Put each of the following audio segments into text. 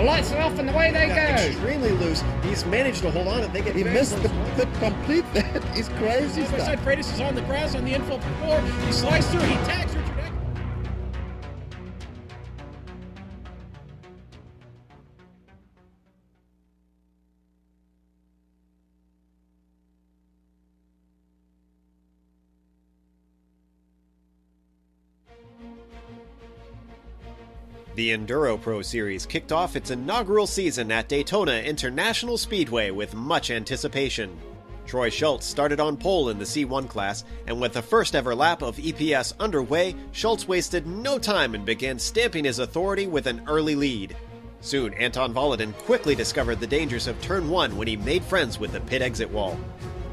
lights are off and away they go. Extremely loose. He's managed to hold on and they get. He missed the complete that. He's crazy As I stuff. said, Freitas is on the grass on the infield before. He slides through. He tags Richard Eck. The EnduroPro Series kicked off its inaugural season at Daytona International Speedway with much anticipation. Troy Schultz started on pole in the C1 class, and with the first ever lap of EPS underway, Schultz wasted no time and began stamping his authority with an early lead. Soon, Anton Volodin quickly discovered the dangers of Turn 1 when he made friends with the pit exit wall.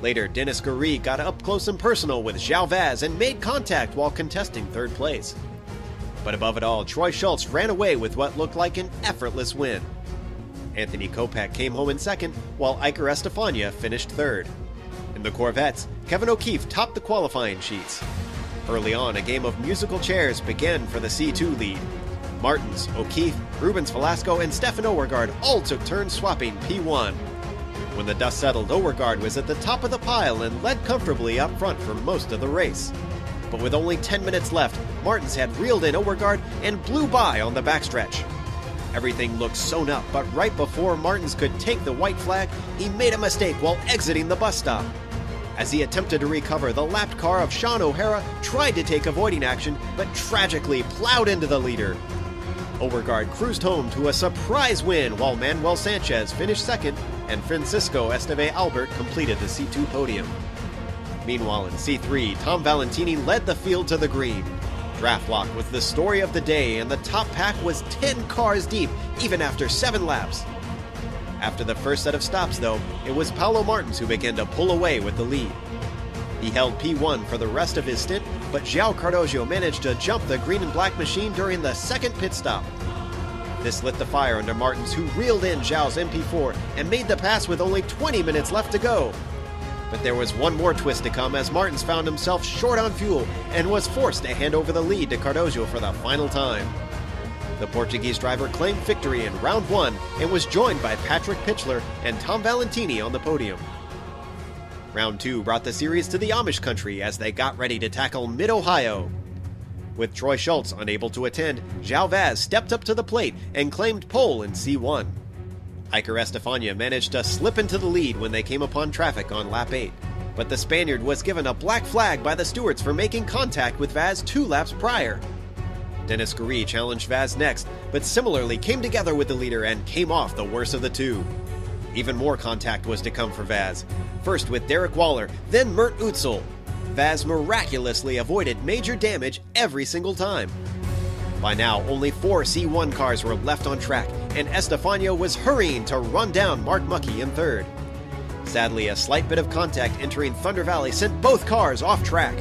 Later, Dennis Gurry got up close and personal with João Vaz and made contact while contesting third place. But above it all, Troy Schultz ran away with what looked like an effortless win. Anthony Kopak came home in second, while Iker Estefania finished third. In the Corvettes, Kevin O'Keefe topped the qualifying sheets. Early on, a game of musical chairs began for the C2 lead. Martins, O'Keefe, Rubens Velasco, and Stefan Overgaard all took turns swapping P1. When the dust settled, Overgaard was at the top of the pile and led comfortably up front for most of the race. But with only 10 minutes left, Martins had reeled in Overgaard and blew by on the backstretch. Everything looked sewn up, but right before Martins could take the white flag, he made a mistake while exiting the bus stop. As he attempted to recover, the lapped car of Sean O'Hara tried to take avoiding action, but tragically plowed into the leader. Overgaard cruised home to a surprise win, while Manuel Sanchez finished second and Francisco Esteve Albert completed the C2 podium. Meanwhile, in C3, Tom Valentini led the field to the green. Draft lock was the story of the day, and the top pack was 10 cars deep, even after 7 laps. After the first set of stops, though, it was Paulo Martins who began to pull away with the lead. He held P1 for the rest of his stint, but João Cardoso managed to jump the green and black machine during the second pit stop. This lit the fire under Martins, who reeled in João's MP4 and made the pass with only 20 minutes left to go. But there was one more twist to come as Martins found himself short on fuel and was forced to hand over the lead to Cardoso for the final time. The Portuguese driver claimed victory in round 1 and was joined by Patrick Pitchler and Tom Valentini on the podium. Round 2 brought the series to the Amish country as they got ready to tackle Mid-Ohio. With Troy Schultz unable to attend, João Vaz stepped up to the plate and claimed pole in C1. Iker Estefania managed to slip into the lead when they came upon traffic on lap 8, but the Spaniard was given a black flag by the stewards for making contact with Vaz 2 laps prior. Dennis Gurry challenged Vaz next, but similarly came together with the leader and came off the worst of the two. Even more contact was to come for Vaz, first with Derek Waller, then Mert Utzel. Vaz miraculously avoided major damage every single time. By now, only 4 C1 cars were left on track, and Estefania was hurrying to run down Mark Muckey in third. Sadly, a slight bit of contact entering Thunder Valley sent both cars off track.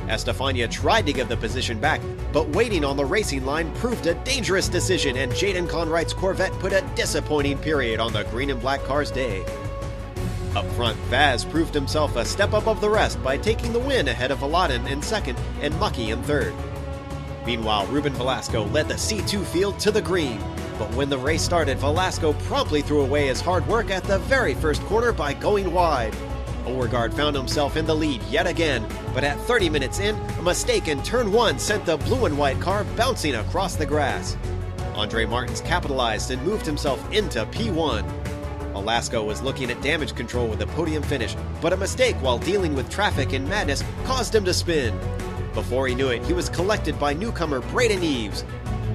Estefania tried to give the position back, but waiting on the racing line proved a dangerous decision, and Jaden Conwright's Corvette put a disappointing period on the green and black car's day. Up front, Vaz proved himself a step above the rest by taking the win ahead of Volodin in second and Muckey in third. Meanwhile, Ruben Velasco led the C2 field to the green, but when the race started, Velasco promptly threw away his hard work at the very first corner by going wide. Overgaard found himself in the lead yet again, but at 30 minutes in, a mistake in turn 1 sent the blue and white car bouncing across the grass. Andre Martins capitalized and moved himself into P1. Velasco was looking at damage control with a podium finish, but a mistake while dealing with traffic and madness caused him to spin. Before he knew it, he was collected by newcomer Braden Eves.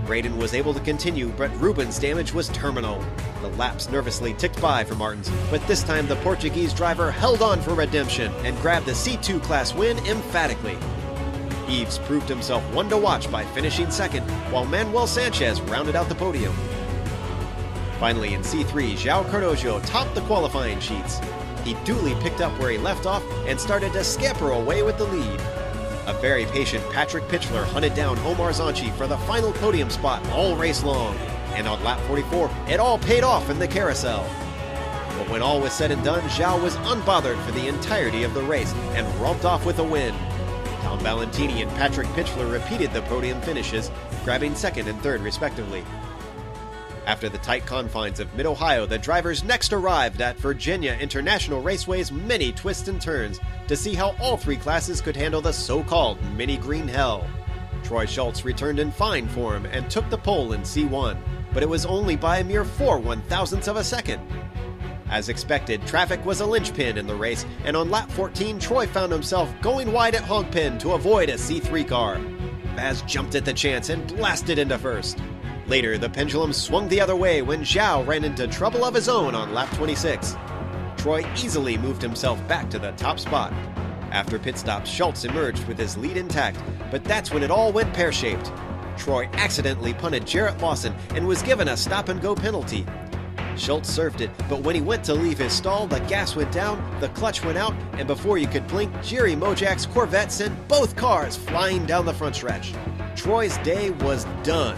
Braden was able to continue, but Ruben's damage was terminal. The laps nervously ticked by for Martins, but this time the Portuguese driver held on for redemption and grabbed the C2 class win emphatically. Eves proved himself one to watch by finishing second, while Manuel Sanchez rounded out the podium. Finally, in C3, João Cardoso topped the qualifying sheets. He duly picked up where he left off and started to scamper away with the lead. A very patient Patrick Pitchler hunted down Omar Zanchi for the final podium spot all race long, and on lap 44, it all paid off in the carousel. But when all was said and done, João was unbothered for the entirety of the race and romped off with a win. Tom Valentini and Patrick Pitchler repeated the podium finishes, grabbing second and third respectively. After the tight confines of Mid-Ohio, the drivers next arrived at Virginia International Raceway's many twists and turns to see how all three classes could handle the so-called mini-green hell. Troy Schultz returned in fine form and took the pole in C1, but it was only by a mere 4/1000ths of a second. As expected, traffic was a linchpin in the race, and on lap 14, Troy found himself going wide at honk pin to avoid a C3 car. Baz jumped at the chance and blasted into first. Later, the pendulum swung the other way when Zhao ran into trouble of his own on lap 26. Troy easily moved himself back to the top spot. After pit stops, Schultz emerged with his lead intact, but that's when it all went pear-shaped. Troy accidentally punted Jarrett Lawson and was given a stop-and-go penalty. Schultz served it, but when he went to leave his stall, the gas went down, the clutch went out, and before you could blink, Jerry Mojak's Corvette sent both cars flying down the front stretch. Troy's day was done.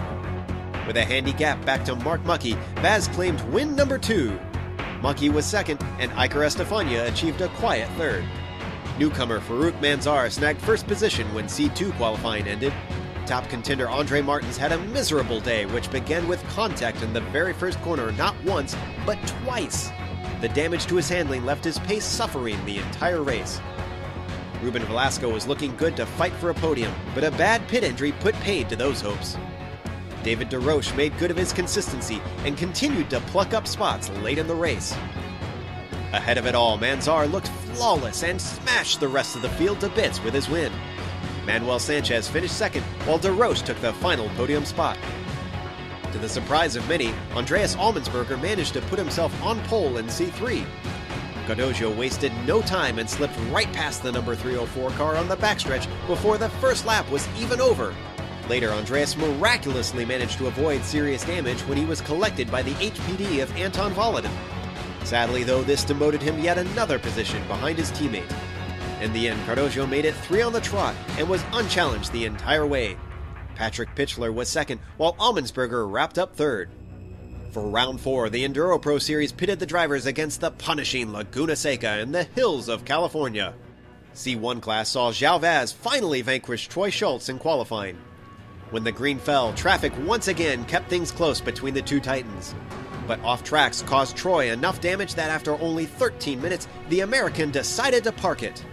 With a handy gap back to Mark Muckey, Baz claimed win number 2. Muckey was second, and Iker Estefania achieved a quiet third. Newcomer Farouk Manzar snagged first position when C2 qualifying ended. Top contender Andre Martins had a miserable day, which began with contact in the very first corner not once, but twice. The damage to his handling left his pace suffering the entire race. Ruben Velasco was looking good to fight for a podium, but a bad pit injury put paid to those hopes. David DeRoche made good of his consistency and continued to pluck up spots late in the race. Ahead of it all, Manzar looked flawless and smashed the rest of the field to bits with his win. Manuel Sanchez finished second, while DeRoche took the final podium spot. To the surprise of many, Andreas Allmensberger managed to put himself on pole in C3. Cardozo wasted no time and slipped right past the number 304 car on the backstretch before the first lap was even over. Later, Andreas miraculously managed to avoid serious damage when he was collected by the HPD of Anton Volodin. Sadly, though, this demoted him yet another position behind his teammate. In the end, Cardozo made it 3 on the trot and was unchallenged the entire way. Patrick Pitchler was second, while Allmensberger wrapped up third. For round 4, the EnduroPro Series pitted the drivers against the punishing Laguna Seca in the hills of California. C1 class saw Zhao Vaz finally vanquish Troy Schultz in qualifying. When the green fell, traffic once again kept things close between the two titans. But off tracks caused Troy enough damage that after only 13 minutes, the American decided to park it.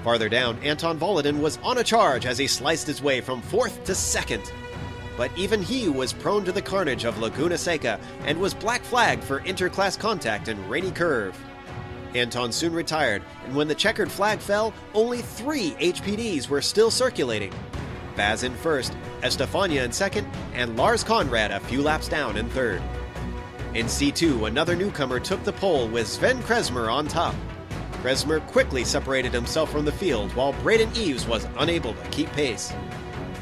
Farther down, Anton Volodin was on a charge as he sliced his way from 4th to 2nd. But even he was prone to the carnage of Laguna Seca and was black flagged for interclass contact and rainy curve. Anton soon retired, and when the checkered flag fell, only 3 HPDs were still circulating. Baz in first, Estefania in second, and Lars Conrad a few laps down in third. In C2, another newcomer took the pole with Sven Kresmer on top. Kresmer quickly separated himself from the field while Braden Eves was unable to keep pace.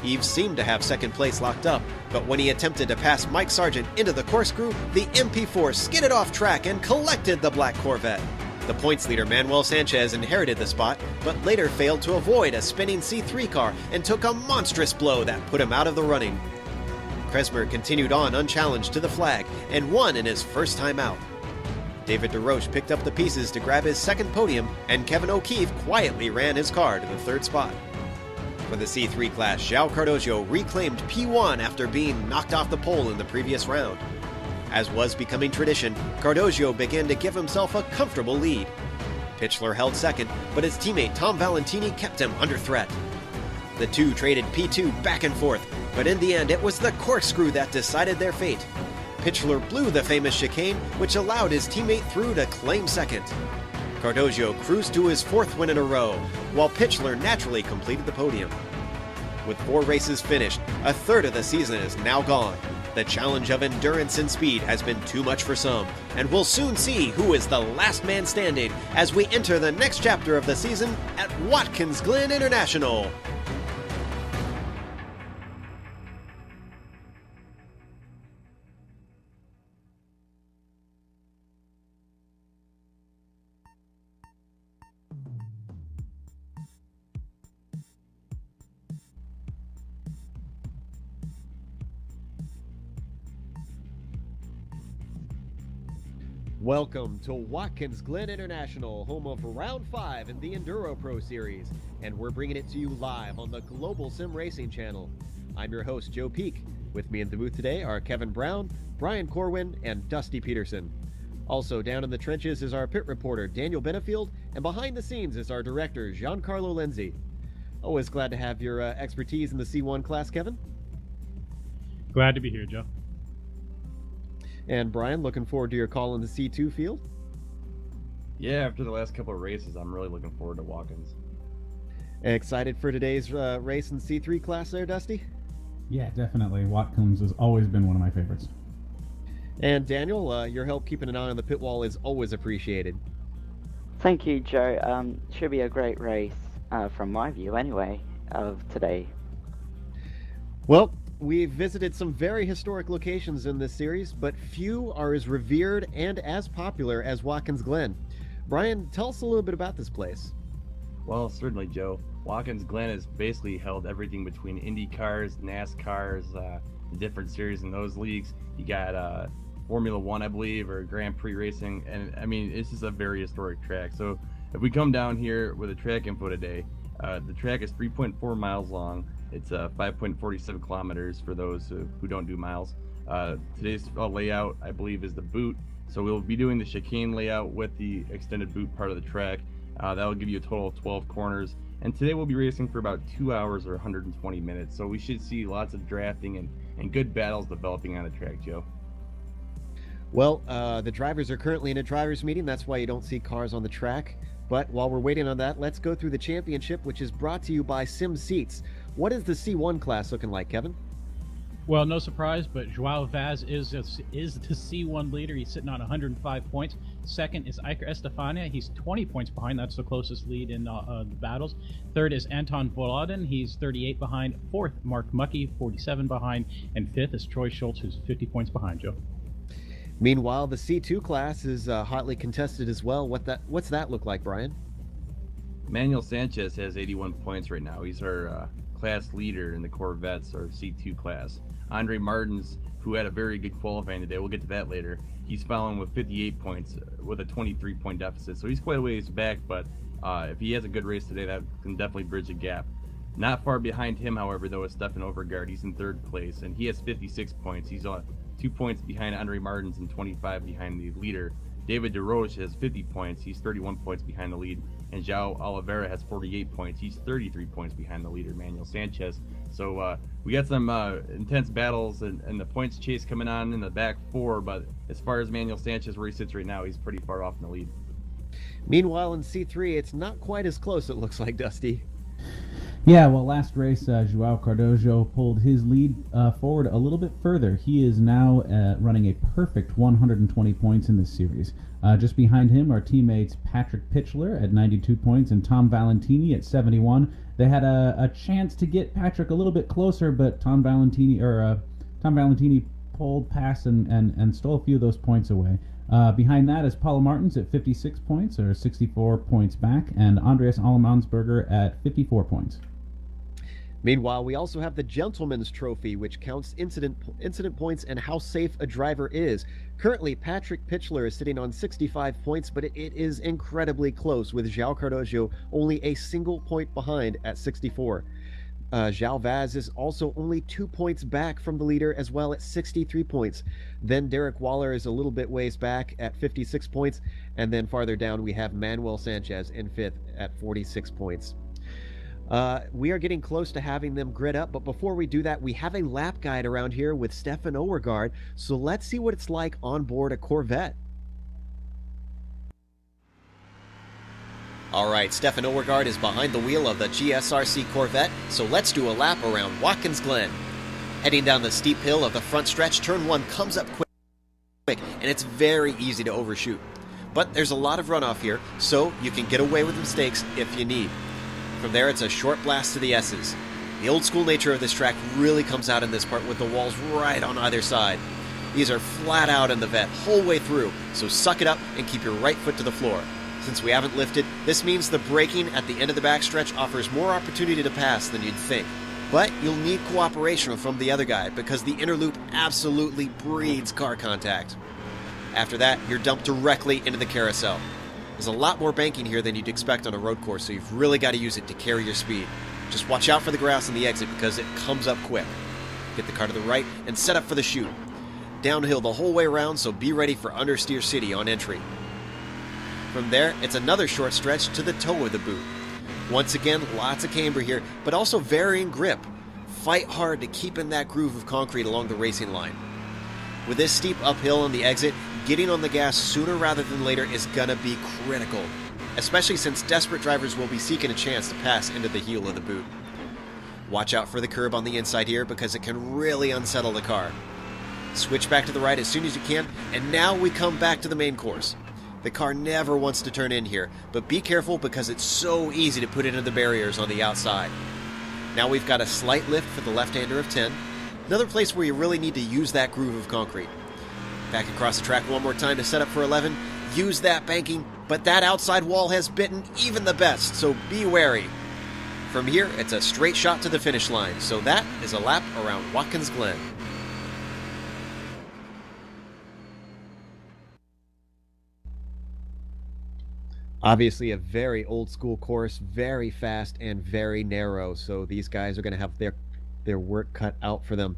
Eves seemed to have second place locked up, but when he attempted to pass Mike Sargent into the corkscrew, the MP4 skidded off track and collected the black Corvette. The points leader Manuel Sanchez inherited the spot, but later failed to avoid a spinning C3 car and took a monstrous blow that put him out of the running. Kresmer continued on unchallenged to the flag and won in his first time out. David DeRoche picked up the pieces to grab his second podium, and Kevin O'Keefe quietly ran his car to the third spot. For the C3 class, João Cardozo reclaimed P1 after being knocked off the pole in the previous round. As was becoming tradition, Cardozo began to give himself a comfortable lead. Pitchler held second, but his teammate Tom Valentini kept him under threat. The two traded P2 back and forth, but in the end it was the corkscrew that decided their fate. Pitchler blew the famous chicane, which allowed his teammate through to claim second. Cardozo cruised to his 4th win in a row, while Pitchler naturally completed the podium. With 4 races finished, a third of the season is now gone. The challenge of endurance and speed has been too much for some, and we'll soon see who is the last man standing as we enter the next chapter of the season at Watkins Glen International. Welcome to Watkins Glen International, home of Round 5 in the EnduroPro Series, and we're bringing it to you live on the Global Sim Racing channel. I'm your host, Joe Peak, With me in the booth today are Kevin Brown, Brian Corwin, and Dusty Peterson. Also down in the trenches is our pit reporter, Daniel Benefield, and behind the scenes is our director, Giancarlo Lenzi. Always glad to have your expertise in the C1 class, Kevin. Glad to be here, Joe. And Brian, looking forward to your call in the C2 field. Yeah, after the last couple of races, I'm really looking forward to Watkins. Excited for today's race in C3 class there, Dusty? Yeah, definitely. Watkins has always been one of my favorites. And Daniel, your help keeping an eye on the pit wall is always appreciated. Thank you, Joe. Should be a great race, from my view anyway, of today. Well, we've visited some very historic locations in this series, but few are as revered and as popular as Watkins Glen. Brian, tell us a little bit about this place. Well, certainly, Joe. Watkins Glen has basically held everything between Indy cars, NASCARs, the different series in those leagues. You got Formula One, I believe, or Grand Prix racing, and I mean, it's just a very historic track. So if we come down here with a track info today, the track is 3.4 miles long. It's 5.47 kilometers for those who don't do miles. Today's layout, I believe, is the boot. So we'll be doing the chicane layout with the extended boot part of the track. That'll give you a total of 12 corners. And today we'll be racing for about 2 hours or 120 minutes. So we should see lots of drafting and good battles developing on the track, Joe. Well, the drivers are currently in a driver's meeting. That's why you don't see cars on the track. But while we're waiting on that, let's go through the championship, which is brought to you by Sim Seats. What is the C1 class looking like, Kevin? Well, no surprise, but Joao Vaz is the C1 leader. He's sitting on 105 points. Second is Iker Estefania. He's 20 points behind. That's the closest lead in the battles. Third is Anton Volodin. He's 38 behind. Fourth, Mark Muckey, 47 behind. And fifth is Troy Schultz, who's 50 points behind, Joe. Meanwhile, the C2 class is hotly contested as well. What's that look like, Brian? Manuel Sanchez has 81 points right now. He's our class leader in the Corvettes, or C2 class. Andre Martins, who had a very good qualifying today, we'll get to that later. He's following with 58 points with a 23-point deficit, so he's quite a ways back, but if he has a good race today, that can definitely bridge a gap. Not far behind him, however, though, is Stefan Overgaard. He's in third place, and he has 56 points. He's 2 points behind Andre Martins and 25 behind the leader. David DeRoche has 50 points. He's 31 points behind the lead. And João Oliveira has 48 points. He's 33 points behind the leader, Manuel Sanchez. So we got some intense battles and the points chase coming on in the back four. But as far as Manuel Sanchez, where he sits right now, he's pretty far off in the lead. Meanwhile, in C3, it's not quite as close, it looks like, Dusty. Yeah, well, last race, Joao Cardozo pulled his lead forward a little bit further. He is now running a perfect 120 points in this series. Just behind him are teammates Patrick Pitchler at 92 points and Tom Valentini at 71. They had a chance to get Patrick a little bit closer, but Tom Valentini pulled past and stole a few of those points away. Behind that is Paula Martins at 56 points, or 64 points back, and Andreas Allemansberger at 54 points. Meanwhile, we also have the Gentleman's Trophy, which counts incident points and how safe a driver is. Currently, Patrick Pitchler is sitting on 65 points, but it is incredibly close, with João Cardozo only a single point behind at 64. Joao Vaz is also only 2 points back from the leader as well at 63 points. Then Derek Waller is a little bit ways back at 56 points. And then farther down, we have Manuel Sanchez in fifth at 46 points. We are getting close to having them grid up, but before we do that, we have a lap guide around here with Stefan Overgaard. So let's see what it's like on board a Corvette. All right, Stefan Overgaard is behind the wheel of the GSRC Corvette, so let's do a lap around Watkins Glen. Heading down the steep hill of the front stretch, turn 1 comes up quick, and it's very easy to overshoot. But there's a lot of runoff here, so you can get away with mistakes if you need. From there, it's a short blast to the S's. The old school nature of this track really comes out in this part with the walls right on either side. These are flat out in the vet whole way through, so suck it up and keep your right foot to the floor. Since we haven't lifted, this means the braking at the end of the backstretch offers more opportunity to pass than you'd think. But you'll need cooperation from the other guy because the inner loop absolutely breeds car contact. After that, you're dumped directly into the carousel. There's a lot more banking here than you'd expect on a road course, so you've really got to use it to carry your speed. Just watch out for the grass on the exit because it comes up quick. Get the car to the right and set up for the chute. Downhill the whole way around, so be ready for understeer city on entry. From there, it's another short stretch to the toe of the boot. Once again, lots of camber here, but also varying grip. Fight hard to keep in that groove of concrete along the racing line. With this steep uphill on the exit, getting on the gas sooner rather than later is gonna be critical, especially since desperate drivers will be seeking a chance to pass into the heel of the boot. Watch out for the curb on the inside here because it can really unsettle the car. Switch back to the right as soon as you can, and now we come back to the main course. The car never wants to turn in here, but be careful because it's so easy to put into the barriers on the outside. Now we've got a slight lift for the left-hander of 10, another place where you really need to use that groove of concrete. Back across the track one more time to set up for 11, use that banking, but that outside wall has bitten even the best, so be wary. From here, it's a straight shot to the finish line, so that is a lap around Watkins Glen. Obviously a very old school course, very fast and very narrow, so these guys are going to have their work cut out for them.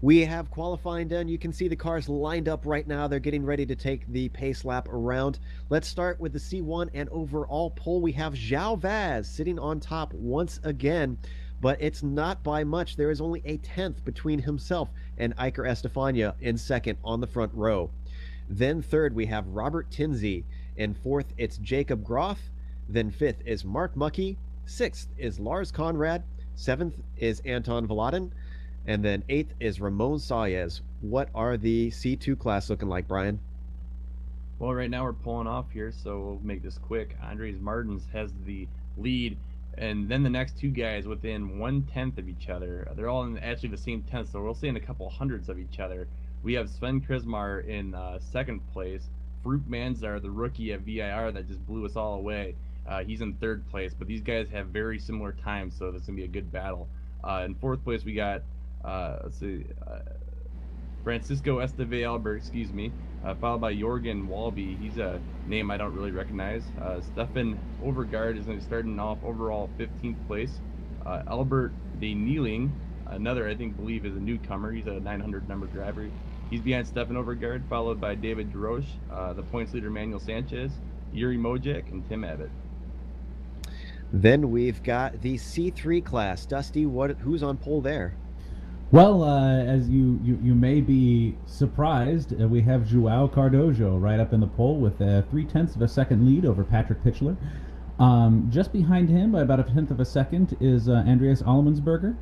We have qualifying done. You can see the cars lined up right now. They're getting ready to take the pace lap around. Let's start with the C1 and overall pole. We have João Vaz sitting on top once again, but it's not by much. There is only a tenth between himself and Iker Estefania in second on the front row. Then third, we have Robert Tinsley. In fourth, it's Jacob Groff. Then fifth is Mark Muckey. Sixth is Lars Conrad. Seventh is Anton Vladen. And then eighth is Ramon Saez. What are the C2 class looking like, Brian? Well, right now we're pulling off here, so we'll make this quick. Andres Martins has the lead, and then the next two guys within 1/10 of each other. They're all in actually the same tenth, so we'll say in a couple hundreds of each other. We have Sven Krismar in second place. Farouk Manzar, the rookie at VIR that just blew us all away, he's in third place, but these guys have very similar times, so this is going to be a good battle. In fourth place, we got Francisco Esteve Albert, followed by Jorgen Walby. He's a name I don't really recognize. Stefan Overgaard is starting off overall 15th place. Albert De Nieling, another I believe is a newcomer. He's a 900 number driver. He's behind Stefan Overgaard, followed by David DeRoche, the points leader Manuel Sanchez, Yuri Mojek, and Tim Abbott. Then we've got the C3 class. Dusty, who's on pole there? Well, as you may be surprised, we have João Cardojo right up in the pole with 0.3 of a second lead over Patrick Pitchler. Just behind him by about 1/10 of a second is Andreas Allemansberger.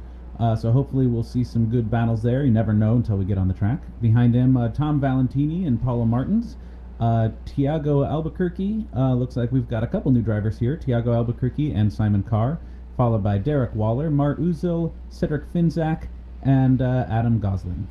So hopefully we'll see some good battles there. You never know until we get on the track. Behind him, Tom Valentini and Paula Martins. Tiago Albuquerque. Looks like we've got a couple new drivers here. Tiago Albuquerque and Simon Carr, followed by Derek Waller, Mart Uzil, Cedric Finzak, and Adam Gosling.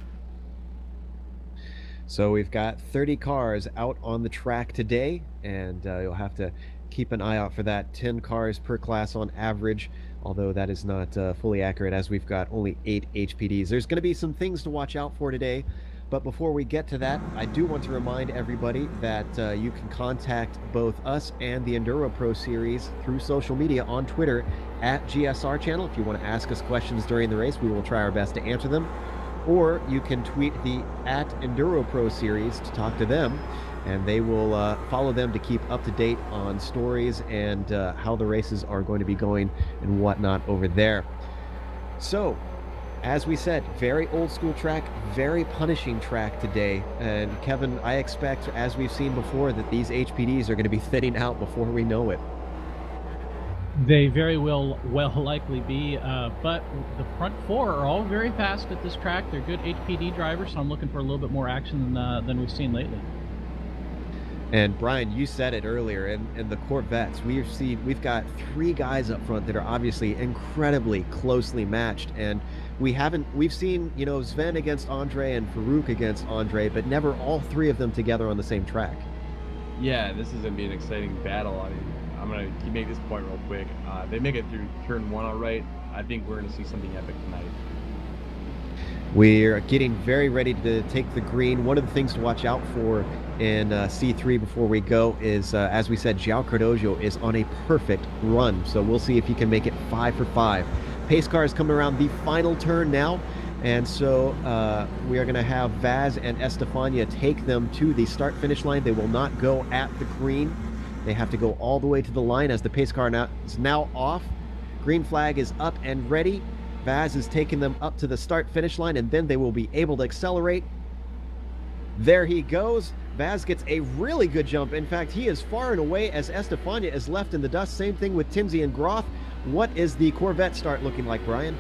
So we've got 30 cars out on the track today, and you'll have to keep an eye out for that. 10 cars per class on average, although that is not fully accurate as we've got only 8 HPDs. There's going to be some things to watch out for today, but before we get to that, I do want to remind everybody that you can contact both us and the EnduroPro series through social media on Twitter at GSR Channel. If you want to ask us questions during the race, we will try our best to answer them. Or you can tweet the at EnduroPro series to talk to them, and they will follow them to keep up to date on stories and how the races are going to be going and whatnot over there. So, as we said, very old school track, very punishing track today. And Kevin, I expect, as we've seen before, that these HPDs are going to be thinning out before we know it. They very well likely be, but the front four are all very fast at this track. They're good HPD drivers, so I'm looking for a little bit more action than we've seen lately. And Brian, you said it earlier, in the Corvettes, we've got 3 guys up front that are obviously incredibly closely matched, and we've seen, Sven against Andre and Farouk against Andre, but never all 3 of them together on the same track. Yeah, this is going to be an exciting battle. I mean, I'm going to make this point real quick. They make it through turn 1 all right. I think we're going to see something epic tonight. We're getting very ready to take the green. One of the things to watch out for in C3 before we go is, as we said, João Cardojo is on a perfect run. So we'll see if he can make it 5 for 5. Pace car is coming around the final turn now, And so we are going to have Vaz and Estefania take them to the start-finish line. They will not go at the green. They have to go all the way to the line as the pace car is now off. Green flag is up and ready. Vaz is taking them up to the start-finish line, and then they will be able to accelerate. There he goes. Vaz gets a really good jump. In fact, he is far and away as Estefania is left in the dust. Same thing with Timsy and Groth. What is the Corvette start looking like, Brian?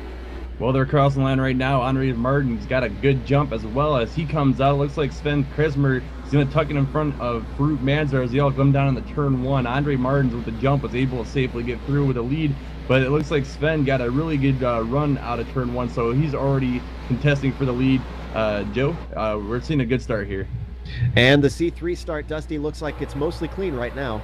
Well, they're crossing the line right now. Andre Martin's got a good jump as well as he comes out. Looks like Sven Kresmer is going to tuck it in front of Farouk Manzar as they all come down in the turn one. Andre Martins with the jump was able to safely get through with a lead, but it looks like Sven got a really good run out of turn one, so he's already contesting for the lead. Joe, we're seeing a good start here. And the C3 start, Dusty, looks like it's mostly clean right now.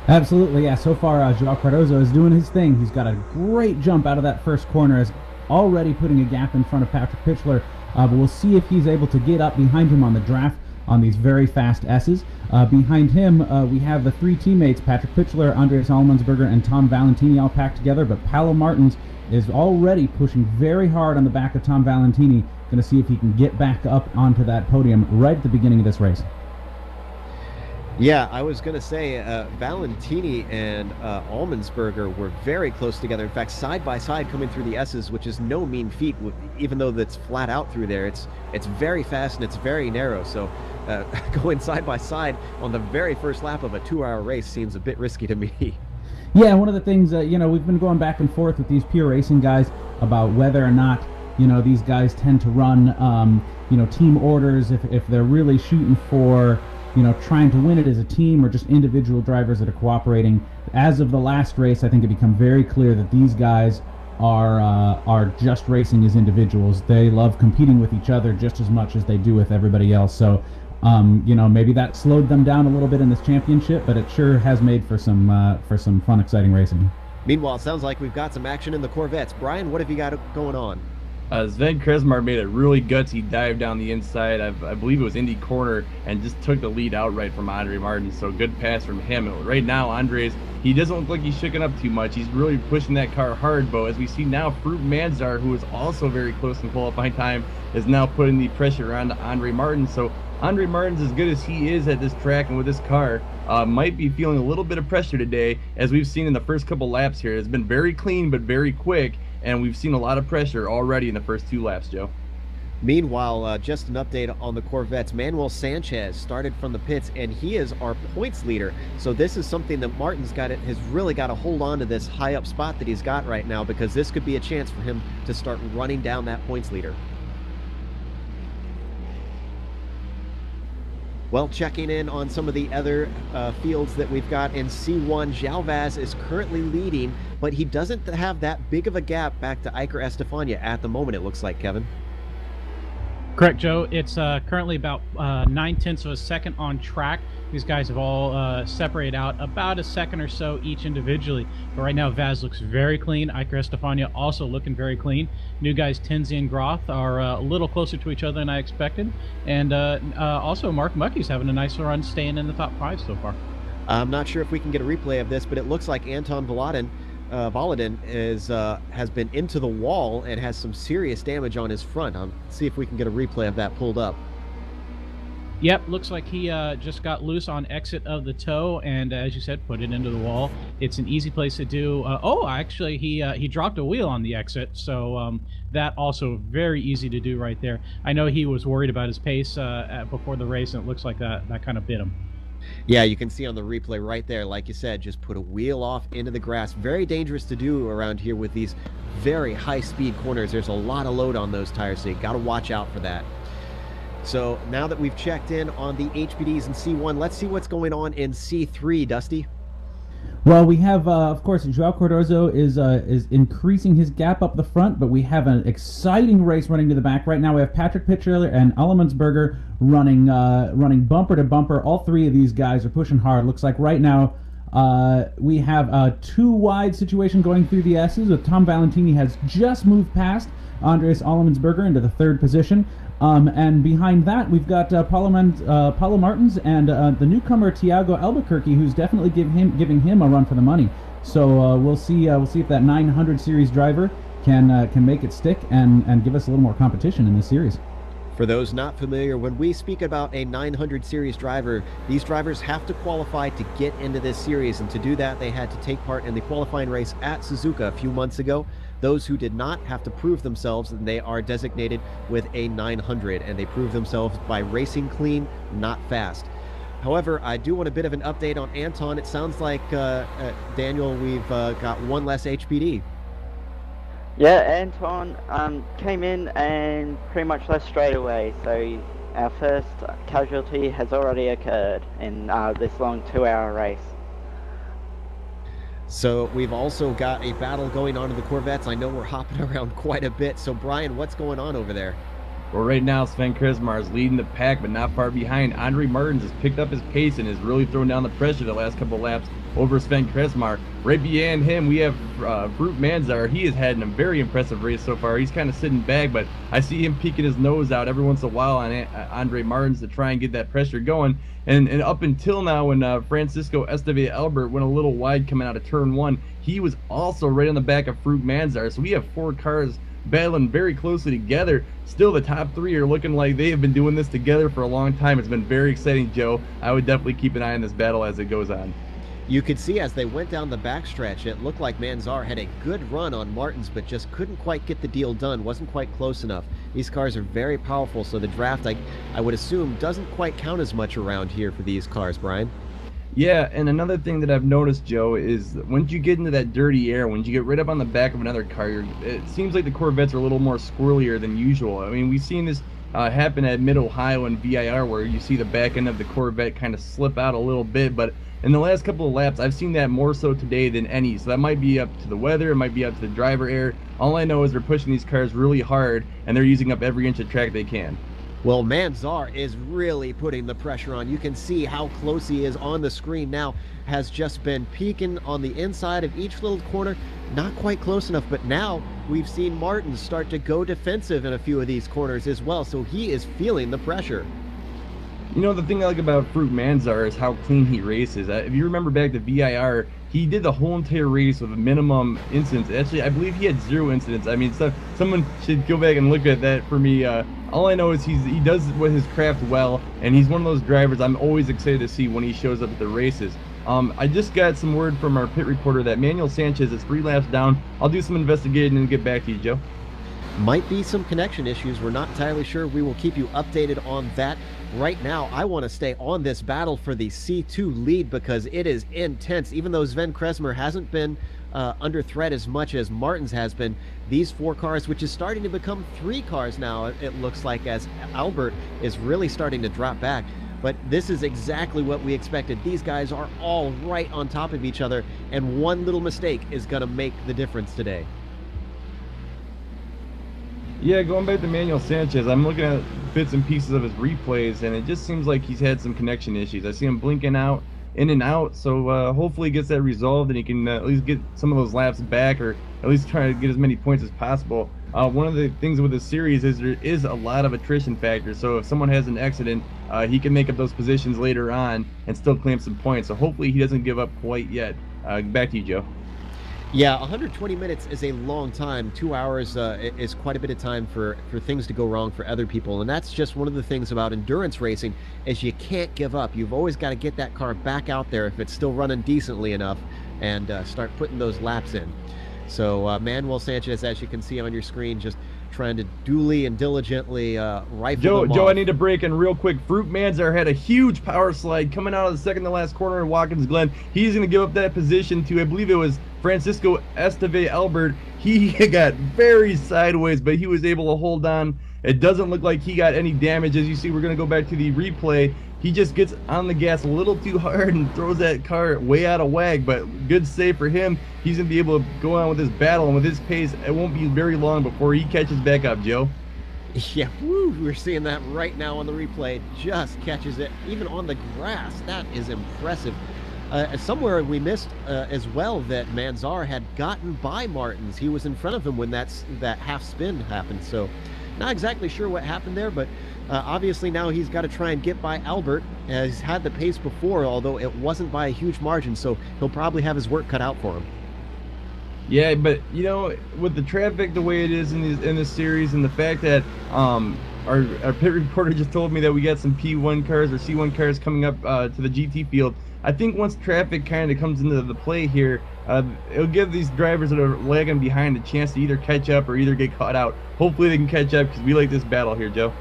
Absolutely, yeah. So far, Joao Cardozo is doing his thing. He's got a great jump out of that first corner, is already putting a gap in front of Patrick Pitchler, but we'll see if he's able to get up behind him on the draft on these very fast S's. Behind him, we have the three teammates, Patrick Pitchler, Andreas Allmansberger, and Tom Valentini all packed together, but Paolo Martins is already pushing very hard on the back of Tom Valentini. Going to see if he can get back up onto that podium right at the beginning of this race. Yeah, I was going to say Valentini and Allmansberger were very close together. In fact, side by side coming through the S's, which is no mean feat, even though that's flat out through there. It's very fast and it's very narrow. So going side by side on the very first lap of a 2-hour race seems a bit risky to me. Yeah, one of the things, we've been going back and forth with these pure racing guys about whether or not, these guys tend to run, team orders if they're really shooting for, trying to win it as a team or just individual drivers that are cooperating. As of the last race, I think it became very clear that these guys are just racing as individuals. They love competing with each other just as much as they do with everybody else. So, maybe that slowed them down a little bit in this championship, but it sure has made for some fun, exciting racing. Meanwhile, it sounds like we've got some action in the Corvettes. Brian, what have you got going on? Sven Kresmar made a really gutsy dive down the inside. I believe it was Indy corner, and just took the lead outright from Andre Martin. So good pass from him. Right now, Andres, he doesn't look like he's shaking up too much. He's really pushing that car hard, but as we see now, Farouk Manzar, who is also very close in qualifying time, is now putting the pressure on Andre Martin. So Andre Martin's, as good as he is at this track and with this car, might be feeling a little bit of pressure today, as we've seen in the first couple laps here. It's been very clean but very quick, and we've seen a lot of pressure already in the first 2 laps, Joe. Meanwhile, just an update on the Corvettes. Manuel Sanchez started from the pits, and he is our points leader. So this is something that Martin's has really got to hold on to this high up spot that he's got right now, because this could be a chance for him to start running down that points leader. Well, checking in on some of the other fields that we've got in C1, Joao Vaz is currently leading, but he doesn't have that big of a gap back to Iker Estefania at the moment, it looks like, Kevin. Correct, Joe. It's currently about 9/10 of a second on track. These guys have all separated out about a second or so each individually. But right now, Vaz looks very clean. Iker Estefania also looking very clean. New guys Tinsley and Groth are a little closer to each other than I expected. And also, Mark Muckey's having a nice run, staying in the top 5 so far. I'm not sure if we can get a replay of this, but it looks like Anton Volodin has been into the wall and has some serious damage on his front. See if we can get a replay of that pulled up. Yep, looks like he just got loose on exit of the toe, and as you said, put it into the wall. It's an easy place to do. Actually, he dropped a wheel on the exit, so that also very easy to do right there. I know he was worried about his pace before the race, and it looks like that kind of bit him. Yeah, you can see on the replay right there, like you said, just put a wheel off into the grass. Very dangerous to do around here with these very high-speed corners. There's a lot of load on those tires, so you got to watch out for that. So now that we've checked in on the HPDs in C1, let's see what's going on in C3, Dusty. Well, we have, of course, Joao Cardozo is increasing his gap up the front, but we have an exciting race running to the back. Right now we have Patrick Pitcher and Allemansberger running bumper to bumper. All 3 of these guys are pushing hard. Looks like right now we have a 2-wide situation going through the S's, with Tom Valentini has just moved past Andreas Allemansberger into the 3rd position. And behind that, we've got Paulo Martins and the newcomer Tiago Albuquerque, who's definitely giving him a run for the money. So we'll see if that 900 series driver can make it stick and give us a little more competition in this series. For those not familiar, when we speak about a 900 series driver, these drivers have to qualify to get into this series, and to do that they had to take part in the qualifying race at Suzuka a few months ago. Those who did not have to prove themselves, and they are designated with a 900, and they prove themselves by racing clean, not fast. However, I do want a bit of an update on Anton. It sounds like, Daniel, we've got one less HPD. Yeah, Anton came in and pretty much left straight away, so our first casualty has already occurred in this long 2-hour race. So we've also got a battle going on in the Corvettes. I know we're hopping around quite a bit. So Brian, what's going on over there? Well, right now Sven Kresmar is leading the pack, but not far behind. Andre Martins has picked up his pace and is really throwing down the pressure the last couple of laps over Sven Kresmar. Right behind him, we have Brute Manzar. He has had a very impressive race so far. He's kind of sitting back, but I see him peeking his nose out every once in a while on Andre Martins to try and get that pressure going. And up until now, when Francisco Esteve Albert went a little wide coming out of turn 1, he was also right on the back of Brute Manzar. So we have 4 cars battling very closely together. Still, the top 3 are looking like they have been doing this together for a long time. It's been very exciting, Joe. I would definitely keep an eye on this battle as it goes on. You could see as they went down the backstretch, it looked like Manzar had a good run on Martins, but just couldn't quite get the deal done, wasn't quite close enough. These cars are very powerful, so the draft, I would assume, doesn't quite count as much around here for these cars, Brian. Yeah, and another thing that I've noticed, Joe, is once you get into that dirty air, once you get right up on the back of another car, it seems like the Corvettes are a little more squirrelier than usual. I mean, we've seen this happen at Mid-Ohio and VIR, where you see the back end of the Corvette kind of slip out a little bit, but in the last couple of laps, I've seen that more so today than any. So that might be up to the weather, it might be up to the driver air. All I know is they're pushing these cars really hard, and they're using up every inch of track they can. Well, Manzar is really putting the pressure on. You can see how close he is on the screen now. Has just been peeking on the inside of each little corner. Not quite close enough, but now we've seen Martin start to go defensive in a few of these corners as well, so he is feeling the pressure. You know, the thing I like about Brute Manzar is how clean he races. If you remember back to VIR, he did the whole entire race with a minimum incidents. Actually, I believe he had 0 incidents. I mean, someone should go back and look at that for me. All I know is he does his craft well, and he's one of those drivers I'm always excited to see when he shows up at the races. I just got some word from our pit reporter that Manuel Sanchez is 3 laps down. I'll do some investigating and get back to you, Joe. Might be some connection issues. We're not entirely sure. We will keep you updated on that. Right now, I want to stay on this battle for the C2 lead because it is intense. Even though Sven Kresmar hasn't been under threat as much as Martins has been, these 4 cars, which is starting to become 3 cars now, it looks like, as Albert is really starting to drop back. But this is exactly what we expected. These guys are all right on top of each other, and one little mistake is going to make the difference today. Yeah, going back to Manuel Sanchez, I'm looking at bits and pieces of his replays, and it just seems like he's had some connection issues. I see him blinking out, in and out, so hopefully he gets that resolved and he can at least get some of those laps back, or at least try to get as many points as possible. One of the things with this series is there is a lot of attrition factors, so if someone has an accident, he can make up those positions later on and still claim some points, so hopefully he doesn't give up quite yet. Back to you, Joe. Yeah, 120 minutes is a long time. 2 hours is quite a bit of time for things to go wrong for other people. And that's just one of the things about endurance racing is you can't give up. You've always got to get that car back out there if it's still running decently enough and start putting those laps in. So Manuel Sanchez, as you can see on your screen, just trying to duly and diligently rifle them Joe, off. I need to break in real quick. Brute Manzar had a huge power slide coming out of the second to last corner in Watkins Glen. He's going to give up that position to, I believe it was Francisco Esteve Albert. He got very sideways, but he was able to hold on. It doesn't look like he got any damage. As you see, we're going to go back to the replay. He just gets on the gas a little too hard and throws that car way out of whack, but good save for him. He's going to be able to go on with his battle, and with his pace, it won't be very long before he catches back up, Joe. Yeah, woo, we're seeing that right now on the replay. Just catches it, even on the grass. That is impressive. Somewhere we missed as well that Manzar had gotten by Martins. He was in front of him when that half spin happened, so not exactly sure what happened there, but obviously now he's got to try and get by Albert. He's had the pace before, although it wasn't by a huge margin, so he'll probably have his work cut out for him. Yeah, but with the traffic the way it is in this series, and the fact that our pit reporter just told me that we got some P1 cars or C1 cars coming up to the GT field. I think once traffic kind of comes into the play here, it'll give these drivers that are lagging behind a chance to either catch up or either get caught out. Hopefully they can catch up, because we like this battle here, Joe.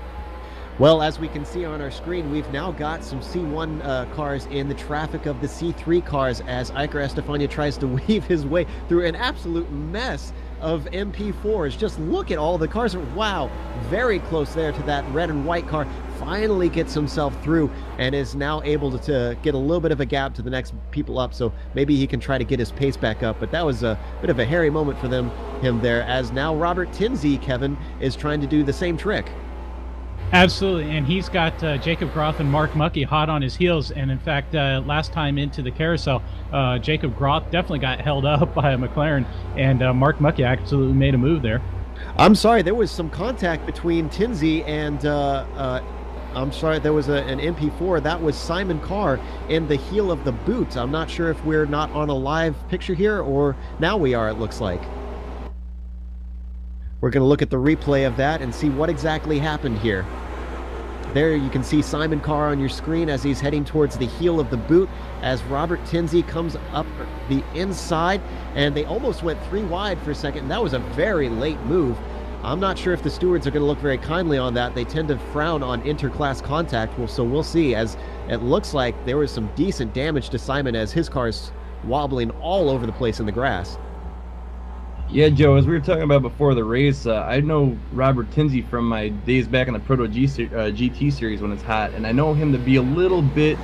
Well, as we can see on our screen, we've now got some C1 cars in the traffic of the C3 cars as Iker Estefania tries to weave his way through an absolute mess of MP4s. Just look at all the cars. Wow, very close there to that red and white car. Finally gets himself through and is now able to get a little bit of a gap to the next people up, so maybe he can try to get his pace back up. But that was a bit of a hairy moment for him there, as now Robert Tinsley, Kevin, is trying to do the same trick. Absolutely, and he's got Jacob Groth and Mark Muckey hot on his heels. And in fact, last time into the carousel, Jacob Groth definitely got held up by a McLaren, and Mark Muckey absolutely made a move there. I'm sorry, there was some contact between Tinsley and I'm sorry, there was an MP4. That was Simon Carr in the heel of the boot. I'm not sure if we're not on a live picture here, or now we are, it looks like. We're going to look at the replay of that and see what exactly happened here. There you can see Simon Carr on your screen as he's heading towards the heel of the boot as Robert Tinsley comes up the inside, and they almost went 3 wide for a second, and that was a very late move. I'm not sure if the stewards are going to look very kindly on that. They tend to frown on interclass contact, so we'll see, as it looks like there was some decent damage to Simon as his car's wobbling all over the place in the grass. Yeah, Joe, as we were talking about before the race, I know Robert Tinsley from my days back in the Proto GT series when it's hot, and I know him to be a little bit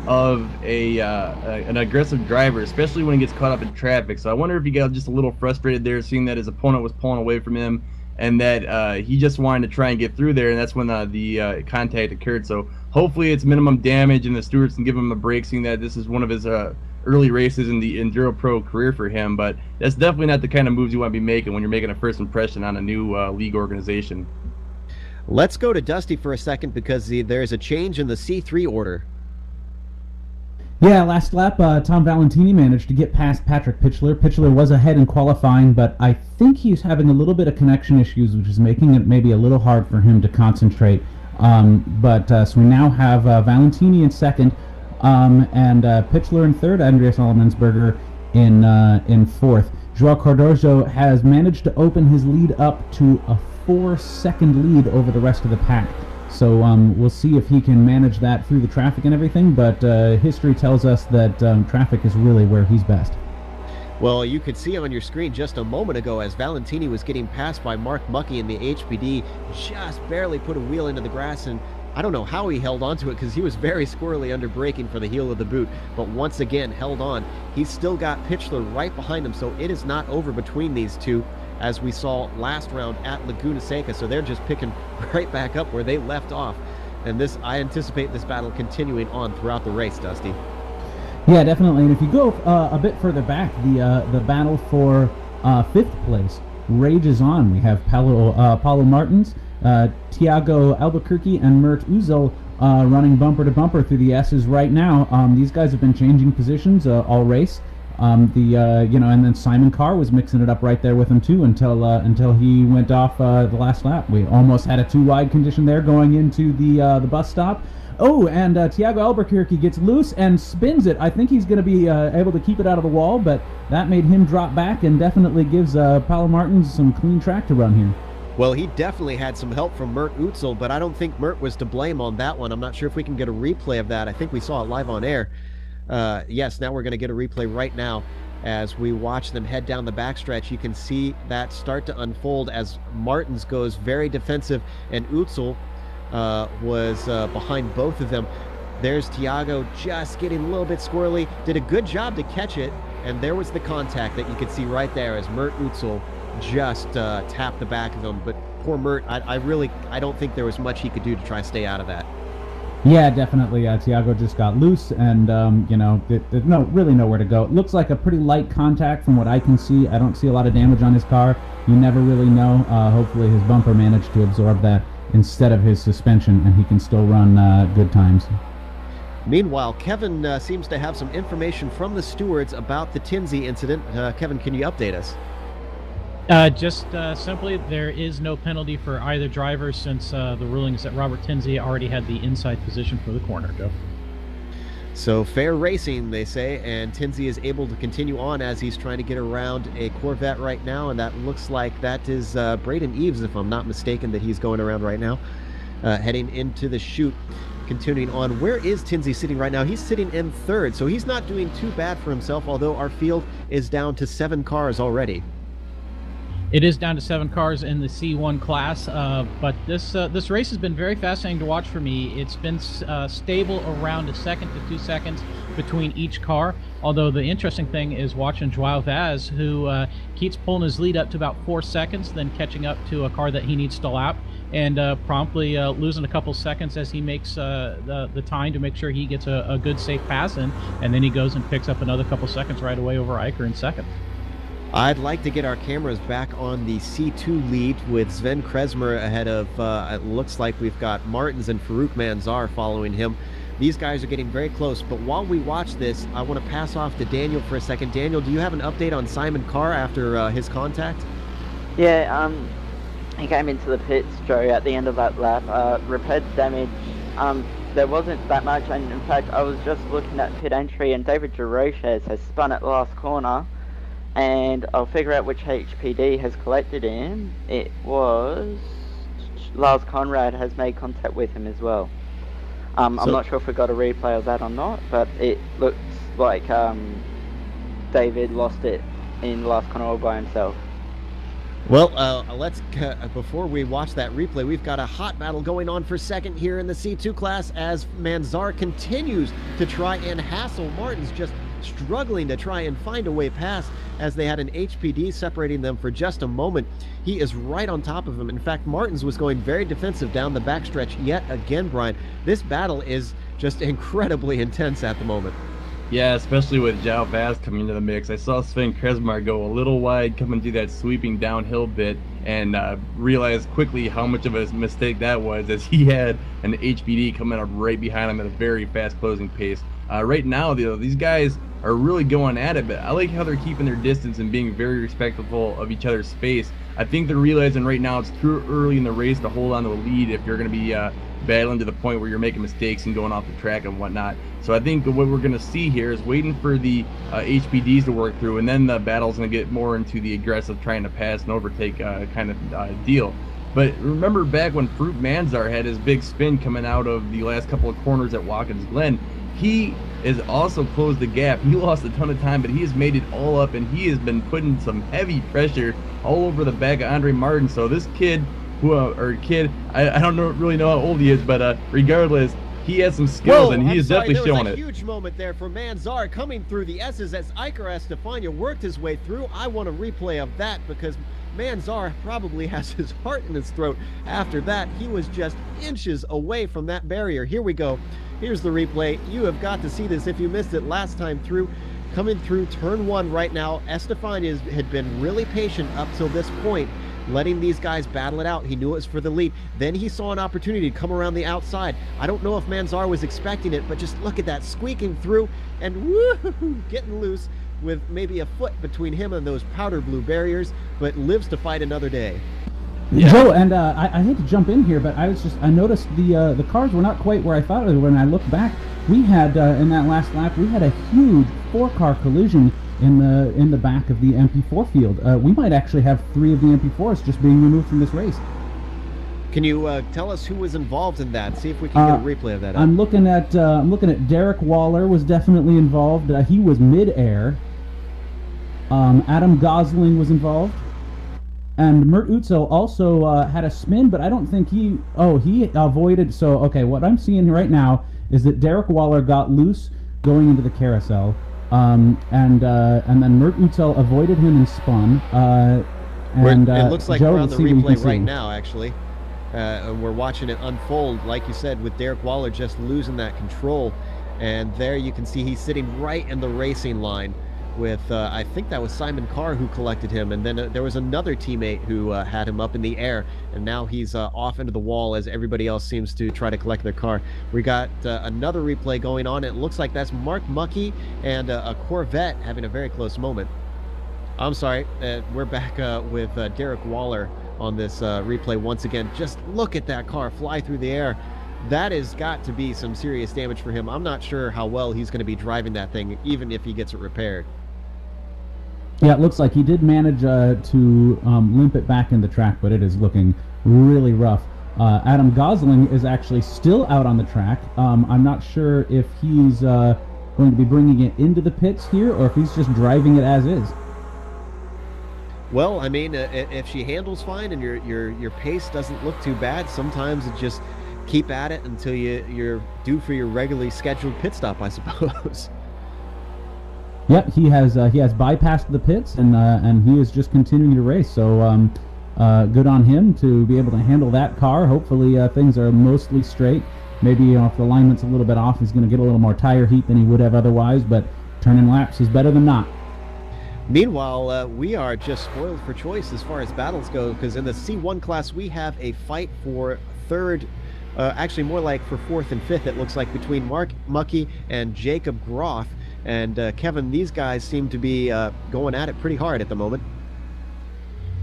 of an aggressive driver, especially when he gets caught up in traffic. So I wonder if he got just a little frustrated there, seeing that his opponent was pulling away from him, and that he just wanted to try and get through there, and that's when the contact occurred. So hopefully it's minimum damage, and the stewards can give him a break, seeing that this is one of his early races in the EnduroPro career for him. But that's definitely not the kind of moves you want to be making when you're making a first impression on a new league organization. Let's go to Dusty for a second, because there's a change in the C3 order. Yeah, last lap, Tom Valentini managed to get past Patrick Pitchler. Pitchler was ahead in qualifying, but I think he's having a little bit of connection issues, which is making it maybe a little hard for him to concentrate. So we now have Valentini in second, and Pitchler in third, Andreas Allmensberger in fourth. Joao Cardozo has managed to open his lead up to a 4-second lead over the rest of the pack. So we'll see if he can manage that through the traffic and everything, but history tells us that traffic is really where he's best. Well, you could see on your screen just a moment ago as Valentini was getting passed by Mark Muckey in the HPD, just barely put a wheel into the grass, and I don't know how he held onto it, because he was very squirrely under braking for the heel of the boot, but once again held on. He's still got Pitchler right behind him, so it is not over between these two, as we saw last round at Laguna Seca. So they're just picking right back up where they left off, and I anticipate this battle continuing on throughout the race, Dusty. Yeah, definitely. And if you go a bit further back, the battle for fifth place rages on. We have Paulo Martins, Thiago Albuquerque, and Mert Uzel running bumper to bumper through the S's right now. These guys have been changing positions all race. And then Simon Carr was mixing it up right there with him too until he went off the last lap. We almost had a 2-wide condition there going into the bus stop. Oh, and Thiago Albuquerque gets loose and spins it. I think he's going to be able to keep it out of the wall, but that made him drop back and definitely gives Paulo Martins some clean track to run here. Well, he definitely had some help from Mert Utzel, but I don't think Mert was to blame on that one. I'm not sure if we can get a replay of that. I think we saw it live on air. Yes, now we're going to get a replay right now as we watch them head down the backstretch. You can see that start to unfold as Martins goes very defensive, and Utzel was behind both of them. There's Thiago just getting a little bit squirrely, did a good job to catch it, and there was the contact that you could see right there as Mert Utzel just tapped the back of him. But poor Mert, I don't think there was much he could do to try and stay out of that. Yeah, definitely. Thiago just got loose, and there's really nowhere to go. It looks like a pretty light contact from what I can see. I don't see a lot of damage on his car. You never really know. Hopefully his bumper managed to absorb that instead of his suspension, and he can still run good times. Meanwhile, Kevin seems to have some information from the stewards about the Tinsley incident. Kevin, can you update us? Just simply, there is no penalty for either driver since the ruling is that Robert Tinsley already had the inside position for the corner, Joe. So fair racing, they say, and Tinsley is able to continue on as he's trying to get around a Corvette right now, and that looks like that is Braden Eves, if I'm not mistaken, that he's going around right now, heading into the chute. Continuing on, where is Tinsley sitting right now? He's sitting in third, so he's not doing too bad for himself, although our field is down to 7 cars already. It is down to 7 cars in the C1 class, but this race has been very fascinating to watch for me. It's been stable around a second to 2 seconds between each car, although the interesting thing is watching Joao Vaz, who keeps pulling his lead up to about 4 seconds, then catching up to a car that he needs to lap, and promptly losing a couple seconds as he makes the time to make sure he gets a good, safe pass in, and then he goes and picks up another couple seconds right away over Eicher in second. I'd like to get our cameras back on the C2 lead with Sven Kresmer ahead of, it looks like we've got Martins and Farouk Manzar following him. These guys are getting very close, but while we watch this, I want to pass off to Daniel for a second. Daniel, do you have an update on Simon Carr after his contact? Yeah, he came into the pits, Joe, at the end of that lap, repaired damage. There wasn't that much, and in fact, I was just looking at pit entry, and David Giroches has spun at last corner, and I'll figure out which HPD has collected him. It was Lars Conrad has made contact with him as well. I'm not sure if we got a replay of that or not, but it looks like David lost it in Lars Conrad by himself. Well, let's before we watch that replay, we've got a hot battle going on for second here in the C2 class as Manzar continues to try and hassle Martins, just struggling to try and find a way past as they had an HPD separating them for just a moment. He is right on top of him. In fact, Martins was going very defensive down the backstretch yet again, Brian. This battle is just incredibly intense at the moment. Yeah, especially with Joao Vaz coming into the mix. I saw Sven Kresmar go a little wide coming through that sweeping downhill bit and realized quickly how much of a mistake that was, as he had an HPD coming up right behind him at a very fast closing pace. Right now, these guys are really going at it, but I like how they're keeping their distance and being very respectful of each other's space. I think they're realizing right now it's too early in the race to hold on to a lead if you're going to be battling to the point where you're making mistakes and going off the track and whatnot. So I think what we're going to see here is waiting for the HPDs to work through, and then the battle's going to get more into the aggressive trying to pass and overtake kind of deal. But remember back when Farouk Manzar had his big spin coming out of the last couple of corners at Watkins Glen, he has also closed the gap. He lost a ton of time, but he has made it all up, and he has been putting some heavy pressure all over the back of Andre Martin. So this kid, I don't really know how old he is, but regardless, he has some skills, and he is definitely showing it. There was a huge moment there for Manzar coming through the S's as Eicher Estefania worked his way through. I want a replay of that because Manzar probably has his heart in his throat after that. He was just inches away from that barrier. Here we go. Here's the replay. You have got to see this if you missed it last time through. Coming through turn 1 right now, Estefania had been really patient up till this point, letting these guys battle it out. He knew it was for the lead. Then he saw an opportunity to come around the outside. I don't know if Manzar was expecting it, but just look at that, squeaking through and woo, getting loose with maybe a foot between him and those powder blue barriers, but lives to fight another day. Yeah. Joe, and I hate to jump in here, but I noticed the cars were not quite where I thought they were. When I looked back, we had in that last lap we had a huge 4-car collision in the back of the MP4 field. We might actually have 3 of the MP4s just being removed from this race. Can you tell us who was involved in that? See if we can get a replay of that. I'm looking at Derek Waller was definitely involved. He was mid-air. Adam Gosling was involved. And Mert Utzel also had a spin, but I don't think he avoided. So, okay, what I'm seeing right now is that Derek Waller got loose going into the carousel, and then Mert Utzel avoided him and spun. It looks like Joe, we're on the replay right now, actually. And we're watching it unfold, like you said, with Derek Waller just losing that control. And there you can see he's sitting right in the racing line with, I think that was Simon Carr who collected him, and then there was another teammate who had him up in the air, and now he's off into the wall as everybody else seems to try to collect their car. We got another replay going on. It looks like that's Mark Muckey and a Corvette having a very close moment. I'm sorry, we're back with Derek Waller on this replay once again. Just look at that car fly through the air. That has got to be some serious damage for him. I'm not sure how well he's going to be driving that thing, even if he gets it repaired. Yeah, it looks like he did manage to limp it back in the track, but it is looking really rough. Adam Gosling is actually still out on the track. I'm not sure if he's going to be bringing it into the pits here, or if he's just driving it as is. Well, I mean, if she handles fine and your pace doesn't look too bad, sometimes it just keep at it until you're due for your regularly scheduled pit stop, I suppose. Yep, he has bypassed the pits and he is just continuing to race. So good on him to be able to handle that car. Hopefully things are mostly straight. Maybe if the alignment's a little bit off, he's going to get a little more tire heat than he would have otherwise. But turning laps is better than not. Meanwhile, we are just spoiled for choice as far as battles go, because in the C1 class we have a fight for third. Actually, more like for fourth and fifth, it looks like, between Mark Muckey and Jacob Groth. And Kevin, these guys seem to be going at it pretty hard at the moment.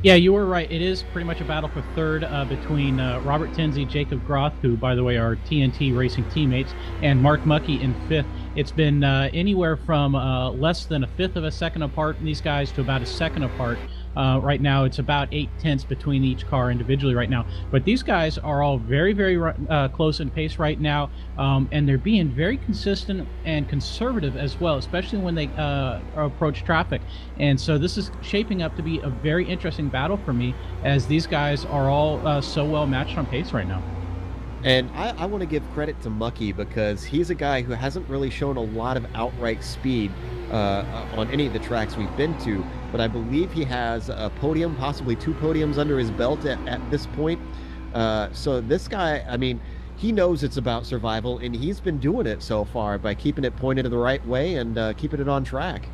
Yeah, you were right. It is pretty much a battle for third between Robert Tinsey, Jacob Groth, who, by the way, are TNT Racing teammates, and Mark Muckey in fifth. It's been anywhere from less than a fifth of a second apart in these guys to about a second apart. Right now, it's about 8/10 between each car individually right now. But these guys are all very, very close in pace right now, and they're being very consistent and conservative as well, especially when they approach traffic. And so this is shaping up to be a very interesting battle for me, as these guys are all so well matched on pace right now. And I want to give credit to Muckey, because he's a guy who hasn't really shown a lot of outright speed on any of the tracks we've been to, but I believe he has a podium, possibly 2 podiums under his belt at this point. So this guy, I mean, he knows it's about survival, and he's been doing it so far by keeping it pointed the right way and keeping it on track.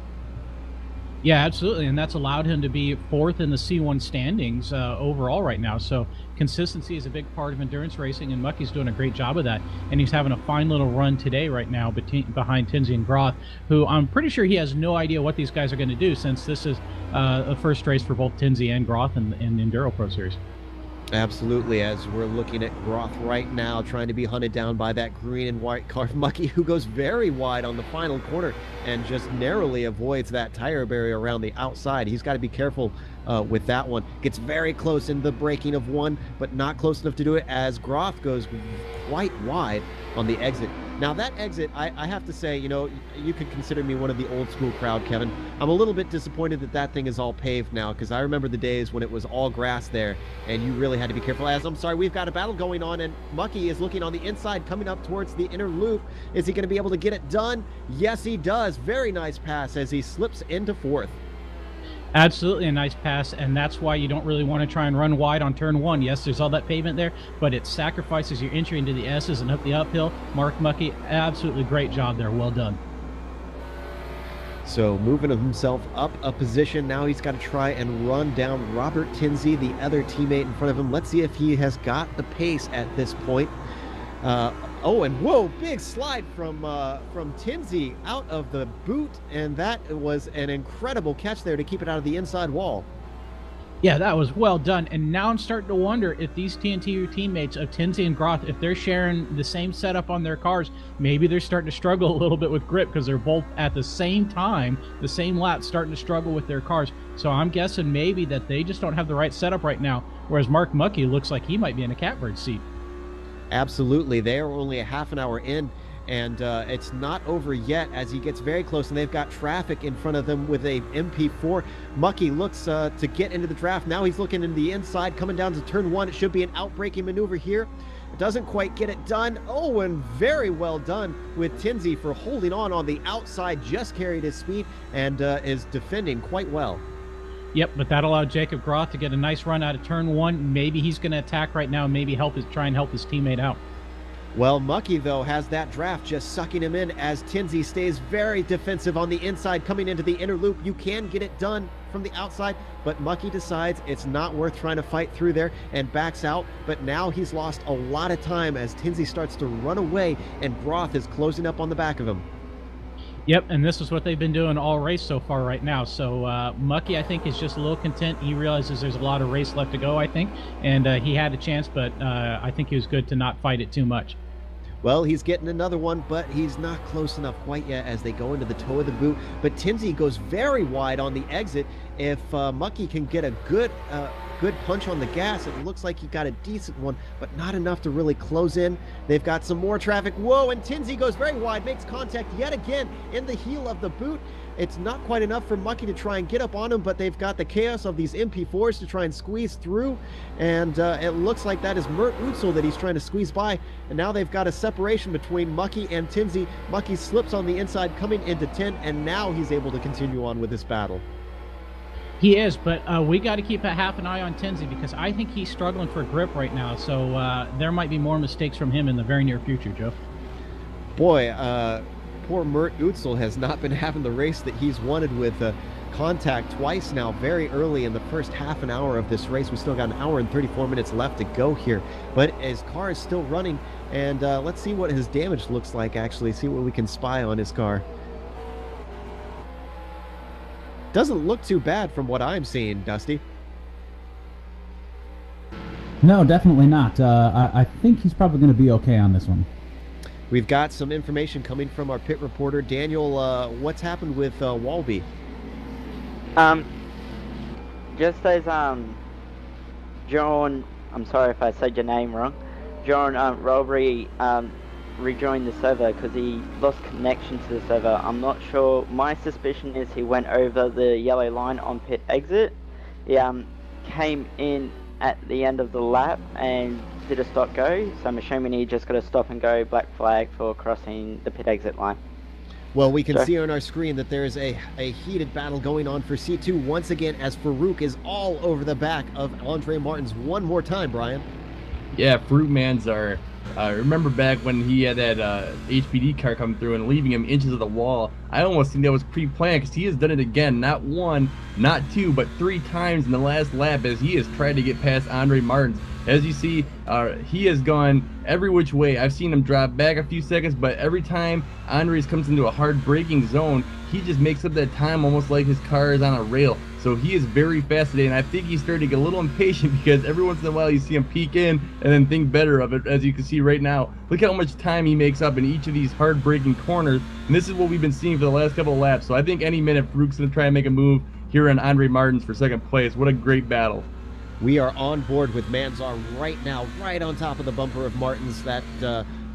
Yeah, absolutely, and that's allowed him to be fourth in the C1 standings overall right now. So consistency is a big part of endurance racing, and Muckey's doing a great job of that. And he's having a fine little run today right now behind Tinsey and Groth, who I'm pretty sure he has no idea what these guys are going to do, since this is the first race for both Tinsey and Groth in the EnduroPro Series. Absolutely, as we're looking at Groth right now, trying to be hunted down by that green and white car. Muckey, who goes very wide on the final corner and just narrowly avoids that tire barrier around the outside. He's got to be careful with that one. Gets very close in the braking of one, but not close enough to do it, as Groth goes quite wide on the exit. Now that exit, I have to say, you know, you could consider me one of the old school crowd, Kevin. I'm a little bit disappointed that that thing is all paved now, because I remember the days when it was all grass there, and you really had to be careful. As I'm sorry, we've got a battle going on, and Muckey is looking on the inside, coming up towards the inner loop. Is he going to be able to get it done? Yes, he does. Very nice pass as he slips into fourth. Absolutely a nice pass, and that's why you don't really want to try and run wide on turn one. Yes, there's all that pavement there, but it sacrifices your entry into the S's and up the uphill. Mark Muckey, absolutely great job there. Well done. So moving himself up a position, now he's got to try and run down Robert Tinsey, the other teammate in front of him. Let's see if he has got the pace at this point. Oh, and whoa, big slide from Tinsey out of the boot, and that was an incredible catch there to keep it out of the inside wall. Yeah, that was well done. And now I'm starting to wonder if these TNT teammates of Tinsey and Groth, if they're sharing the same setup on their cars, maybe they're starting to struggle a little bit with grip, because they're both at the same time, the same lap, starting to struggle with their cars. So I'm guessing maybe that they just don't have the right setup right now, whereas Mark Muckey looks like he might be in a catbird seat. Absolutely. They are only a half an hour in, and it's not over yet, as he gets very close, and they've got traffic in front of them with a MP4. Muckey looks to get into the draft. Now he's looking in the inside, coming down to turn one. It should be an outbraking maneuver here. It doesn't quite get it done. Oh, and very well done with Tinsey for holding on the outside, just carried his speed, and is defending quite well. Yep, but that allowed Jacob Groth to get a nice run out of turn one. Maybe he's going to attack right now and maybe try and help his teammate out. Well, Muckey, though, has that draft just sucking him in, as Tinsey stays very defensive on the inside, coming into the inner loop. You can get it done from the outside, but Muckey decides it's not worth trying to fight through there and backs out. But now he's lost a lot of time as Tinsey starts to run away, and Groth is closing up on the back of him. Yep, and this is what they've been doing all race so far right now. So Muckey, I think, is just a little content. He realizes there's a lot of race left to go, I think, and he had a chance, but I think he was good to not fight it too much. Well, he's getting another one, but he's not close enough quite yet as they go into the toe of the boot. But Tinsey goes very wide on the exit. If Muckey can get a good punch on the gas, it looks like he got a decent one, but not enough to really close in. They've got some more traffic. Whoa, and Tinsey goes very wide, makes contact yet again in the heel of the boot. It's not quite enough for Muckey to try and get up on him, but they've got the chaos of these MP4s to try and squeeze through, and it looks like that is Mert Utzel that he's trying to squeeze by, and now they've got a separation between Muckey and Tinsey. Muckey slips on the inside, coming into 10, and now he's able to continue on with this battle. He is, but we got to keep a half an eye on Tinsey because I think he's struggling for grip right now, so there might be more mistakes from him in the very near future, Joe. Boy, poor Mert Utzel has not been having the race that he's wanted with contact twice now, very early in the first half an hour of this race. We still got an hour and 34 minutes left to go here, but his car is still running, and let's see what his damage looks like, actually, see what we can spy on his car. Doesn't look too bad from what I'm seeing, Dusty. No, definitely not. I think he's probably going to be okay on this one. We've got some information coming from our pit reporter. Daniel, what's happened with Walby? Just as John, I'm sorry if I said your name wrong, John Robbery rejoined the server because he lost connection to the server. I'm not sure. My suspicion is he went over the yellow line on pit exit. He came in at the end of the lap and did a stop go, so I'm assuming he just got a stop and go black flag for crossing the pit exit line. Well, we can see on our screen that there is a heated battle going on for C2 once again as Farouk is all over the back of Andre Martins one more time, Brian. Yeah, Farouk Manzar. Remember back when he had that HPD car come through and leaving him inches of the wall? I almost think that was pre-planned because he has done it again, not one, not two, but 3 times in the last lap as he has tried to get past Andre Martins. As you see, he has gone every which way. I've seen him drop back a few seconds, but every time Andres comes into a hard braking zone, he just makes up that time almost like his car is on a rail. So he is very fast today, and I think he's starting to get a little impatient because every once in a while you see him peek in and then think better of it, as you can see right now. Look how much time he makes up in each of these hard braking corners, and this is what we've been seeing for the last couple of laps. So I think any minute Farouk's going to try and make a move here on Andre Martins for second place. What a great battle. We are on board with Manzar right now, right on top of the bumper of Martins. That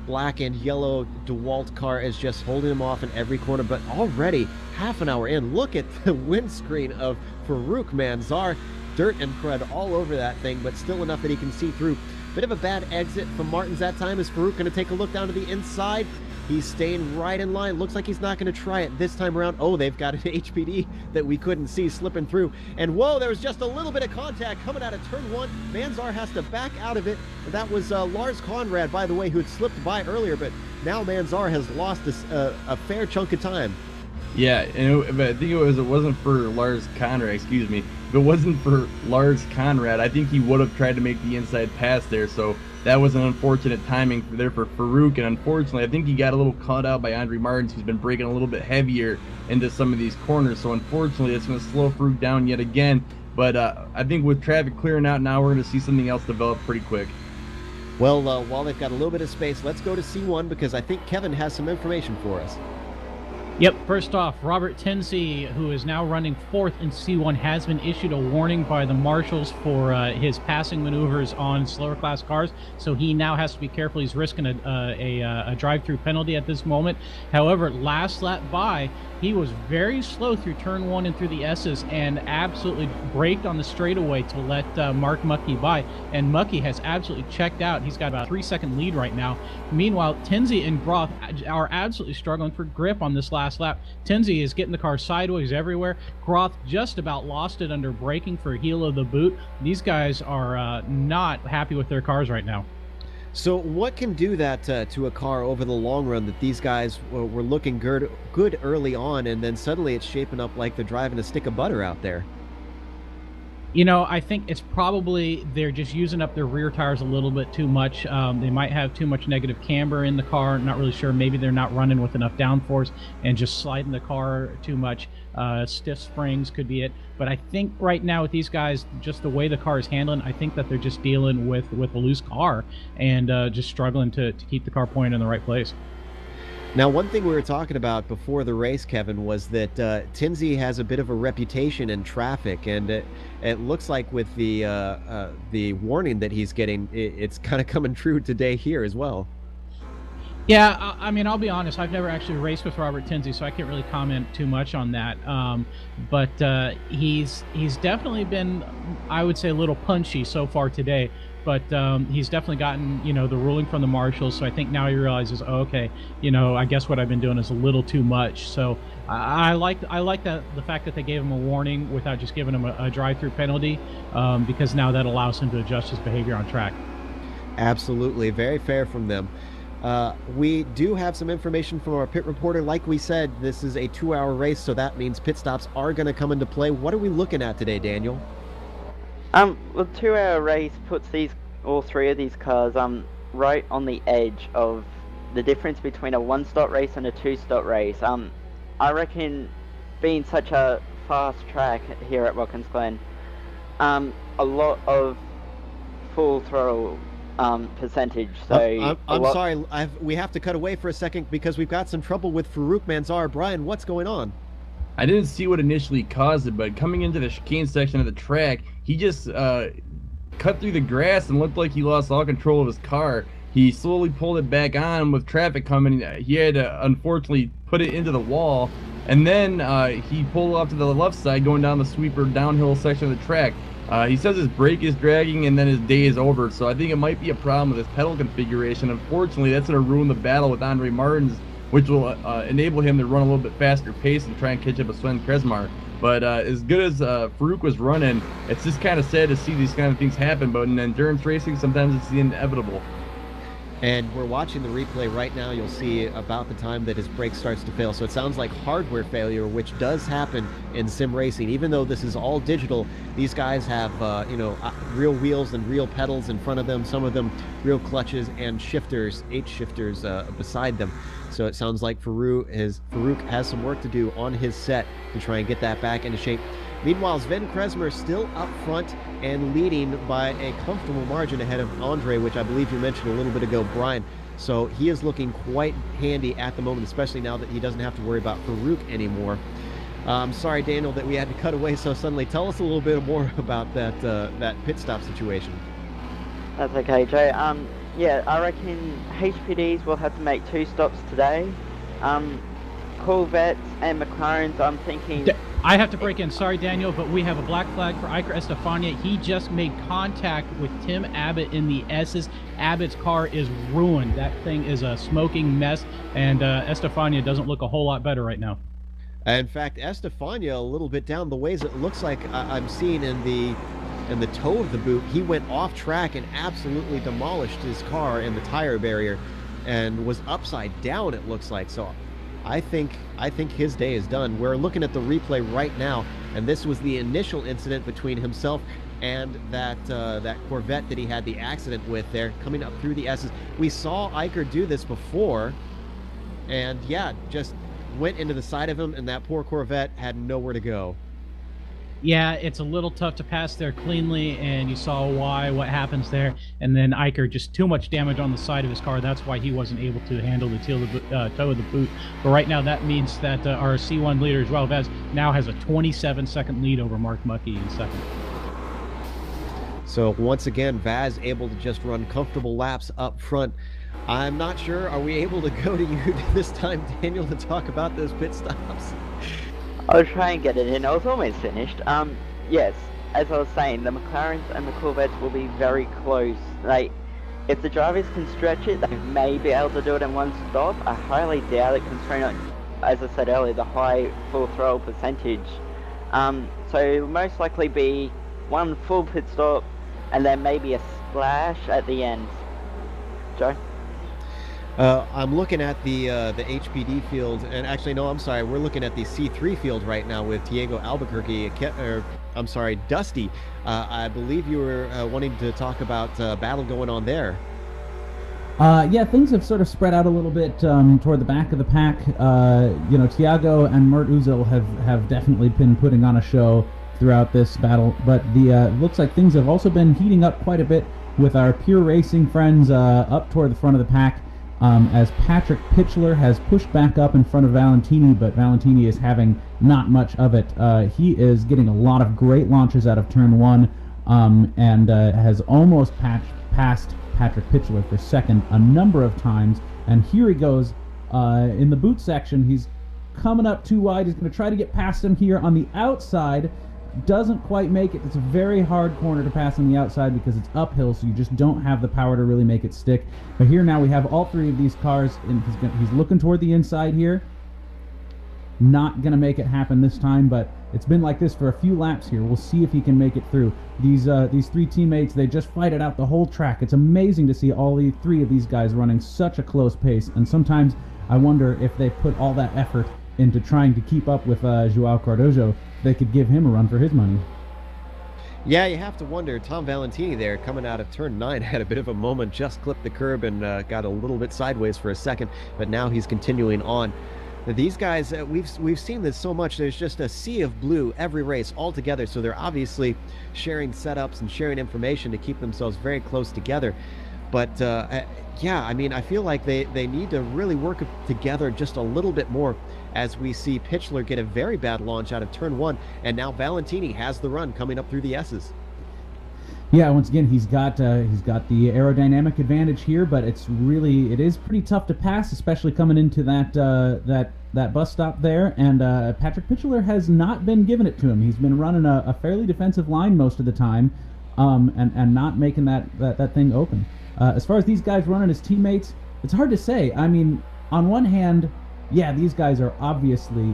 black and yellow DeWalt car is just holding him off in every corner, but already half an hour in, look at the windscreen of Farouk Manzar. Dirt and crud all over that thing, but still enough that he can see through. Bit of a bad exit from Martins that time. Is Farouk going to take a look down to the inside? He's staying right in line. Looks like he's not going to try it this time around. Oh, they've got an HPD that we couldn't see slipping through. And whoa, there was just a little bit of contact coming out of turn 1. Manzar has to back out of it. That was Lars Conrad, by the way, who had slipped by earlier, but now Manzar has lost a fair chunk of time. Yeah, and I think it wasn't for Lars Conrad, excuse me. If it wasn't for Lars Conrad, I think he would have tried to make the inside pass there. So that was an unfortunate timing there for Farouk, and unfortunately, I think he got a little caught out by Andre Martins, who's been breaking a little bit heavier into some of these corners. So unfortunately, it's going to slow Farouk down yet again. But I think with traffic clearing out now, we're going to see something else develop pretty quick. Well, while they've got a little bit of space, let's go to C1 because I think Kevin has some information for us. Yep, first off, Robert Tinsey, who is now running 4th in C1, has been issued a warning by the marshals for his passing maneuvers on slower class cars, so he now has to be careful. He's risking a drive-through penalty at this moment. However, last lap by, he was very slow through turn 1 and through the S's and absolutely braked on the straightaway to let Mark Muckey by, and Muckey has absolutely checked out. He's got about a 3-second lead right now. Meanwhile, Tinsey and Groth are absolutely struggling for grip on this last lap. Tinsey is getting the car sideways everywhere. Groth just about lost it under braking for heel of the boot. These guys are not happy with their cars right now. So what can do that to a car over the long run that these guys were looking good early on, and then suddenly it's shaping up like they're driving a stick of butter out there? I think it's probably they're just using up their rear tires a little bit too much. They might have too much negative camber in the car. Not really sure. Maybe they're not running with enough downforce and just sliding the car too much. Stiff springs could be it. But I think right now with these guys, just the way the car is handling, I think that they're just dealing with a loose car and just struggling to keep the car pointed in the right place. Now, one thing we were talking about before the race, Kevin, was that Tinsley has a bit of a reputation in traffic, and it looks like with the warning that he's getting, it's kind of coming true today here as well. Yeah, I mean, I'll be honest. I've never actually raced with Robert Tinsley, so I can't really comment too much on that. But he's definitely been, I would say, a little punchy so far today. But he's definitely gotten, the ruling from the marshals. So I think now he realizes, oh, okay, I guess what I've been doing is a little too much. So I like that the fact that they gave him a warning without just giving him a drive-through penalty, because now that allows him to adjust his behavior on track. Absolutely, very fair from them. We do have some information from our pit reporter. Like we said, this is a 2-hour race, so that means pit stops are going to come into play. What are we looking at today, Daniel? The 2-hour race puts all three of these cars right on the edge of the difference between a 1-stop race and a 2-stop race. I reckon, being such a fast track here at Watkins Glen, a lot of full throttle percentage. So I'm sorry, we have to cut away for a second because we've got some trouble with Farouk Manzar. Brian, what's going on? I didn't see what initially caused it, but coming into the chicane section of the track, he just cut through the grass and looked like he lost all control of his car. He slowly pulled it back on with traffic coming. He had to, unfortunately, put it into the wall, and then he pulled off to the left side going down the sweeper downhill section of the track. He says his brake is dragging and then his day is over, so I think it might be a problem with his pedal configuration. Unfortunately, that's going to ruin the battle with Andre Martins, which will enable him to run a little bit faster pace and try and catch up with Sven Kresmar. But as good as Farouk was running, it's just kind of sad to see these kind of things happen. But in endurance racing, sometimes it's the inevitable. And we're watching the replay right now. You'll see about the time that his brake starts to fail. So it sounds like hardware failure, which does happen in sim racing. Even though this is all digital, these guys have real wheels and real pedals in front of them. Some of them real clutches and shifters, H shifters beside them. So it sounds like Farouk has some work to do on his set to try and get that back into shape. Meanwhile, Sven Kresmer still up front and leading by a comfortable margin ahead of Andre, which I believe you mentioned a little bit ago, Brian. So he is looking quite handy at the moment, especially now that he doesn't have to worry about Farouk anymore. I'm sorry, Daniel, that we had to cut away so suddenly. Tell us a little bit more about that pit stop situation. That's okay, Joe. Yeah, I reckon HPDs will have to make 2 stops today. Corvettes and McLarens, I'm thinking... I have to break in. Sorry, Daniel, but we have a black flag for Iker Estefania. He just made contact with Tim Abbott in the S's. Abbott's car is ruined. That thing is a smoking mess, and Estefania doesn't look a whole lot better right now. In fact, Estefania, a little bit down the ways, it looks like I'm seeing in the toe of the boot, he went off track and absolutely demolished his car in the tire barrier and was upside down, it looks like. So I think his day is done. We're looking at the replay right now, and this was the initial incident between himself and that Corvette that he had the accident with there, coming up through the S's. We saw Iker do this before, and yeah, just went into the side of him, and that poor Corvette had nowhere to go. Yeah, it's a little tough to pass there cleanly, and you saw what happens there. And then Iker, just too much damage on the side of his car. That's why he wasn't able to handle the toe of the boot. But right now, that means that our C1 leader, Joao Vaz, now has a 27-second lead over Mark Muckey in second. So once again, Vaz able to just run comfortable laps up front. I'm not sure, are we able to go to you this time, Daniel, to talk about those pit stops? I'll try and get it in. I was almost finished. Yes, as I was saying, the McLarens and the Corvettes will be very close. Like, if the drivers can stretch it, they may be able to do it in 1 stop. I highly doubt it, considering, as I said earlier, the high full throttle percentage. So it'll most likely be 1 full pit stop, and then maybe a splash at the end. Joe? I'm looking at the HPD field, and actually, no, I'm sorry, we're looking at the C3 field right now with Diego Albuquerque. I'm sorry, Dusty. I believe you were wanting to talk about battle going on there. Yeah, things have sort of spread out a little bit toward the back of the pack. Tiago and Mert Uzel have definitely been putting on a show throughout this battle, but the looks like things have also been heating up quite a bit with our Pure Racing friends up toward the front of the pack, as Patrick Pitchler has pushed back up in front of Valentini, but Valentini is having not much of it. He is getting a lot of great launches out of turn 1, and has almost passed Patrick Pitchler for second a number of times, and here he goes in the boot section. He's coming up too wide. He's going to try to get past him here on the outside. Doesn't quite make it. It's a very hard corner to pass on the outside because it's uphill, so you just don't have the power to really make it stick. But here now we have all three of these cars, and he's looking toward the inside here. Not going to make it happen this time, but it's been like this for a few laps here. We'll see if he can make it through. These three teammates, they just fight it out the whole track. It's amazing to see all the three of these guys running such a close pace, and sometimes I wonder if they put all that effort into trying to keep up with Joao Cardozo, they could give him a run for his money. Yeah, you have to wonder. Tom Valentini there, coming out of turn 9, had a bit of a moment, just clipped the curb and got a little bit sideways for a second, but now he's continuing on. These guys, we've seen this so much. There's just a sea of blue every race all together, so they're obviously sharing setups and sharing information to keep themselves very close together. But yeah, I mean, I feel like they need to really work together just a little bit more, as we see Pitchler get a very bad launch out of turn 1, and now Valentini has the run coming up through the S's. Yeah, once again, he's got the aerodynamic advantage here, but it is pretty tough to pass, especially coming into that bus stop there. And Patrick Pitchler has not been giving it to him. He's been running a fairly defensive line most of the time, and not making that thing open. As far as these guys running as teammates, it's hard to say. I mean, on one hand, yeah, these guys are obviously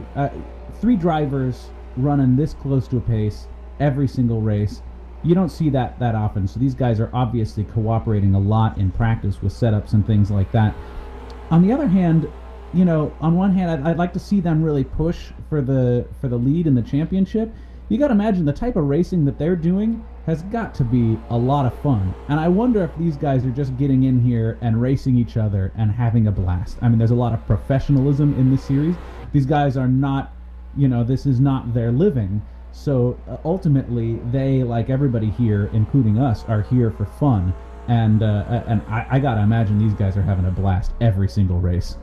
three drivers running this close to a pace every single race. You don't see that often, so these guys are obviously cooperating a lot in practice with setups and things like that. On the other hand, on one hand, I'd like to see them really push for the lead in the championship. You got to imagine the type of racing that they're doing has got to be a lot of fun, and I wonder if these guys are just getting in here and racing each other and having a blast. I mean, there's a lot of professionalism in this series. These guys are not, this is not their living. So ultimately, they, like everybody here, including us, are here for fun, and I gotta imagine these guys are having a blast every single race.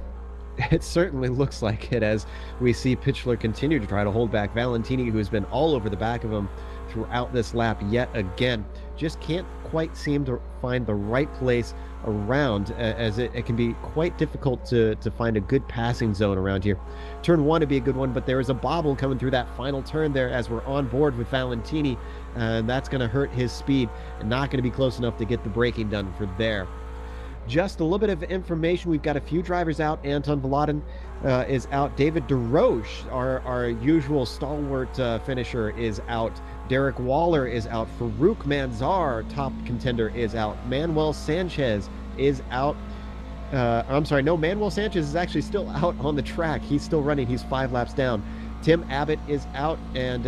It certainly looks like it, as we see Pitchler continue to try to hold back Valentini, who has been all over the back of him throughout this lap yet again. Just can't quite seem to find the right place around, as it can be quite difficult to find a good passing zone around here. Turn 1 would be a good one, but there is a bobble coming through that final turn there as we're on board with Valentini, and that's going to hurt his speed and not going to be close enough to get the braking done for there. Just a little bit of information. We've got a few drivers out. Anton Vladin is out. David DeRoche, our usual stalwart finisher, is out. Derek Waller is out. Farouk Manzar, top contender, is out. Manuel Sanchez is out. I'm sorry, no, Manuel Sanchez is actually still out on the track. He's still running. He's 5 laps down. Tim Abbott is out, and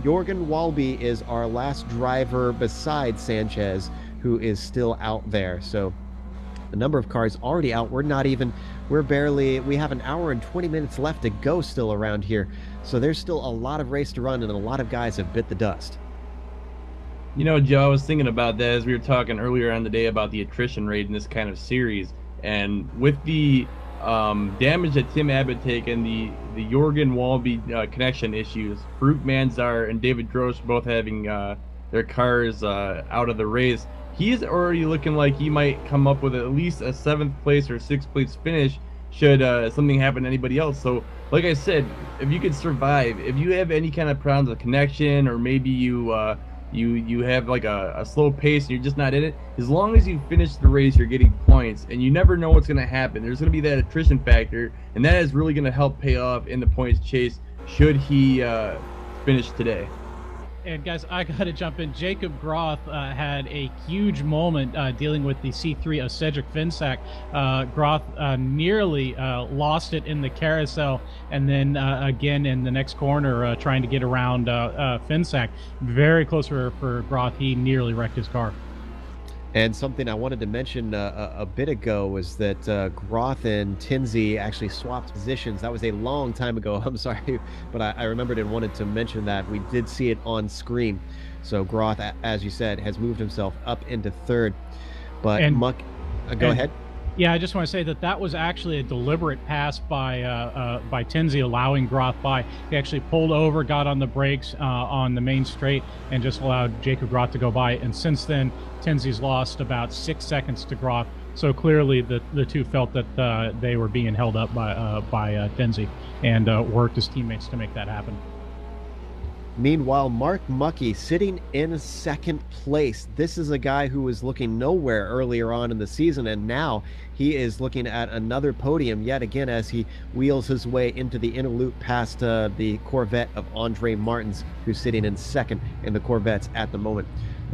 Jorgen Walby is our last driver besides Sanchez, who is still out there. So a number of cars already out. We have an hour and 20 minutes left to go still around here. So there's still a lot of race to run, and a lot of guys have bit the dust. Joe, I was thinking about that as we were talking earlier on the day about the attrition rate in this kind of series. And with the damage that Tim Abbott taken, the Jorgen Walby connection issues, Farouk Manzar and David Drosch both having their cars out of the race, he's already looking like he might come up with at least a 7th place or 6th place finish should something happen to anybody else. So, like I said, if you could survive, if you have any kind of problems with connection, or maybe you have like a slow pace and you're just not in it, as long as you finish the race, you're getting points, and you never know what's going to happen. There's going to be that attrition factor, and that is really going to help pay off in the points chase should he finish today. And guys, I got to jump in. Jacob Groth had a huge moment dealing with the C3 of Cedric Finsack. Groth nearly lost it in the carousel, and then again in the next corner trying to get around Finsack. Very close for Groth. He nearly wrecked his car. And something I wanted to mention a bit ago was that Groth and Tinsey actually swapped positions. That was a long time ago. I'm sorry, but I remembered and wanted to mention that. We did see it on screen. So Groth, as you said, has moved himself up into third. But go ahead. Yeah, I just want to say that was actually a deliberate pass by Tinsey, allowing Groth by. He actually pulled over, got on the brakes on the main straight, and just allowed Jacob Groth to go by. And since then, Tinsey's lost about 6 seconds to Groth. So clearly, the two felt that they were being held up by Tinsey, and worked as teammates to make that happen. Meanwhile, Mark Muckey sitting in second place. This is a guy who was looking nowhere earlier on in the season, and now he is looking at another podium yet again as he wheels his way into the inner loop past the Corvette of Andre Martins, who's sitting in second in the Corvettes at the moment.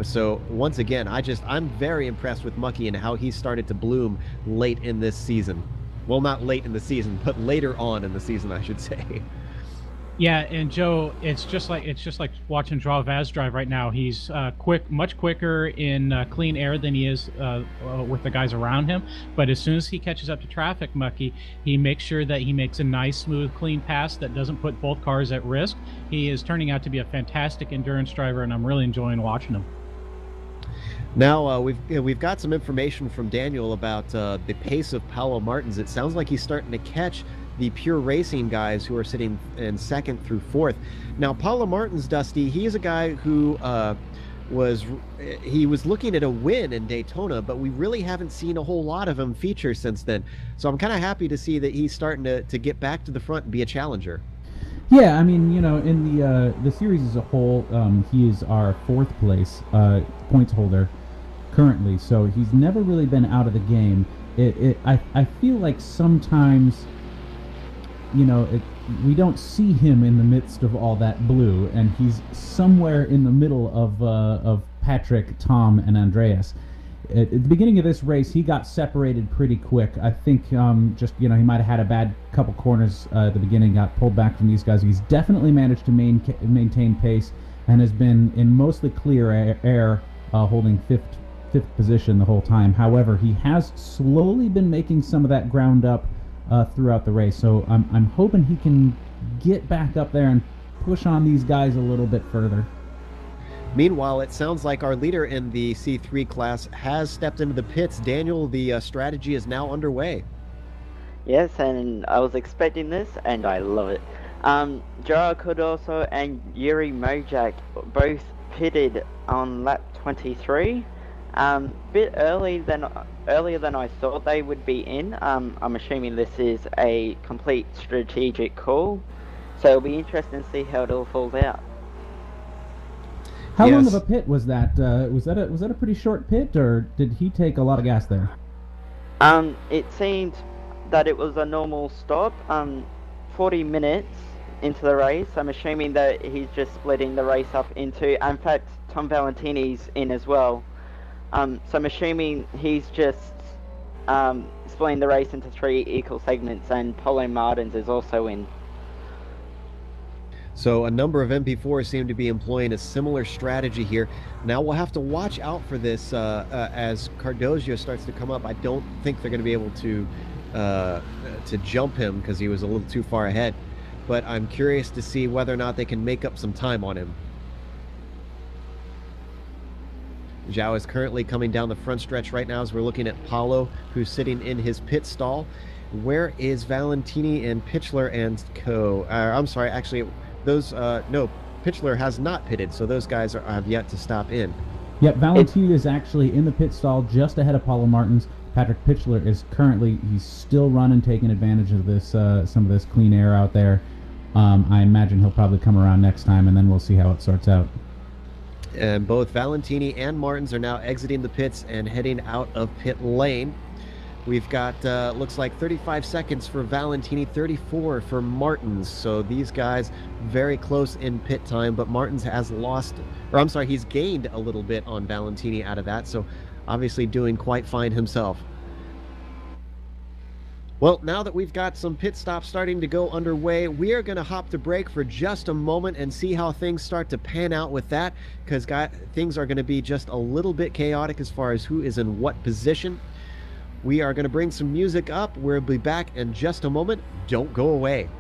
So once again, I'm very impressed with Muckey and how he started to bloom late in this season. Well, not late in the season, but later on in the season, I should say. Yeah, and Joe, it's just like watching Joao Vaz drive right now. He's much quicker in clean air than he is with the guys around him. But as soon as he catches up to traffic, Muckey, he makes sure that he makes a nice, smooth, clean pass that doesn't put both cars at risk. He is turning out to be a fantastic endurance driver, and I'm really enjoying watching him. Now we've got some information from Daniel about the pace of Paulo Martins. It sounds like he's starting to catch the pure racing guys who are sitting in second through fourth. Now, Paulo Martins, Dusty, he is a guy who was looking at a win in Daytona, but we really haven't seen a whole lot of him feature since then. So I'm kind of happy to see that he's starting to get back to the front and be a challenger. Yeah, I mean, in the series as a whole, he is our fourth place points holder currently, so he's never really been out of the game. I feel like sometimes, we don't see him in the midst of all that blue, and he's somewhere in the middle of Patrick, Tom, and Andreas. At the beginning of this race, he got separated pretty quick. I think he might have had a bad couple corners at the beginning, got pulled back from these guys. He's definitely managed to maintain pace and has been in mostly clear air, holding fifth position the whole time. However, he has slowly been making some of that ground up throughout the race, so I'm hoping he can get back up there and push on these guys a little bit further. Meanwhile, it sounds like our leader in the C3 class has stepped into the pits. Daniel, the strategy is now underway. Yes, and I was expecting this, and I love it. Joao Cardoso and Yuri Mojak both pitted on lap 23. Bit earlier than I thought they would be in. I'm assuming this is a complete strategic call, so it'll be interesting to see how it all falls out. How long of a pit was that? Was that a pretty short pit, or did he take a lot of gas there? It seemed that it was a normal stop. 40 minutes into the race. I'm assuming that he's just splitting the race up into. In fact, Tom Valentini's in as well. So I'm assuming he's just splitting the race into 3 equal segments, and Paulo Martins is also in. So a number of MP4s seem to be employing a similar strategy here. Now we'll have to watch out for this as Cardoso starts to come up. I don't think they're going to be able to jump him because he was a little too far ahead. But I'm curious to see whether or not they can make up some time on him. Joao is currently coming down the front stretch right now as we're looking at Paulo, who's sitting in his pit stall. Where is Valentini and Pitchler and co? I'm sorry, actually, those no, Pitchler has not pitted, so those guys have yet to stop in. Yep, Valentini is actually in the pit stall just ahead of Paulo Martins. Patrick Pitchler is he's still running, taking advantage of this some of this clean air out there. I imagine he'll probably come around next time, and then we'll see how it sorts out. And both Valentini and Martins are now exiting the pits and heading out of pit lane. We've got, looks like 35 seconds for Valentini, 34 for Martins. So these guys very close in pit time, but Martins has lost, or I'm sorry, he's gained a little bit on Valentini out of that. So obviously doing quite fine himself. Well, now that we've got some pit stops starting to go underway, we are going to hop to break for just a moment and see how things start to pan out with that, because things are going to be just a little bit chaotic as far as who is in what position. We are going to bring some music up. We'll be back in just a moment. Don't go away.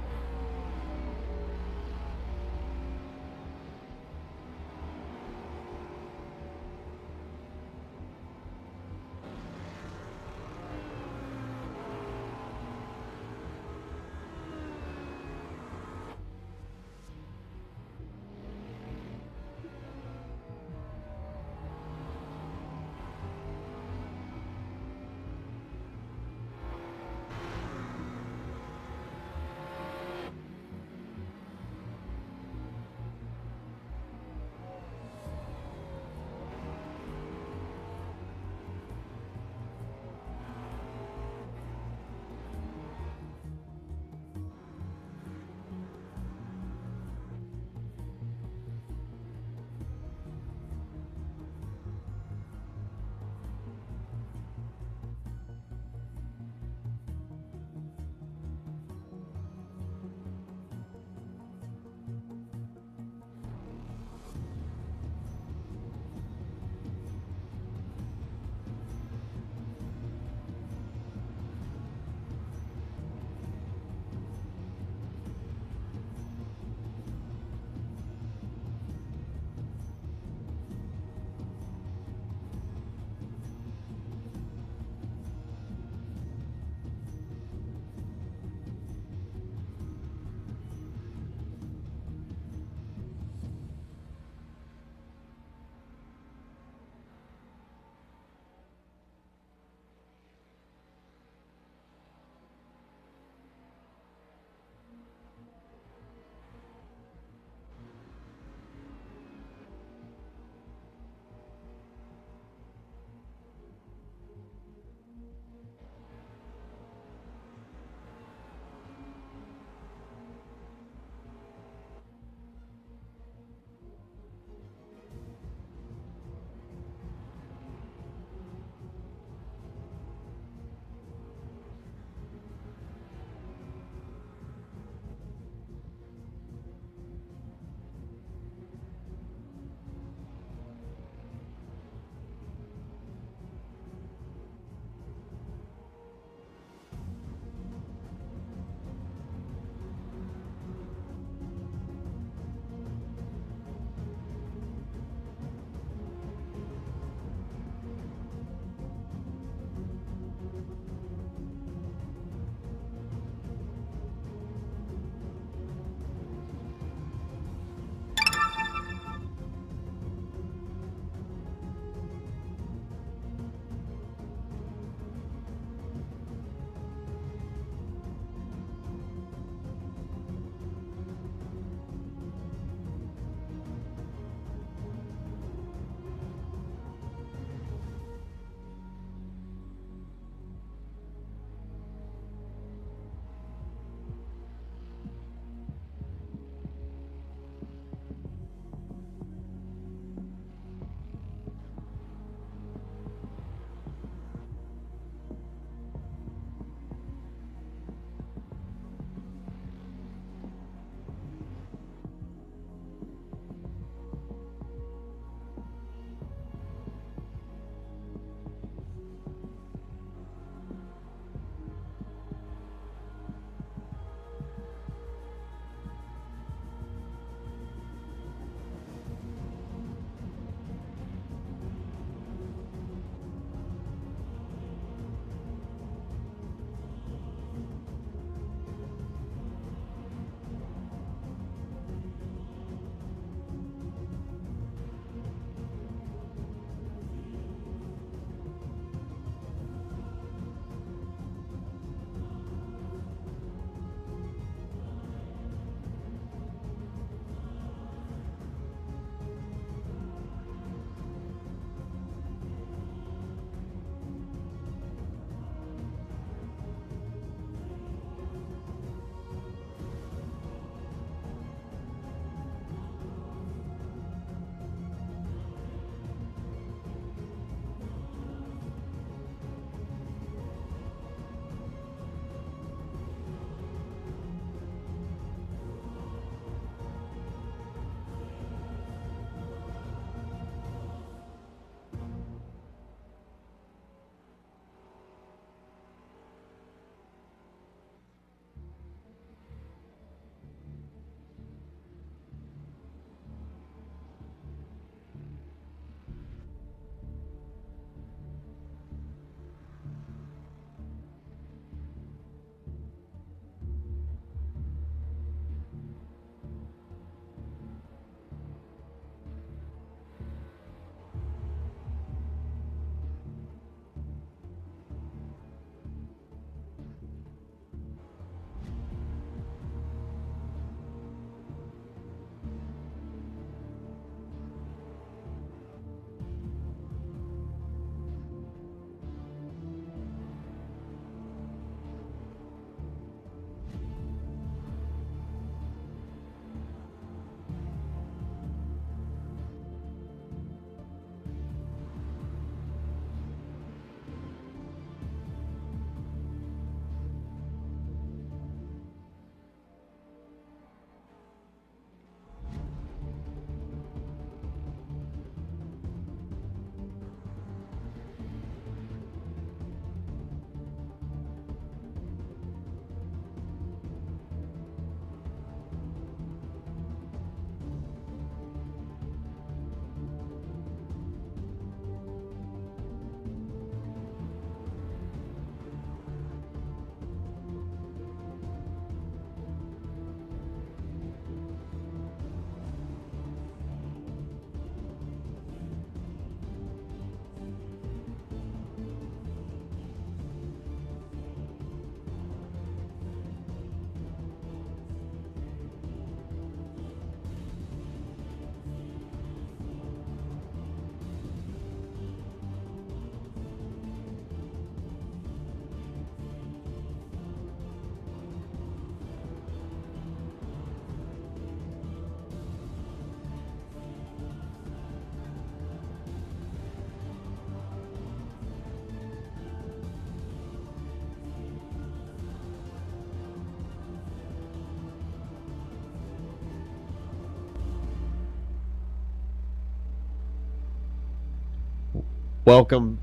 Welcome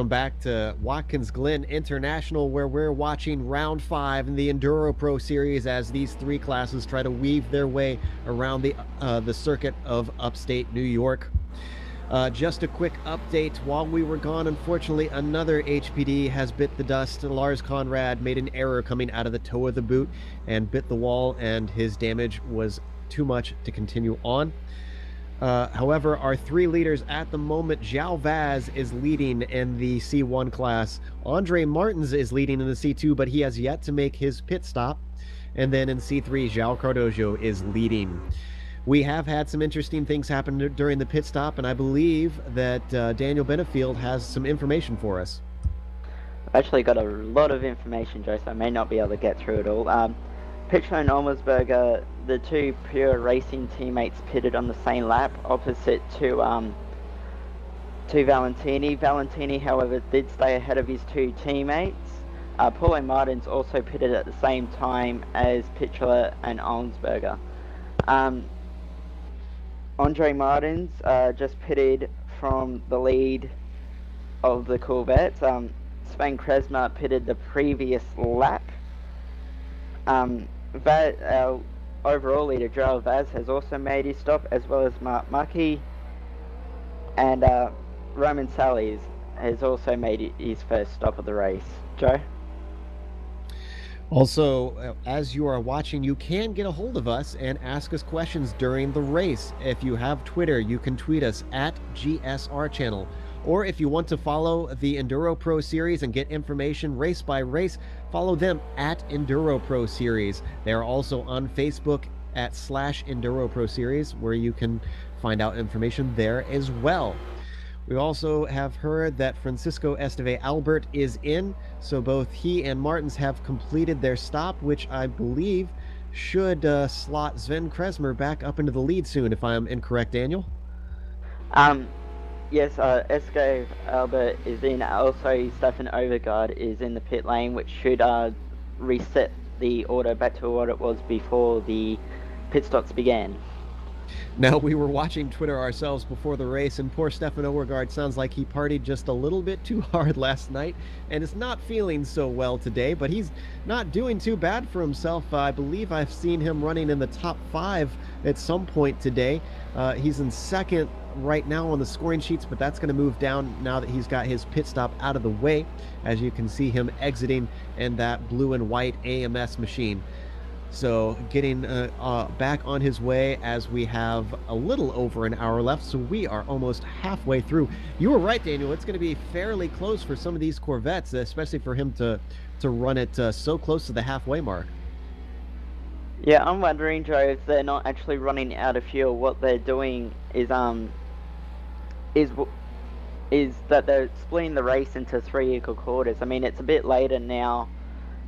back to Watkins Glen International, where we're watching round 5 in the EnduroPro series as these 3 classes try to weave their way around the circuit of upstate New York. Just a quick update. While we were gone, unfortunately, another HPD has bit the dust. Lars Conrad made an error coming out of the toe of the boot and bit the wall, and his damage was too much to continue on. However, our 3 leaders at the moment, João Vaz is leading in the C1 class. Andre Martins is leading in the C2, but he has yet to make his pit stop. And then in C3, João Cardoso is leading. We have had some interesting things happen during the pit stop, and I believe that Daniel Benefield has some information for us. I've actually got a lot of information, Joe, so I may not be able to get through it all. Pitcher and Olmersberger, the 2 pure racing teammates, pitted on the same lap opposite to Valentini. Valentini, however, did stay ahead of his 2 teammates. Paulo Martins also pitted at the same time as Pitcher and Olmersberger. Andre Martins just pitted from the lead of the Corvettes. Sven Kresma pitted the previous lap. Our overall leader, João Vaz, has also made his stop, as well as Mark Muckey. And Roman Salles has also made his first stop of the race. Joe? Also, as you are watching, you can get a hold of us and ask us questions during the race. If you have Twitter, you can tweet us at GSR Channel. Or if you want to follow the EnduroPro series and get information race by race, follow them at EnduroPro series. They are also on Facebook at /EnduroPro series, where you can find out information there as well. We also have heard that Francisco Esteve Albert is in, so both he and Martins have completed their stop, which I believe should slot Sven Kresmer back up into the lead soon, if I'm incorrect, Daniel. Yes, Esteve Albert is in. Also, Stefan Overgaard is in the pit lane, which should reset the order back to what it was before the pit stops began. Now, we were watching Twitter ourselves before the race, and poor Stefan Overgaard sounds like he partied just a little bit too hard last night and is not feeling so well today, but he's not doing too bad for himself. I believe I've seen him running in the top 5 at some point today. He's in second right now on the scoring sheets, but that's going to move down now that he's got his pit stop out of the way, as you can see him exiting in that blue and white AMS machine. So getting back on his way as we have a little over an hour left, so we are almost halfway through. You were right, Daniel. It's going to be fairly close for some of these Corvettes, especially for him to run it so close to the halfway mark. Yeah, I'm wondering, Joe, if they're not actually running out of fuel. What they're doing is that they're splitting the race into 3 equal quarters. I mean, it's a bit later now.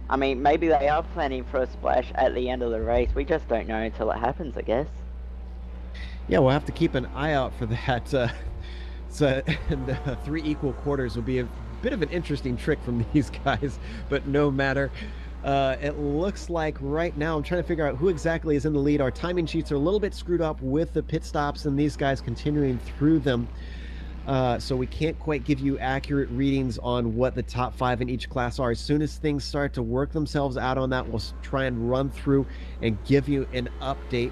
I mean, maybe they are planning for a splash at the end of the race. We just don't know until it happens, I guess. Yeah, we'll have to keep an eye out for that. And 3 equal quarters will be a bit of an interesting trick from these guys, but no matter. It looks like right now, I'm trying to figure out who exactly is in the lead. Our timing sheets are a little bit screwed up with the pit stops and these guys continuing through them. So we can't quite give you accurate readings on what the top 5 in each class are. As soon as things start to work themselves out on that, we'll try and run through and give you an update.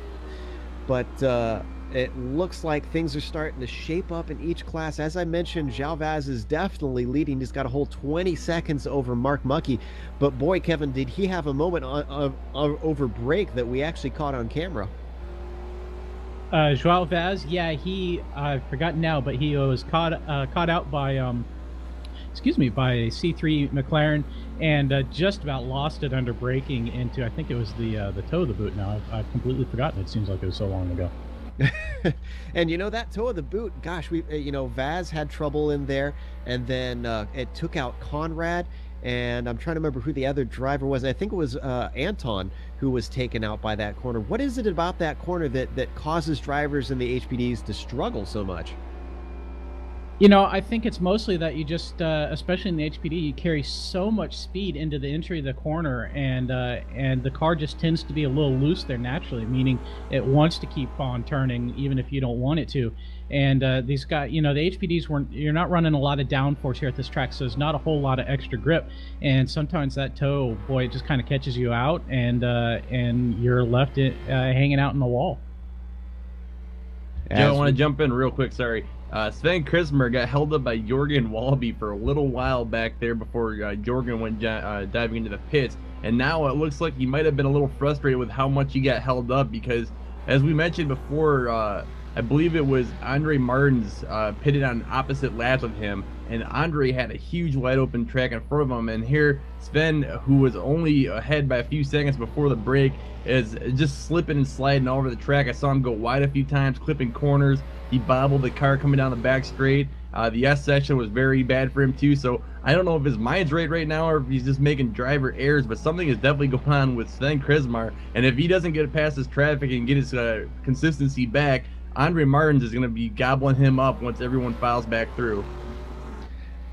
But it looks like things are starting to shape up in each class. As I mentioned, João Vaz is definitely leading. He's got a whole 20 seconds over Mark Muckey. But boy, Kevin, did he have a moment over break that we actually caught on camera. João Vaz, yeah, I've forgotten now, but he was caught out by by C3 McLaren and just about lost it under braking into, I think it was the toe of the boot. Now I've completely forgotten. It seems like it was so long ago. And that toe of the boot, gosh, Vaz had trouble in there, and then it took out Conrad, and I'm trying to remember who the other driver was. I think it was Anton who was taken out by that corner. What is it about that corner that causes drivers in the HPDs to struggle so much? I think it's mostly that you just, especially in the HPD, you carry so much speed into the entry of the corner, and the car just tends to be a little loose there naturally, meaning it wants to keep on turning even if you don't want it to. And these guys, the HPDs you're not running a lot of downforce here at this track, so there's not a whole lot of extra grip, and sometimes that toe, boy, it just kind of catches you out, and you're left hanging out in the wall. Joe, I want to jump in real quick. Sorry. Sven Krismer got held up by Jorgen Wahlby for a little while back there before Jorgen went diving into the pits. And now it looks like he might have been a little frustrated with how much he got held up because, as we mentioned before, I believe it was Andre Martins pitted on opposite laps of him. And Andre had a huge wide open track in front of him. And here, Sven, who was only ahead by a few seconds before the break, is just slipping and sliding all over the track. I saw him go wide a few times, clipping corners. He bobbled the car coming down the back straight. The S section was very bad for him too. So I don't know if his mind's right now or if he's just making driver errors, but something is definitely going on with Sven Krismer. And if he doesn't get past his traffic and get his consistency back, Andre Martins is going to be gobbling him up once everyone files back through.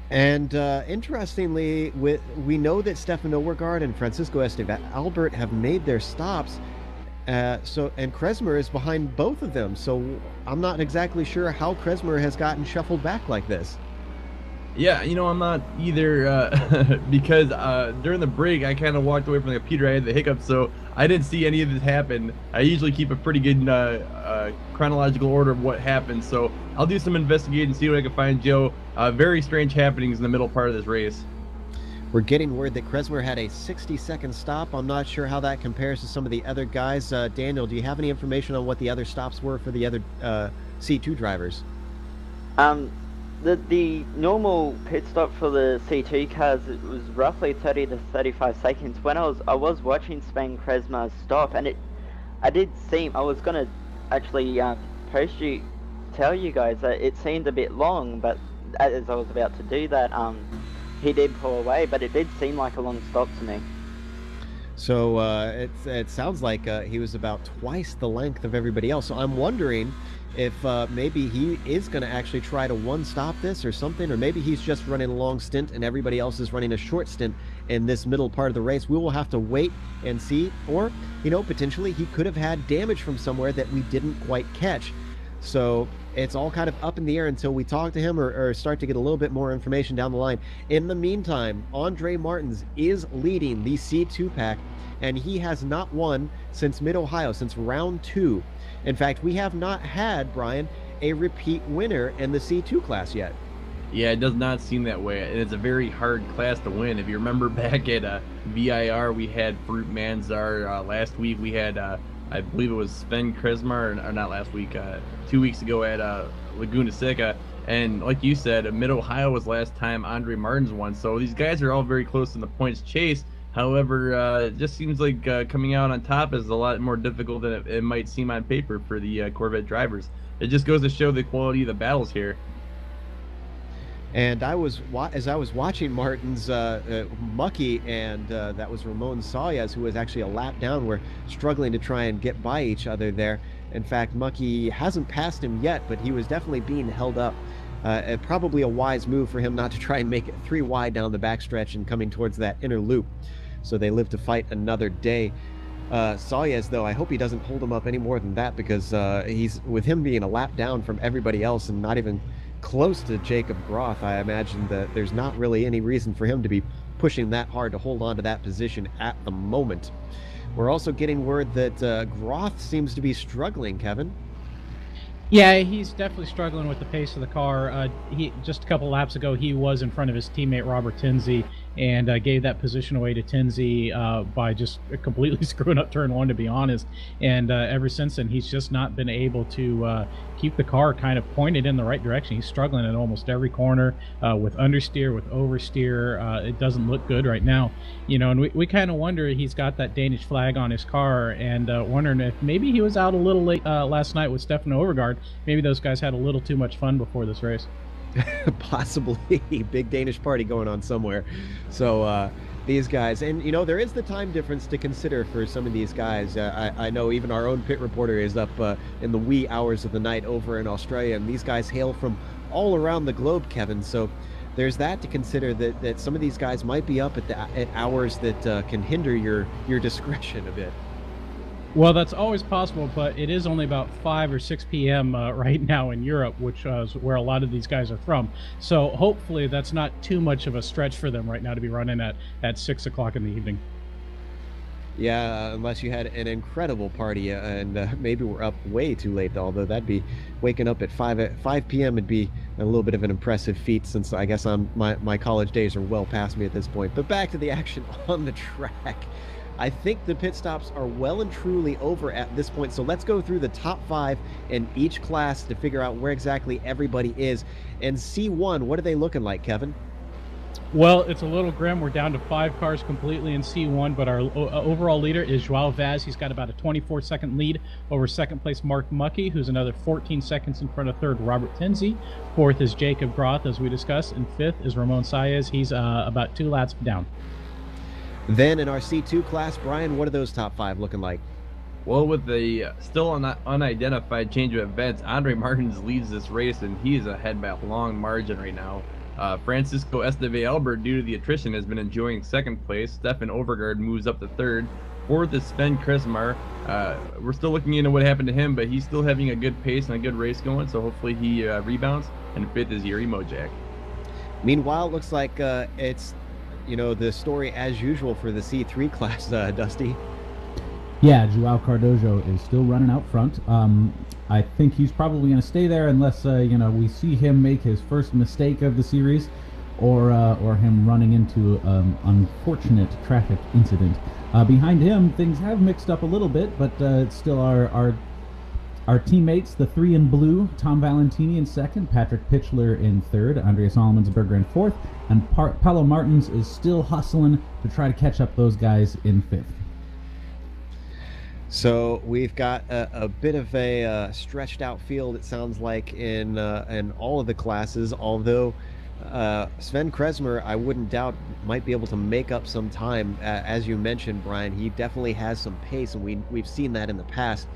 And interestingly, we know that Stefan Overgaard and Francisco Esteban Albert have made their stops. And Krismer is behind both of them. So I'm not exactly sure how Krismer has gotten shuffled back like this. Yeah, I'm not either because during the break I kind of walked away from the computer. I had the hiccups, so I didn't see any of this happen. I usually keep a pretty good chronological order of what happened, so I'll do some investigating and see what I can find, Joe. Very strange happenings in the middle part of this race. We're getting word that Krismer had a 60-second stop. I'm not sure how that compares to some of the other guys. Daniel, do you have any information on what the other stops were for the other C2 drivers? The normal pit stop for the C2 cars, it was roughly 30 to 35 seconds. When I was watching Sven Krismer stop, and I was gonna actually tell you guys that it seemed a bit long, but as I was about to do that, he did pull away, but it did seem like a long stop to me. So it sounds like he was about twice the length of everybody else. So I'm wondering if maybe he is going to actually try to one-stop this or something, or maybe he's just running a long stint and everybody else is running a short stint in this middle part of the race. We will have to wait and see. Or, potentially he could have had damage from somewhere that we didn't quite catch. So it's all kind of up in the air until we talk to him or start to get a little bit more information down the line. In the meantime, Andre Martins is leading the C2 pack, and he has not won since Mid-Ohio, since round 2. In fact, we have not had, Brian, a repeat winner in the C2 class yet. Yeah, it does not seem that way. And it's a very hard class to win. If you remember back at VIR, we had Fruit Manzar. Last week we had, I believe it was Sven Krismer, or not last week, 2 weeks ago at Laguna Seca. And like you said, Mid-Ohio was last time Andre Martins won. So these guys are all very close in the points chase. However, it just seems like coming out on top is a lot more difficult than it might seem on paper for the Corvette drivers. It just goes to show the quality of the battles here. And as I was watching Martin's Muckey, and that was Ramon Saez, who was actually a lap down, were struggling to try and get by each other there. In fact, Muckey hasn't passed him yet, but he was definitely being held up. Probably a wise move for him not to try and make it 3 wide down the backstretch and coming towards that inner loop. So they live to fight another day. Saez, though, I hope he doesn't hold him up any more than that, because he's, with him being a lap down from everybody else and not even close to Jacob Groth, I imagine that there's not really any reason for him to be pushing that hard to hold on to that position at the moment. We're also getting word that Groth seems to be struggling, Kevin. Yeah, he's definitely struggling with the pace of the car. He just a couple laps ago, he was in front of his teammate Robert Tinsley and gave that position away to Tinsley by just completely screwing up turn 1, to be honest. And ever since then, he's just not been able to keep the car kind of pointed in the right direction. He's struggling at almost every corner with understeer, with oversteer. It doesn't look good right now, and we kind of wonder, he's got that Danish flag on his car, and wondering if maybe he was out a little late last night with Stefan Overgaard. Maybe those guys had a little too much fun before this race. Possibly. Big Danish party going on somewhere. So these guys. And, there is the time difference to consider for some of these guys. I know even our own pit reporter is up in the wee hours of the night over in Australia, and these guys hail from all around the globe, Kevin. So there's that to consider, that some of these guys might be up at hours that can hinder your discretion a bit. Well, that's always possible, but it is only about 5 or 6 p.m. Right now in Europe, which is where a lot of these guys are from. So hopefully that's not too much of a stretch for them right now to be running at 6 o'clock in the evening. Yeah, unless you had an incredible party, and maybe we're up way too late, although that'd be waking up at 5 p.m. would be a little bit of an impressive feat, since I guess my college days are well past me at this point. But back to the action on the track. I think the pit stops are well and truly over at this point, so let's go through the top 5 in each class to figure out where exactly everybody is. And C1, what are they looking like, Kevin? Well, it's a little grim. We're down to 5 cars completely in C1, but our overall leader is Joao Vaz. He's got about a 24-second lead over second place Mark Muckey, who's another 14 seconds in front of third Robert Tenzi. Fourth is Jacob Groth, as we discussed, and fifth is Ramon Saez. He's about 2 laps down. Then in our C2 class, Brian, what are those top 5 looking like? Well, with the still unidentified change of events, Andre Martins leads this race, and he is ahead by a long margin right now. Francisco Esteve Albert, due to the attrition, has been enjoying second place. Stefan Overgaard moves up to third. Fourth is Sven Kresmar. We're still looking into what happened to him, but he's still having a good pace and a good race going, so hopefully he rebounds. And fifth is Yuri Mojak. Meanwhile, it looks like it's the story as usual for the C3 class, Dusty. Yeah, Joao Cardozo is still running out front. I think he's probably going to stay there unless we see him make his first mistake of the series, or him running into unfortunate traffic incident. Behind him, things have mixed up a little bit, but it's still our teammates, the 3 in blue, Tom Valentini in second, Patrick Pitchler in third, Andreas Allemansberger in fourth, and Paulo Martins is still hustling to try to catch up those guys in fifth. So we've got a bit of a stretched out field, it sounds like, in all of the classes, although Sven Kresmar, I wouldn't doubt, might be able to make up some time. As you mentioned, Brian, he definitely has some pace, and we've seen that in the past.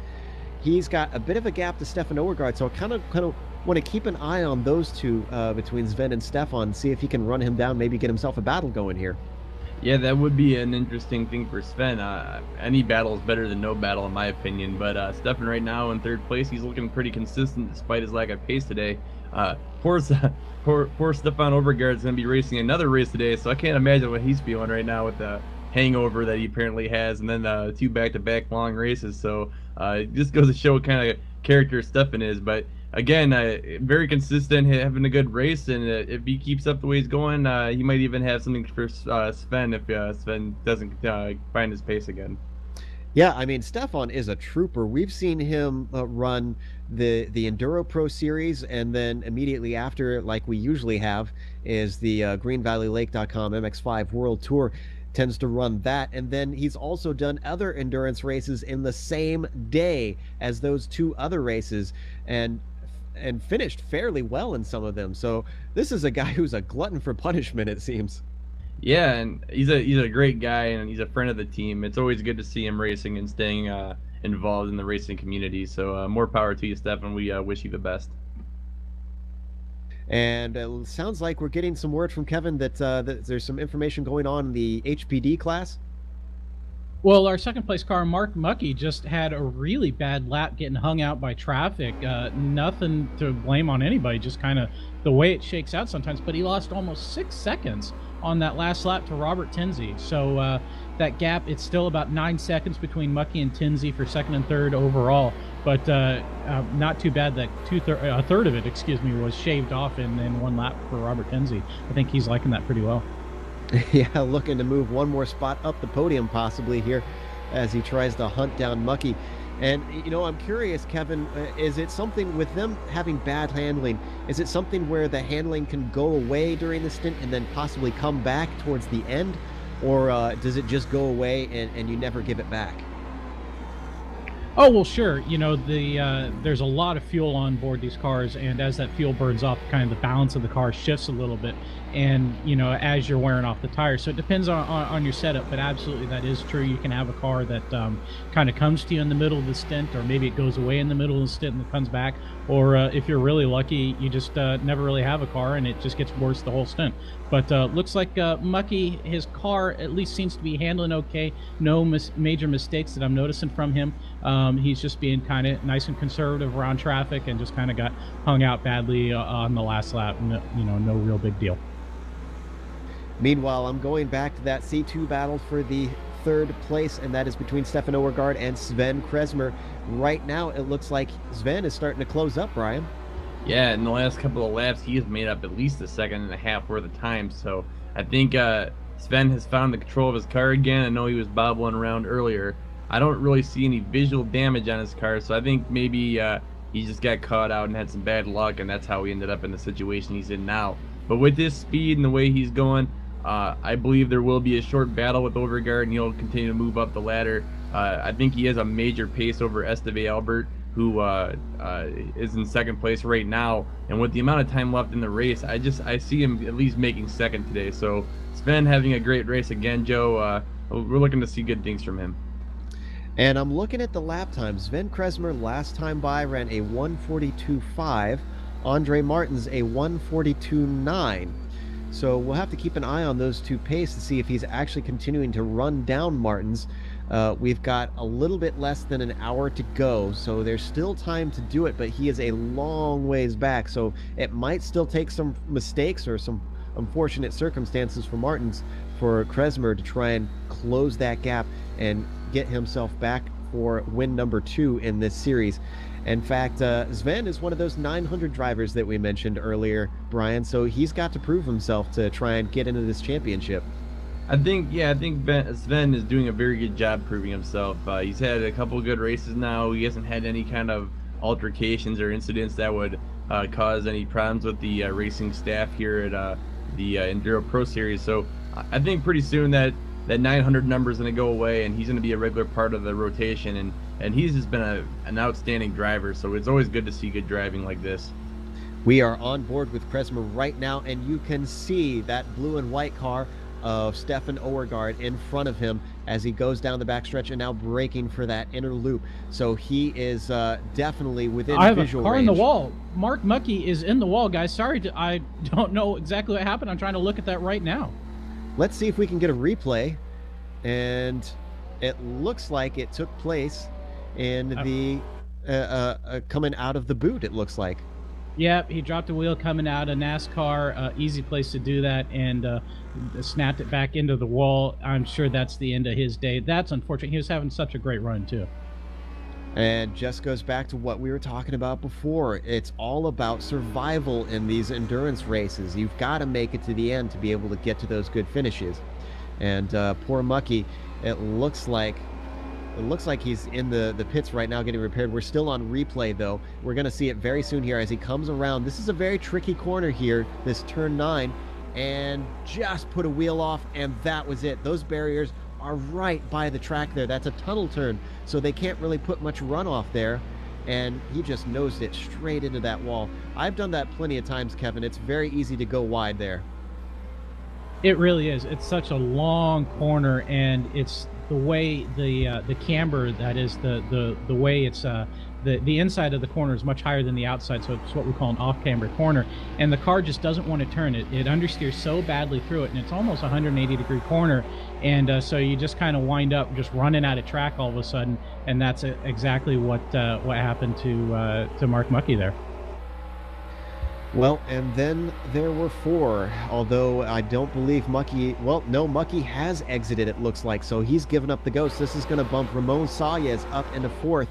He's got a bit of a gap to Stefan Overgaard, so I kind of want to keep an eye on those two between Sven and Stefan, see if he can run him down, maybe get himself a battle going here. Yeah, that would be an interesting thing for Sven. Any battle is better than no battle, in my opinion. But Stefan right now in third place, he's looking pretty consistent despite his lack of pace today. Poor Stefan Overgaard is going to be racing another race today, so I can't imagine what he's feeling right now with the hangover that he apparently has, and then 2 back-to-back long races. So it just goes to show what kind of character Stefan is. But again, very consistent, having a good race, and if he keeps up the way he's going, he might even have something for Sven if Sven doesn't find his pace again. Yeah, I mean, Stefan is a trooper. We've seen him run the EnduroPro series, and then immediately after, like we usually have, is the GreenValleyLake.com MX5 World Tour. Tends to run that, and then he's also done other endurance races in the same day as those 2 other races, and finished fairly well in some of them. So this is a guy who's a glutton for punishment, it seems. Yeah, and he's a great guy, and he's a friend of the team. It's always good to see him racing and staying involved in the racing community. So more power to you, Stefan. We wish you the best. And it sounds like we're getting some word from Kevin that there's some information going on in the HPD class. Well, our second place car, Mark Muckey, just had a really bad lap getting hung out by traffic. Nothing to blame on anybody, just kind of the way it shakes out sometimes. But he lost almost 6 seconds on that last lap to Robert Tenzi. So that gap, it's still about 9 seconds between Muckey and Tenzi for second and third overall. But not too bad that a third of it, was shaved off in 1 lap for Robert Tenzi. I think he's liking that pretty well. Yeah, looking to move 1 more spot up the podium possibly here as he tries to hunt down Muckey. And, I'm curious, Kevin, is it something with them having bad handling, is it something where the handling can go away during the stint and then possibly come back towards the end? Or does it just go away and you never give it back? Oh, well, sure. You know, there's a lot of fuel on board these cars, and as that fuel burns off, kind of the balance of the car shifts a little bit, and, you know, as you're wearing off the tires. So it depends on your setup, but absolutely that is true. You can have a car that kind of comes to you in the middle of the stint, or maybe it goes away in the middle of the stint and it comes back, or if you're really lucky, you just never really have a car, and it just gets worse the whole stint. But looks like Muckey, his car at least seems to be handling okay. No major mistakes that I'm noticing from him. He's just being kind of nice and conservative around traffic, and just kind of got hung out badly on the last lap. You know, no real big deal. Meanwhile, I'm going back to that C2 battle for the third place, and that is between Stefan Oergaard and Sven Kresmer. Right now, it looks like Sven is starting to close up, Brian. Yeah, in the last couple of laps, he has made up at least a second and a half worth of time. So I think Sven has found the control of his car again. I know he was bobbling around earlier. I don't really see any visual damage on his car, so I think maybe he just got caught out and had some bad luck, and that's how he ended up in the situation he's in now. But with his speed and the way he's going, I believe there will be a short battle with Overgaard, and he'll continue to move up the ladder. I think he has a major pace over Esteve Albert, who is in second place right now. And with the amount of time left in the race, I see him at least making second today. So Sven having a great race again, Joe. We're looking to see good things from him. And I'm looking at the lap times. Sven Kresmer last time by ran a 1:42.5. Andre Martins a 1:42.9. So we'll have to keep an eye on those two paces to see if he's actually continuing to run down Martins. We've got a little bit less than an hour to go, so there's still time to do it, but he is a long ways back, so it might still take some mistakes or some unfortunate circumstances for Martins for Kresmer to try and close that gap and get himself back for win number 2 in this series. In fact, Sven is one of those 900 drivers that we mentioned earlier, Brian, so he's got to prove himself to try and get into this championship. I think Sven is doing a very good job proving himself. He's had a couple of good races now. He hasn't had any kind of altercations or incidents that would cause any problems with the racing staff here at the EnduroPro series. So I think pretty soon that 900 number is going to go away, and he's going to be a regular part of the rotation. And he's just been an outstanding driver, so it's always good to see good driving like this. We are on board with Kresmer right now, and you can see that blue and white car of Stefan Oergaard in front of him as he goes down the backstretch and now braking for that inner loop. So he is definitely within visual range. I have a car in the wall. Mark Muckey is in the wall, guys. Sorry, I don't know exactly what happened. I'm trying to look at that right now. Let's see if we can get a replay. And it looks like it took place in the coming out of the boot, it looks like. Yeah, he dropped a wheel coming out of NASCAR. Easy place to do that, and snapped it back into the wall. I'm sure that's the end of his day. That's unfortunate. He was having such a great run, too. And just goes back to what we were talking about before. It's all about survival in these endurance races. You've got to make it to the end to be able to get to those good finishes. And poor Muckey, it looks like he's in the pits right now getting repaired. We're still on replay, though. We're going to see it very soon here as he comes around. This is a very tricky corner here, this turn 9, and just put a wheel off, and that was it. Those barriers are right by the track there. That's a tunnel turn, so they can't really put much runoff there, and he just nosed it straight into that wall. I've done that plenty of times, Kevin. It's very easy to go wide there. It really is. It's such a long corner, and it's the way the camber, that is the way it's the inside of the corner is much higher than the outside, so it's what we call an off-camber corner, and the car just doesn't want to turn. It understeers so badly through it, and it's almost a 180-degree corner, and so you just kind of wind up just running out of track all of a sudden, and that's exactly what happened to Mark Muckey there. Well, and then there were 4, although I don't believe Muckey... Well, no, Muckey has exited, it looks like, so he's given up the ghost. This is going to bump Ramon Saez up into 4th,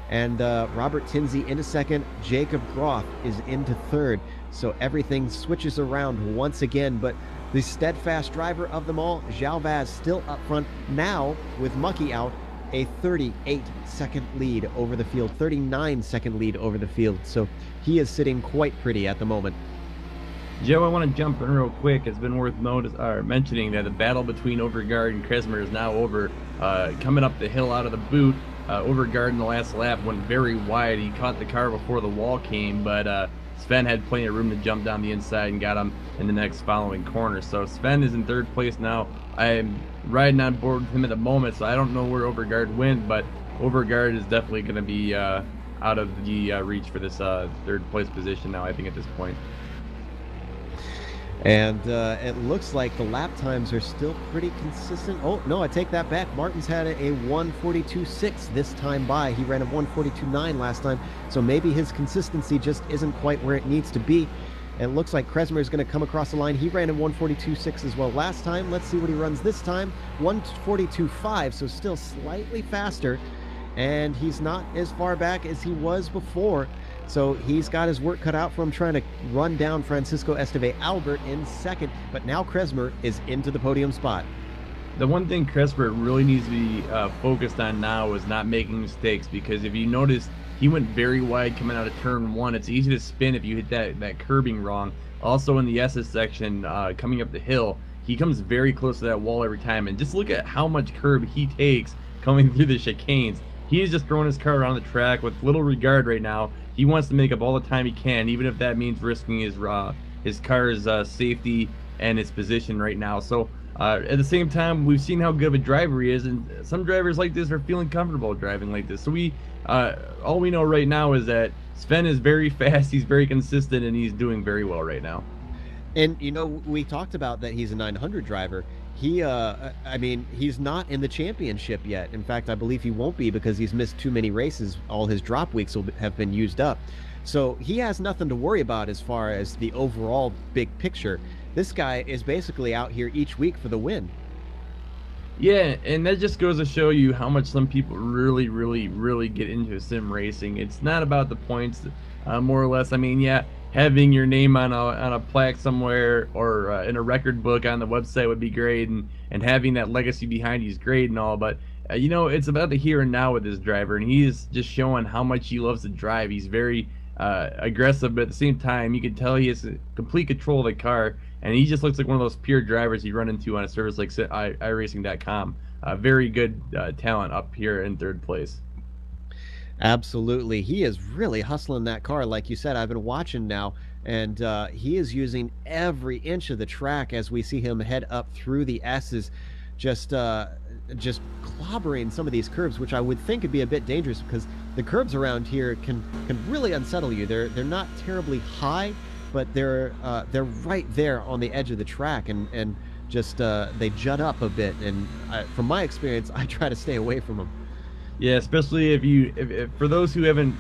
and Robert Tinsey into 2nd. Jacob Groth is into 3rd, so everything switches around once again, but the steadfast driver of them all, João Vaz, still up front, now with Muckey out, a 38-second lead over the field, 39-second lead over the field. So he is sitting quite pretty at the moment. Joe, I want to jump in real quick. It's been worth mentioning that the battle between Overgaard and Kresmer is now over. Coming up the hill out of the boot, Overgaard in the last lap went very wide. He caught the car before the wall came, but Sven had plenty of room to jump down the inside and got him in the next following corner. So Sven is in third place now. I'm riding on board with him at the moment, so I don't know where Overgaard went, but Overgaard is definitely going to be out of the reach for this third place position now, I think, at this point. And it looks like the lap times are still pretty consistent. Oh, no, I take that back. Martin's had a 1:42.6 this time by. He ran a 1:42.9 last time, so maybe his consistency just isn't quite where it needs to be. It looks like Kresmer is going to come across the line. He ran a 1:42.6 as well last time. Let's see what he runs this time. 1:42.5, so still slightly faster. And he's not as far back as he was before. So he's got his work cut out for him trying to run down Francisco Esteve Albert in second. But now Kresmer is into the podium spot. The one thing Kresmer really needs to be focused on now is not making mistakes, because if you notice, he went very wide coming out of turn 1. It's easy to spin if you hit that curbing wrong. Also in the SS section, coming up the hill, he comes very close to that wall every time. And just look at how much curb he takes coming through the chicanes. He is just throwing his car around the track with little regard right now. He wants to make up all the time he can, even if that means risking his car's safety and his position right now. So at the same time, we've seen how good of a driver he is, and some drivers like this are feeling comfortable driving like this. So all we know right now is that Sven is very fast, he's very consistent, and he's doing very well right now. And, you know, we talked about that he's a 900 driver. He, I mean, he's not in the championship yet. In fact, I believe he won't be because he's missed too many races. All his drop weeks will have been used up. So he has nothing to worry about as far as the overall big picture. This guy is basically out here each week for the win. Yeah, and that just goes to show you how much some people really, really, really get into sim racing. It's not about the points, more or less. I mean, yeah, having your name on a plaque somewhere or in a record book on the website would be great, and having that legacy behind you is great and all, but you know, it's about the here and now with this driver, and he's just showing how much he loves to drive. He's very aggressive, but at the same time, you can tell he has complete control of the car, and he just looks like one of those pure drivers you run into on a service like iRacing.com. Very good talent up here in third place. Absolutely. He is really hustling that car. Like you said, I've been watching now, and he is using every inch of the track as we see him head up through the S's, just clobbering some of these curves, which I would think would be a bit dangerous because the curbs around here can really unsettle you. They're not terribly high, but they're right there on the edge of the track, and just they jut up a bit. And from my experience, I try to stay away from them. Yeah, especially if for those who haven't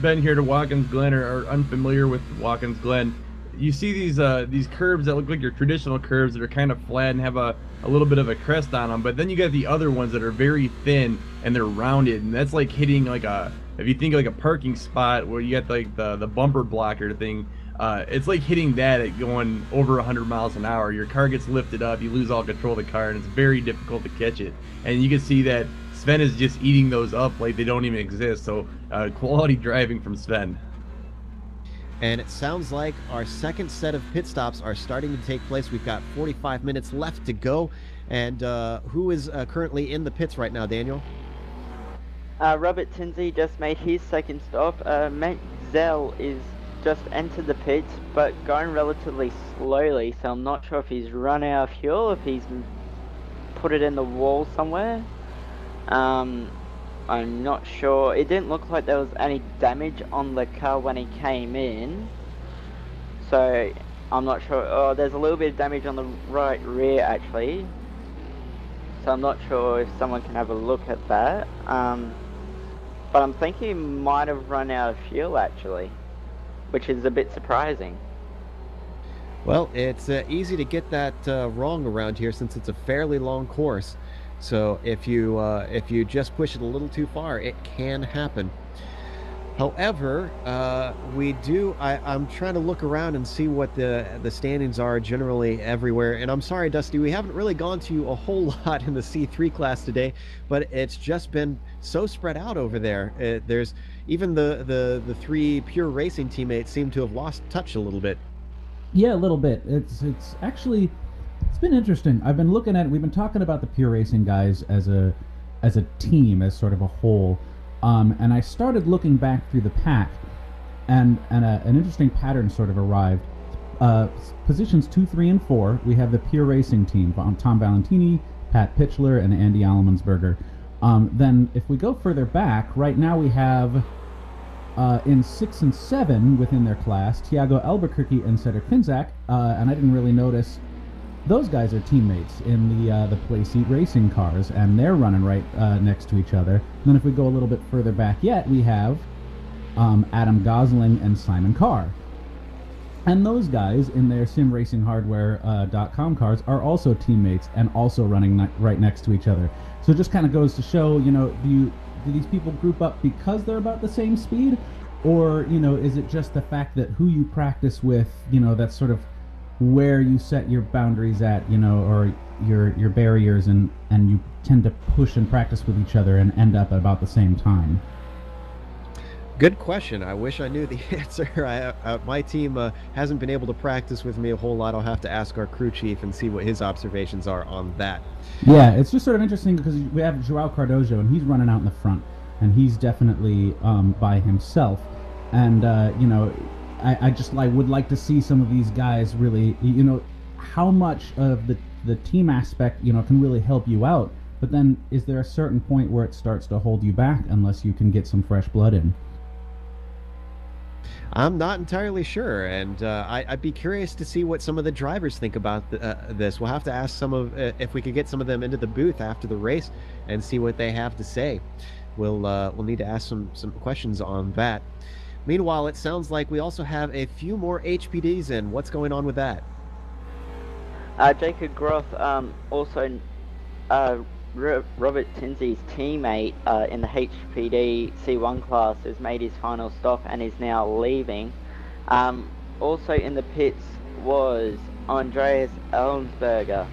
been here to Watkins Glen or are unfamiliar with Watkins Glen, you see these curves that look like your traditional curves that are kind of flat and have a little bit of a crest on them, but then you got the other ones that are very thin and they're rounded, and that's like hitting like if you think like a parking spot where you got like the bumper blocker thing, it's like hitting that at going over 100 miles an hour. Your car gets lifted up, you lose all control of the car, and it's very difficult to catch it. And you can see that Sven is just eating those up like they don't even exist. So quality driving from Sven. And it sounds like our second set of pit stops are starting to take place. We've got 45 minutes left to go. And who is currently in the pits right now, Daniel? Robert Tinsey just made his second stop. Matt Zell is just entered the pits, but going relatively slowly, so I'm not sure if he's run out of fuel, if he's put it in the wall somewhere. I'm not sure. It didn't look like there was any damage on the car when he came in, so I'm not sure. Oh, there's a little bit of damage on the right rear actually, so I'm not sure if someone can have a look at that. But I'm thinking he might have run out of fuel actually, which is a bit surprising. Well, it's easy to get that wrong around here since it's a fairly long course. So if you just push it a little too far, it can happen. However, I'm trying to look around and see what the standings are generally everywhere. And I'm sorry, Dusty, we haven't really gone to a whole lot in the C3 class today, but it's just been so spread out over there. There's even the three pure racing teammates seem to have lost touch a little bit. Yeah, a little bit. It's actually, it's been interesting. I've been looking at, we've been talking about the pure racing guys as as a team, as sort of a whole. And I started looking back through the pack, and an interesting pattern sort of arrived. Positions 2, 3, and 4, we have the Pure Racing team, Tom Valentini, Pat Pitchler, and Andy Allemansberger. Then if we go further back, right now we have in 6 and 7 within their class, Tiago Albuquerque and Cedric Pinzak, and I didn't really notice those guys are teammates in the Playseat racing cars, and they're running right next to each other. And then if we go a little bit further back yet, we have Adam Gosling and Simon Carr. And those guys in their simracinghardware.com cars are also teammates and also running right next to each other. So it just kind of goes to show, do these people group up because they're about the same speed? Or, is it just the fact that who you practice with, that's sort of where you set your boundaries at, or your barriers, and you tend to push and practice with each other and end up at about the same time? Good question. I wish I knew the answer. My team hasn't been able to practice with me a whole lot. I'll have to ask our crew chief and see what his observations are on that. Yeah, it's just sort of interesting because we have Joao Cardozo, and he's running out in the front, and he's definitely by himself. And, I would like to see some of these guys really, how much of the team aspect, can really help you out. But then is there a certain point where it starts to hold you back unless you can get some fresh blood in? I'm not entirely sure, and I'd be curious to see what some of the drivers think about this. We'll have to ask if we could get some of them into the booth after the race and see what they have to say. We'll need to ask some questions on that. Meanwhile, it sounds like we also have a few more HPDs in. What's going on with that? Jacob Groth, also Robert Tinsley's teammate in the HPD C1 class, has made his final stop and is now leaving. Also in the pits was Andreas Ellensberger.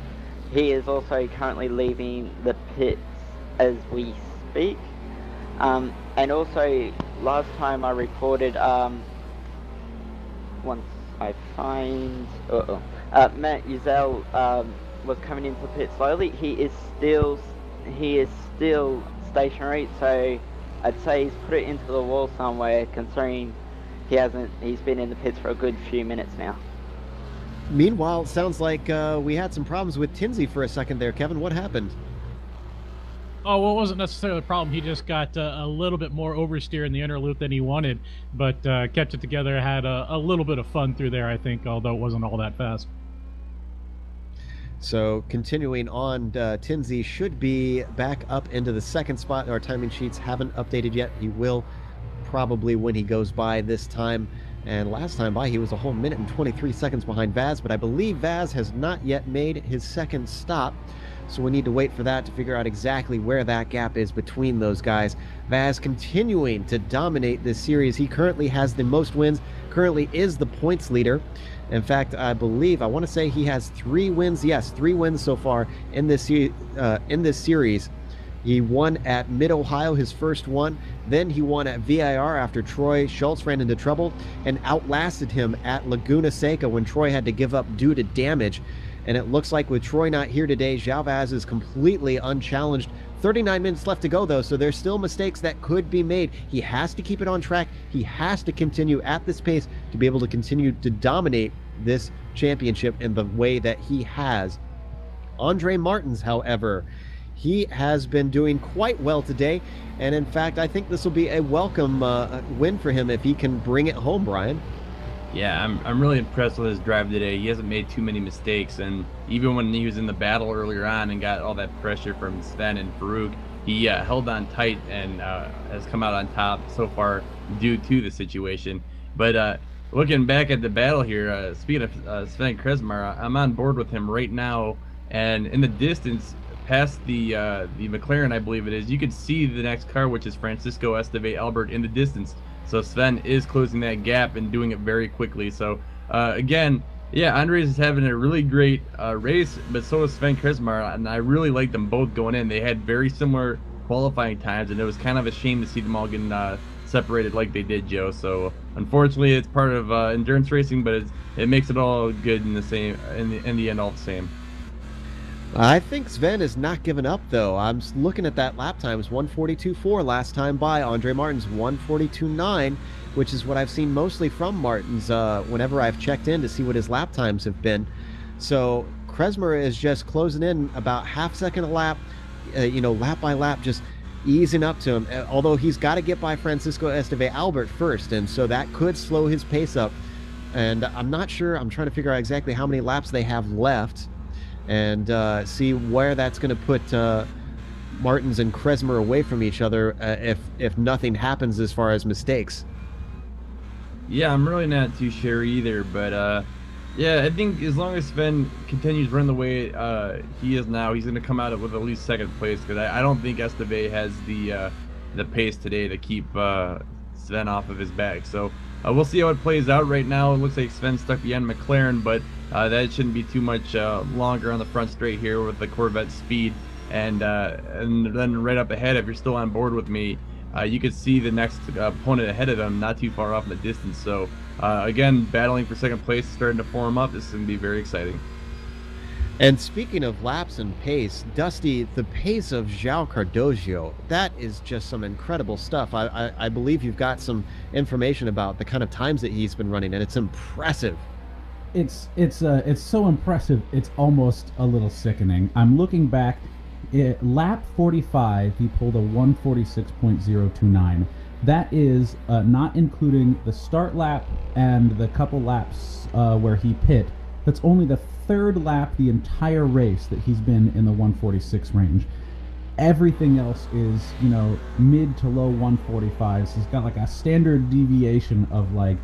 He is also currently leaving the pits as we speak. And also, last time I reported, once I find... Matt Uzel was coming into the pit slowly. He is still stationary, so I'd say he's put it into the wall somewhere, considering he's been in the pits for a good few minutes now. Meanwhile, it sounds like we had some problems with Tinsley for a second there. Kevin, what happened? Oh, well, it wasn't necessarily a problem. He just got a little bit more oversteer in the inner loop than he wanted, but kept it together, had a little bit of fun through there, I think, although it wasn't all that fast. So continuing on, Tinsley should be back up into the second spot. Our timing sheets haven't updated yet. He will probably when he goes by this time. And last time by, he was a whole minute and 23 seconds behind Vaz, but I believe Vaz has not yet made his second stop. So we need to wait for that to figure out exactly where that gap is between those guys. Vaz continuing to dominate this series. He currently has the most wins, currently is the points leader. In fact, I want to say he has 3 wins. Yes, 3 wins so far in this series. He won at Mid-Ohio, his first one. Then he won at VIR after Troy Schultz ran into trouble and outlasted him at Laguna Seca when Troy had to give up due to damage. And it looks like with Troy not here today, Joao Vaz is completely unchallenged. 39 minutes left to go, though, so there's still mistakes that could be made. He has to keep it on track. He has to continue at this pace to be able to continue to dominate this championship in the way that he has. Andre Martins, however, he has been doing quite well today. And in fact, I think this will be a welcome win for him if he can bring it home, Brian. Yeah, I'm really impressed with his drive today. He hasn't made too many mistakes, and even when he was in the battle earlier on and got all that pressure from Sven and Farouk, he held on tight and has come out on top so far due to the situation. But looking back at the battle here, speaking of Sven Kresmar, I'm on board with him right now, and in the distance past the McLaren, I believe it is, you can see the next car, which is Francisco Esteve Albert, in the distance. So Sven is closing that gap and doing it very quickly. So again, yeah, Andres is having a really great race, but so is Sven Kresmar, and I really like them both going in. They had very similar qualifying times, and it was kind of a shame to see them all getting separated like they did, Joe. So unfortunately, it's part of endurance racing, but it makes it all good in the same in the end, all the same. I think Sven is not giving up, though. I'm looking at that lap times, 142.4 last time by. Andre Martin's 142.9, which is what I've seen mostly from Martin's whenever I've checked in to see what his lap times have been. So Kresmer is just closing in about half second a lap, lap by lap, just easing up to him. Although he's got to get by Francisco Esteve Albert first, and so that could slow his pace up. And I'm not sure. I'm trying to figure out exactly how many laps they have left, and see where that's going to put Martins and Kresmer away from each other if nothing happens as far as mistakes. Yeah, I'm really not too sure either, but yeah, I think as long as Sven continues running the way he is now, he's going to come out with at least second place, because I don't think Esteve has the pace today to keep Sven off of his back. So we'll see how it plays out. Right now, it looks like Sven's stuck behind McLaren, but that shouldn't be too much longer on the front straight here with the Corvette speed. And then right up ahead, if you're still on board with me, you could see the next opponent ahead of him not too far off in the distance. So again, battling for second place, starting to form up. This is going to be very exciting. And speaking of laps and pace, Dusty, the pace of João Cardoso, that is just some incredible stuff. I believe you've got some information about the kind of times that he's been running, and it's impressive. It's so impressive, it's almost a little sickening. I'm looking back. Lap 45, he pulled a 146.029. That is not including the start lap and the couple laps where he pit. That's only the third lap the entire race that he's been in the 146 range. Everything else is, mid to low 145s. He's got like a standard deviation of like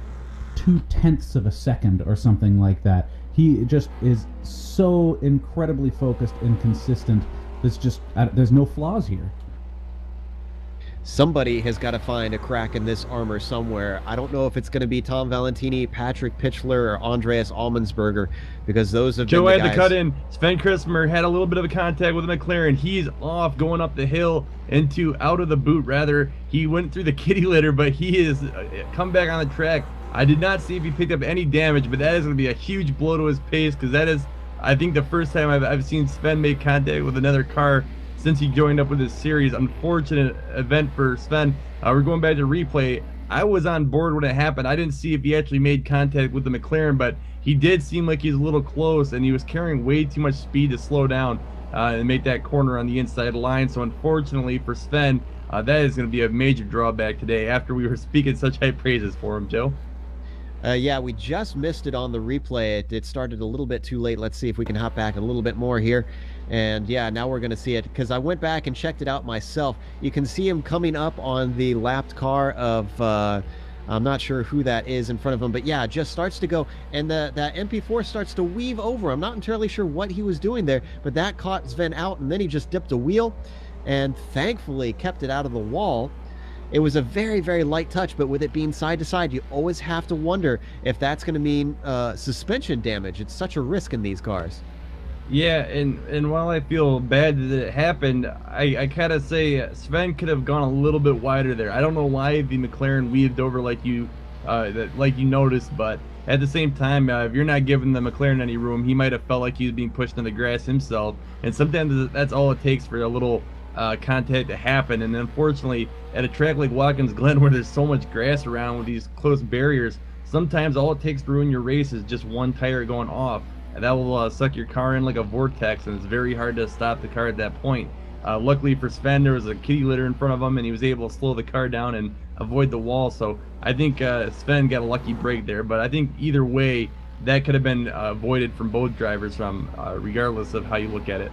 0.2 of a second or something like that. He just is so incredibly focused and consistent. There's no flaws here. Somebody has got to find a crack in this armor somewhere. I don't know if it's going to be Tom Valentini, Patrick Pichler, or Andreas Allmensberger, because those have been the guys. Joe had to cut in. Sven Kresmer had a little bit of a contact with McLaren. He's off going up the hill out of the boot, rather. He went through the kitty litter, but he is come back on the track. I did not see if he picked up any damage, but that is going to be a huge blow to his pace, because that is, I think, the first time I've seen Sven make contact with another car since he joined up with this series. Unfortunate event for Sven. We're going back to replay. I was on board when it happened. I didn't see if he actually made contact with the McLaren, but he did seem like he's a little close, and he was carrying way too much speed to slow down and make that corner on the inside line. So unfortunately for Sven, that is going to be a major drawback today after we were speaking such high praises for him, Joe. Yeah, we just missed it on the replay. It started a little bit too late. Let's see if we can hop back a little bit more here. And yeah, now we're going to see it, because I went back and checked it out myself. You can see him coming up on the lapped car of, I'm not sure who that is in front of him, but yeah, just starts to go. And that MP4 starts to weave over. I'm not entirely sure what he was doing there, but that caught Sven out, and then he just dipped a wheel and thankfully kept it out of the wall. It was a very, very light touch, but with it being side to side, you always have to wonder if that's going to mean suspension damage. It's such a risk in these cars. Yeah, and while I feel bad that it happened, I kind of say Sven could have gone a little bit wider there. I don't know why the McLaren weaved over like you noticed, but at the same time, if you're not giving the McLaren any room, he might have felt like he was being pushed in the grass himself. And sometimes that's all it takes for a little contact to happen. And unfortunately, at a track like Watkins Glen, where there's so much grass around with these close barriers, sometimes all it takes to ruin your race is just one tire going off. And that will suck your car in like a vortex, and it's very hard to stop the car at that point. Luckily for Sven, there was a kitty litter in front of him, and he was able to slow the car down and avoid the wall. So I think Sven got a lucky break there. But I think either way, that could have been avoided from both drivers, regardless of how you look at it.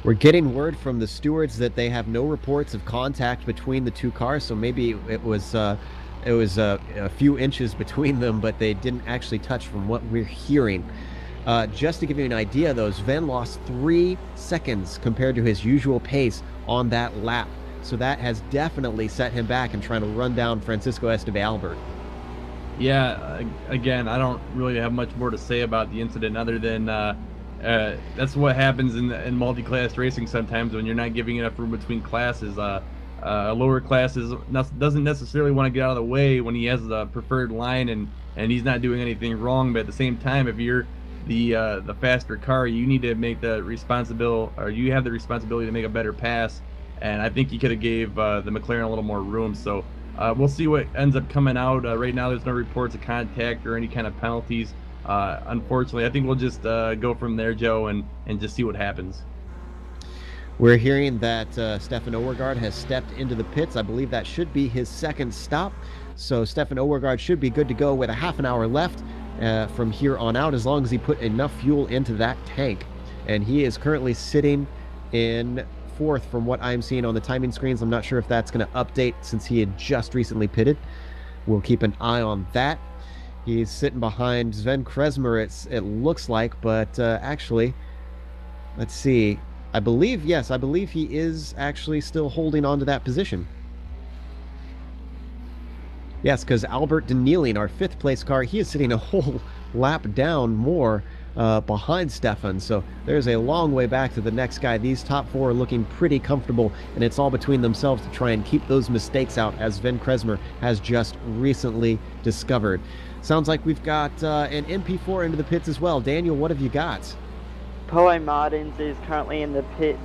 We're getting word from the stewards that they have no reports of contact between the two cars, so maybe it was a few inches between them, but they didn't actually touch from what we're hearing. Just to give you an idea, though, Sven lost 3 seconds compared to his usual pace on that lap. So that has definitely set him back in trying to run down Francisco Esteve Albert. Yeah, again, I don't really have much more to say about the incident other than that's what happens in multi-class racing sometimes when you're not giving enough room between classes. Lower classes doesn't necessarily want to get out of the way when he has the preferred line and he's not doing anything wrong, but at the same time, if you're the faster car, you need to make the responsibility, or you have the responsibility to make a better pass. And I think he could have gave the McLaren a little more room. So we'll see what ends up coming out. Right now, there's no reports of contact or any kind of penalties. Unfortunately, I think we'll just go from there, Joe, and just see what happens. We're hearing that Stefan Overgaard has stepped into the pits. I believe that should be his second stop. So Stefan Overgaard should be good to go with a half an hour left from here on out, as long as he put enough fuel into that tank. And he is currently sitting in fourth from what I'm seeing on the timing screens. I'm not sure if that's going to update since he had just recently pitted. We'll keep an eye on that. He's sitting behind Sven Kresmer, it looks like, but actually, let's see. I believe he is actually still holding on to that position. Yes, because Albert Denieling, our fifth place car, he is sitting a whole lap down more behind Stefan. So there's a long way back to the next guy. These top four are looking pretty comfortable, and it's all between themselves to try and keep those mistakes out, as Sven Kresmer has just recently discovered. Sounds like we've got an MP4 into the pits as well. Daniel, what have you got? Paulo Martins is currently in the pits.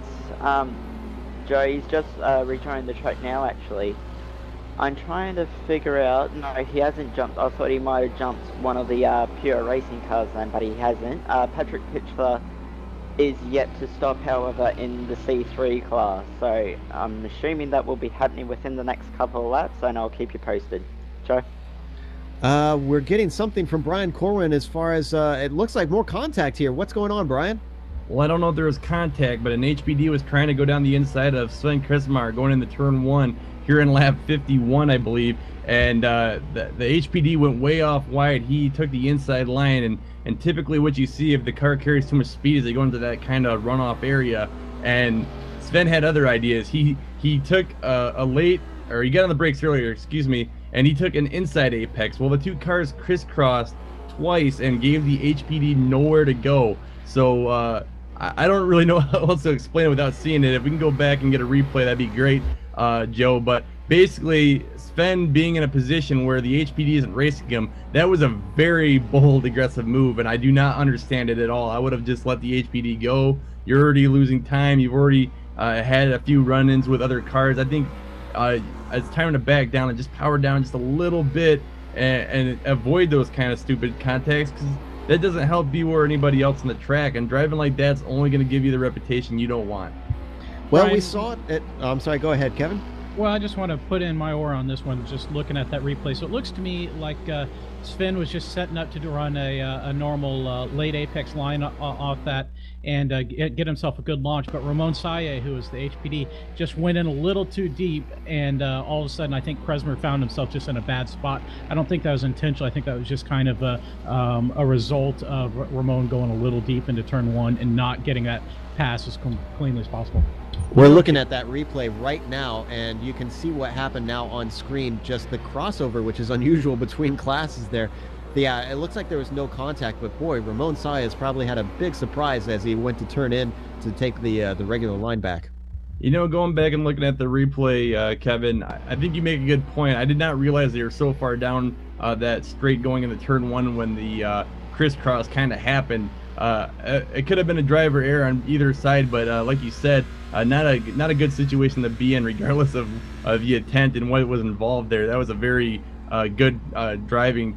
Joe, he's just rejoined the track now, actually. I'm trying to figure out... No, he hasn't jumped. I thought he might have jumped one of the pure racing cars then, but he hasn't. Patrick Pitchler is yet to stop, however, in the C3 class. So I'm assuming that will be happening within the next couple of laps, and I'll keep you posted. Joe? We're getting something from Brian Corwin as far as it looks like more contact here. What's going on, Brian? Well, I don't know if there was contact, but an HPD was trying to go down the inside of Sven Kresmar going into turn 1 here in lap 51, I believe. And the HPD went way off wide. He took the inside line, and typically what you see if the car carries too much speed is they go into that kind of runoff area. And Sven had other ideas. He took he got on the brakes earlier, and he took an inside apex. Well, the two cars crisscrossed twice and gave the HPD nowhere to go. So I don't really know how else to explain it without seeing it. If we can go back and get a replay, that'd be great, Joe. But basically, Sven being in a position where the HPD isn't racing him, that was a very bold, aggressive move, and I do not understand it at all. I would have just let the HPD go. You're already losing time. You've already had a few run-ins with other cars. I think it's time to back down and just power down just a little bit and avoid those kind of stupid contacts, because that doesn't help you or anybody else on the track, and driving like that's only going to give you the reputation you don't want. Well, Brian, we saw it. I'm sorry, go ahead, Kevin. Well, I just want to put in my oar on this one, just looking at that replay. So it looks to me like Sven was just setting up to run a normal late apex line off that and get himself a good launch. But Ramon Saye, who is the HPD, just went in a little too deep, and all of a sudden I think Kresmer found himself just in a bad spot. I don't think that was intentional. I think that was just kind of a result of Ramon going a little deep into turn 1 and not getting that pass as cleanly as possible. We're looking at that replay right now, and you can see what happened now on screen, just the crossover, which is unusual between classes there. Yeah, it looks like there was no contact, but boy, Ramon Saez probably had a big surprise as he went to turn in to take the regular line back. You know, going back and looking at the replay, Kevin, I think you make a good point. I did not realize they were so far down that straight going into turn 1 when the crisscross kind of happened. It could have been a driver error on either side, but like you said, not a good situation to be in, regardless of the intent and what was involved there. That was a very good driving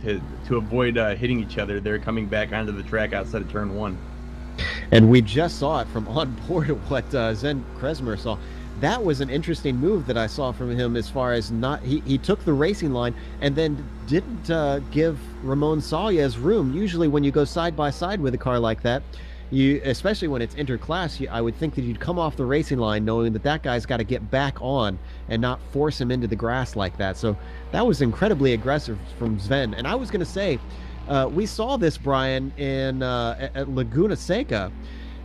to avoid hitting each other. They're coming back onto the track outside of turn 1. And we just saw it from on board of what Sven Kresmer saw. That was an interesting move that I saw from him, as far as he took the racing line and then didn't give Ramon Saez room. Usually when you go side by side with a car like that, especially when it's interclass, I would think that you'd come off the racing line knowing that guy's got to get back on and not force him into the grass like that. So that was incredibly aggressive from Sven. And I was going to say, we saw this, Brian, in at Laguna Seca,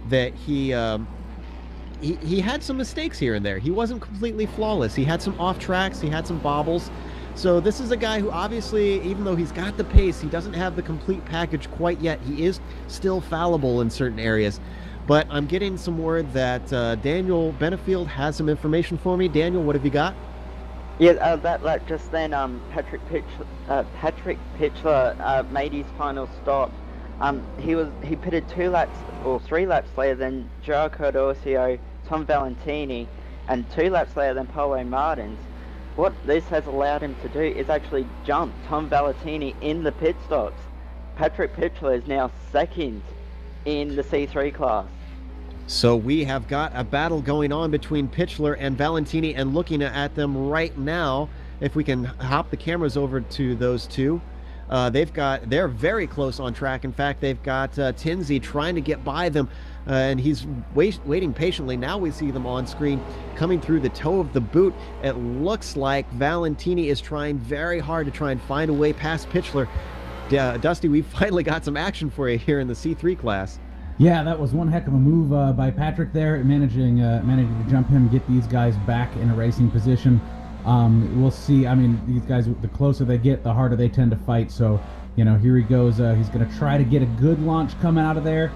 that he had some mistakes here and there. He wasn't completely flawless. He had some off tracks. He had some bobbles. So this is a guy who obviously, even though he's got the pace, he doesn't have the complete package quite yet. He is still fallible in certain areas. But I'm getting some word that Daniel Benefield has some information for me. Daniel, what have you got? Yeah, that just then, Patrick Pitchler made his final stop He pitted 2 laps or 3 laps later than Joao Cordosio, Tom Valentini, and 2 laps later than Paulo Martins. What this has allowed him to do is actually jump Tom Valentini in the pit stops. Patrick Pitchler is now second in the C3 class. So we have got a battle going on between Pitchler and Valentini, and looking at them right now, if we can hop the cameras over to those two, they're very close on track. In fact, they've got Tinsey trying to get by them, and he's waiting patiently. Now we see them on screen coming through the toe of the boot. It looks like Valentini is trying very hard to try and find a way past Pitchler. Dusty, we finally got some action for you here in the C3 class. Yeah, that was one heck of a move by Patrick there, managing to jump him, get these guys back in a racing position. We'll see. I mean, these guys, the closer they get, the harder they tend to fight. So, here he goes. He's going to try to get a good launch coming out of there,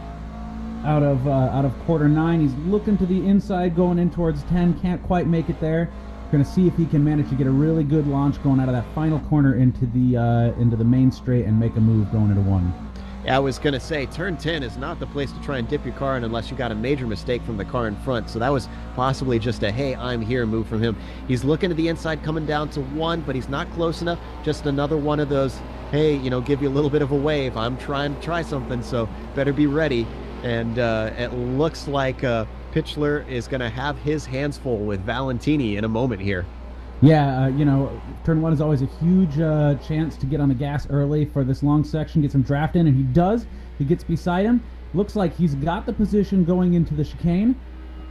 out of quarter 9. He's looking to the inside, going in towards 10. Can't quite make it there. Going to see if he can manage to get a really good launch going out of that final corner into the main straight and make a move going into 1. I was going to say, turn 10 is not the place to try and dip your car in unless you got a major mistake from the car in front. So that was possibly just a, hey, I'm here move from him. He's looking to the inside, coming down to 1, but he's not close enough. Just another one of those, hey, give you a little bit of a wave. I'm trying to try something, so better be ready. And it looks like Pitchler is going to have his hands full with Valentini in a moment here. Yeah, turn 1 is always a huge chance to get on the gas early for this long section, get some draft in, and he does. He gets beside him. Looks like he's got the position going into the chicane.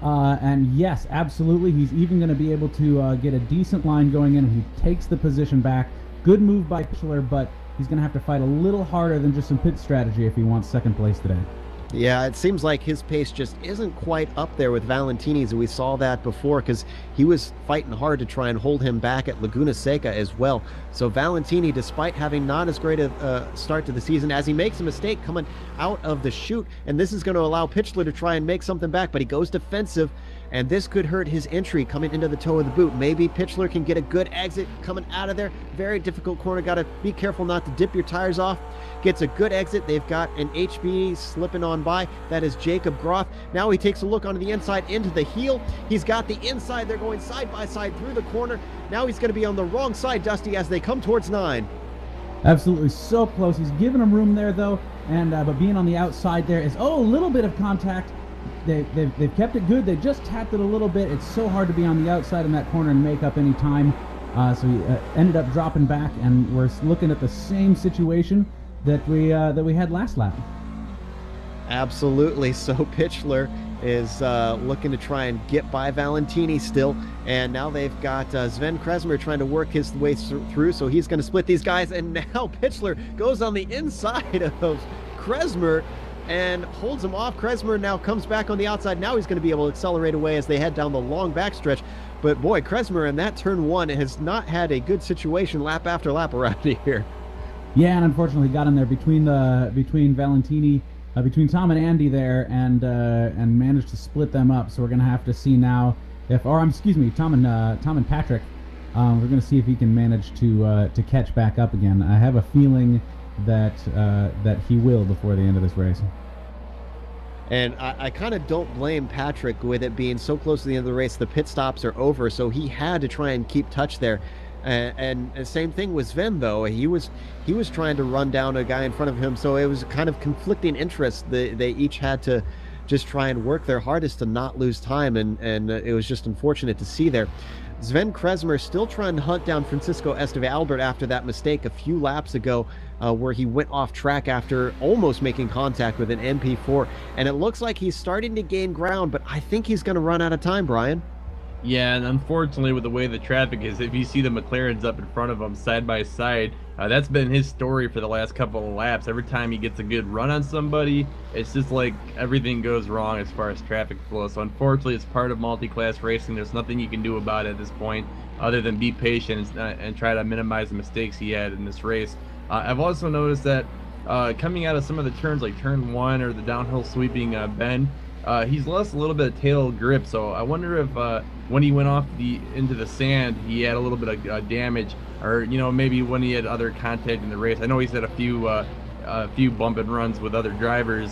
And yes, absolutely, he's even going to be able to get a decent line going in, and he takes the position back. Good move by Pitchler, but he's going to have to fight a little harder than just some pit strategy if he wants second place today. Yeah, it seems like his pace just isn't quite up there with Valentini's, and we saw that before because he was fighting hard to try and hold him back at Laguna Seca as well. So Valentini, despite having not as great a start to the season, as he makes a mistake coming out of the chute, and this is going to allow Pitchler to try and make something back, but he goes defensive, and this could hurt his entry coming into the toe of the boot. Maybe Pitchler can get a good exit coming out of there. Very difficult corner. Got to be careful not to dip your tires off. Gets a good exit. They've got an HB slipping on by. That is Jacob Groff. Now he takes a look onto the inside into the heel. He's got the inside. They're going side by side through the corner. Now he's going to be on the wrong side, Dusty, as they come towards 9. Absolutely so close. He's giving him room there, though, and but being on the outside there is, a little bit of contact. They've kept it good. They just tapped it a little bit. It's so hard to be on the outside in that corner and make up any time. So he ended up dropping back, and we're looking at the same situation that we had last lap. Absolutely. So Pitchler is looking to try and get by Valentini still, and now they've got Sven Kresmer trying to work his way through, so he's going to split these guys, and now Pitchler goes on the inside of Kresmer and holds him off. Kresmer now comes back on the outside. Now he's going to be able to accelerate away as they head down the long backstretch. But boy, Kresmer in that turn 1 has not had a good situation lap after lap around here. Yeah, and unfortunately got in there between Valentini, between Tom and Andy there, and managed to split them up. So we're going to have to see now Tom and Patrick. We're going to see if he can manage to catch back up again. I have a feeling that he will before the end of this race. And I kind of don't blame Patrick with it being so close to the end of the race. The pit stops are over, so he had to try and keep touch there. And same thing with Sven, though. He was trying to run down a guy in front of him, so it was kind of conflicting interests. They each had to just try and work their hardest to not lose time, and it was just unfortunate to see there. Sven Kresmer still trying to hunt down Francisco Esteve Albert after that mistake a few laps ago, where he went off track after almost making contact with an MP4, and it looks like he's starting to gain ground, but I think he's going to run out of time, Brian. Yeah, and unfortunately with the way the traffic is, if you see the McLarens up in front of him side by side, that's been his story for the last couple of laps. Every time he gets a good run on somebody, it's just like everything goes wrong as far as traffic flow. So unfortunately, it's part of multi-class racing. There's nothing you can do about it at this point other than be patient and try to minimize the mistakes he had in this race. I've also noticed that coming out of some of the turns like turn 1 or the downhill sweeping bend, he's lost a little bit of tail grip. So I wonder if when he went off into the sand, he had a little bit of damage, or maybe when he had other contact in the race. I know he's had a few a few bump and runs with other drivers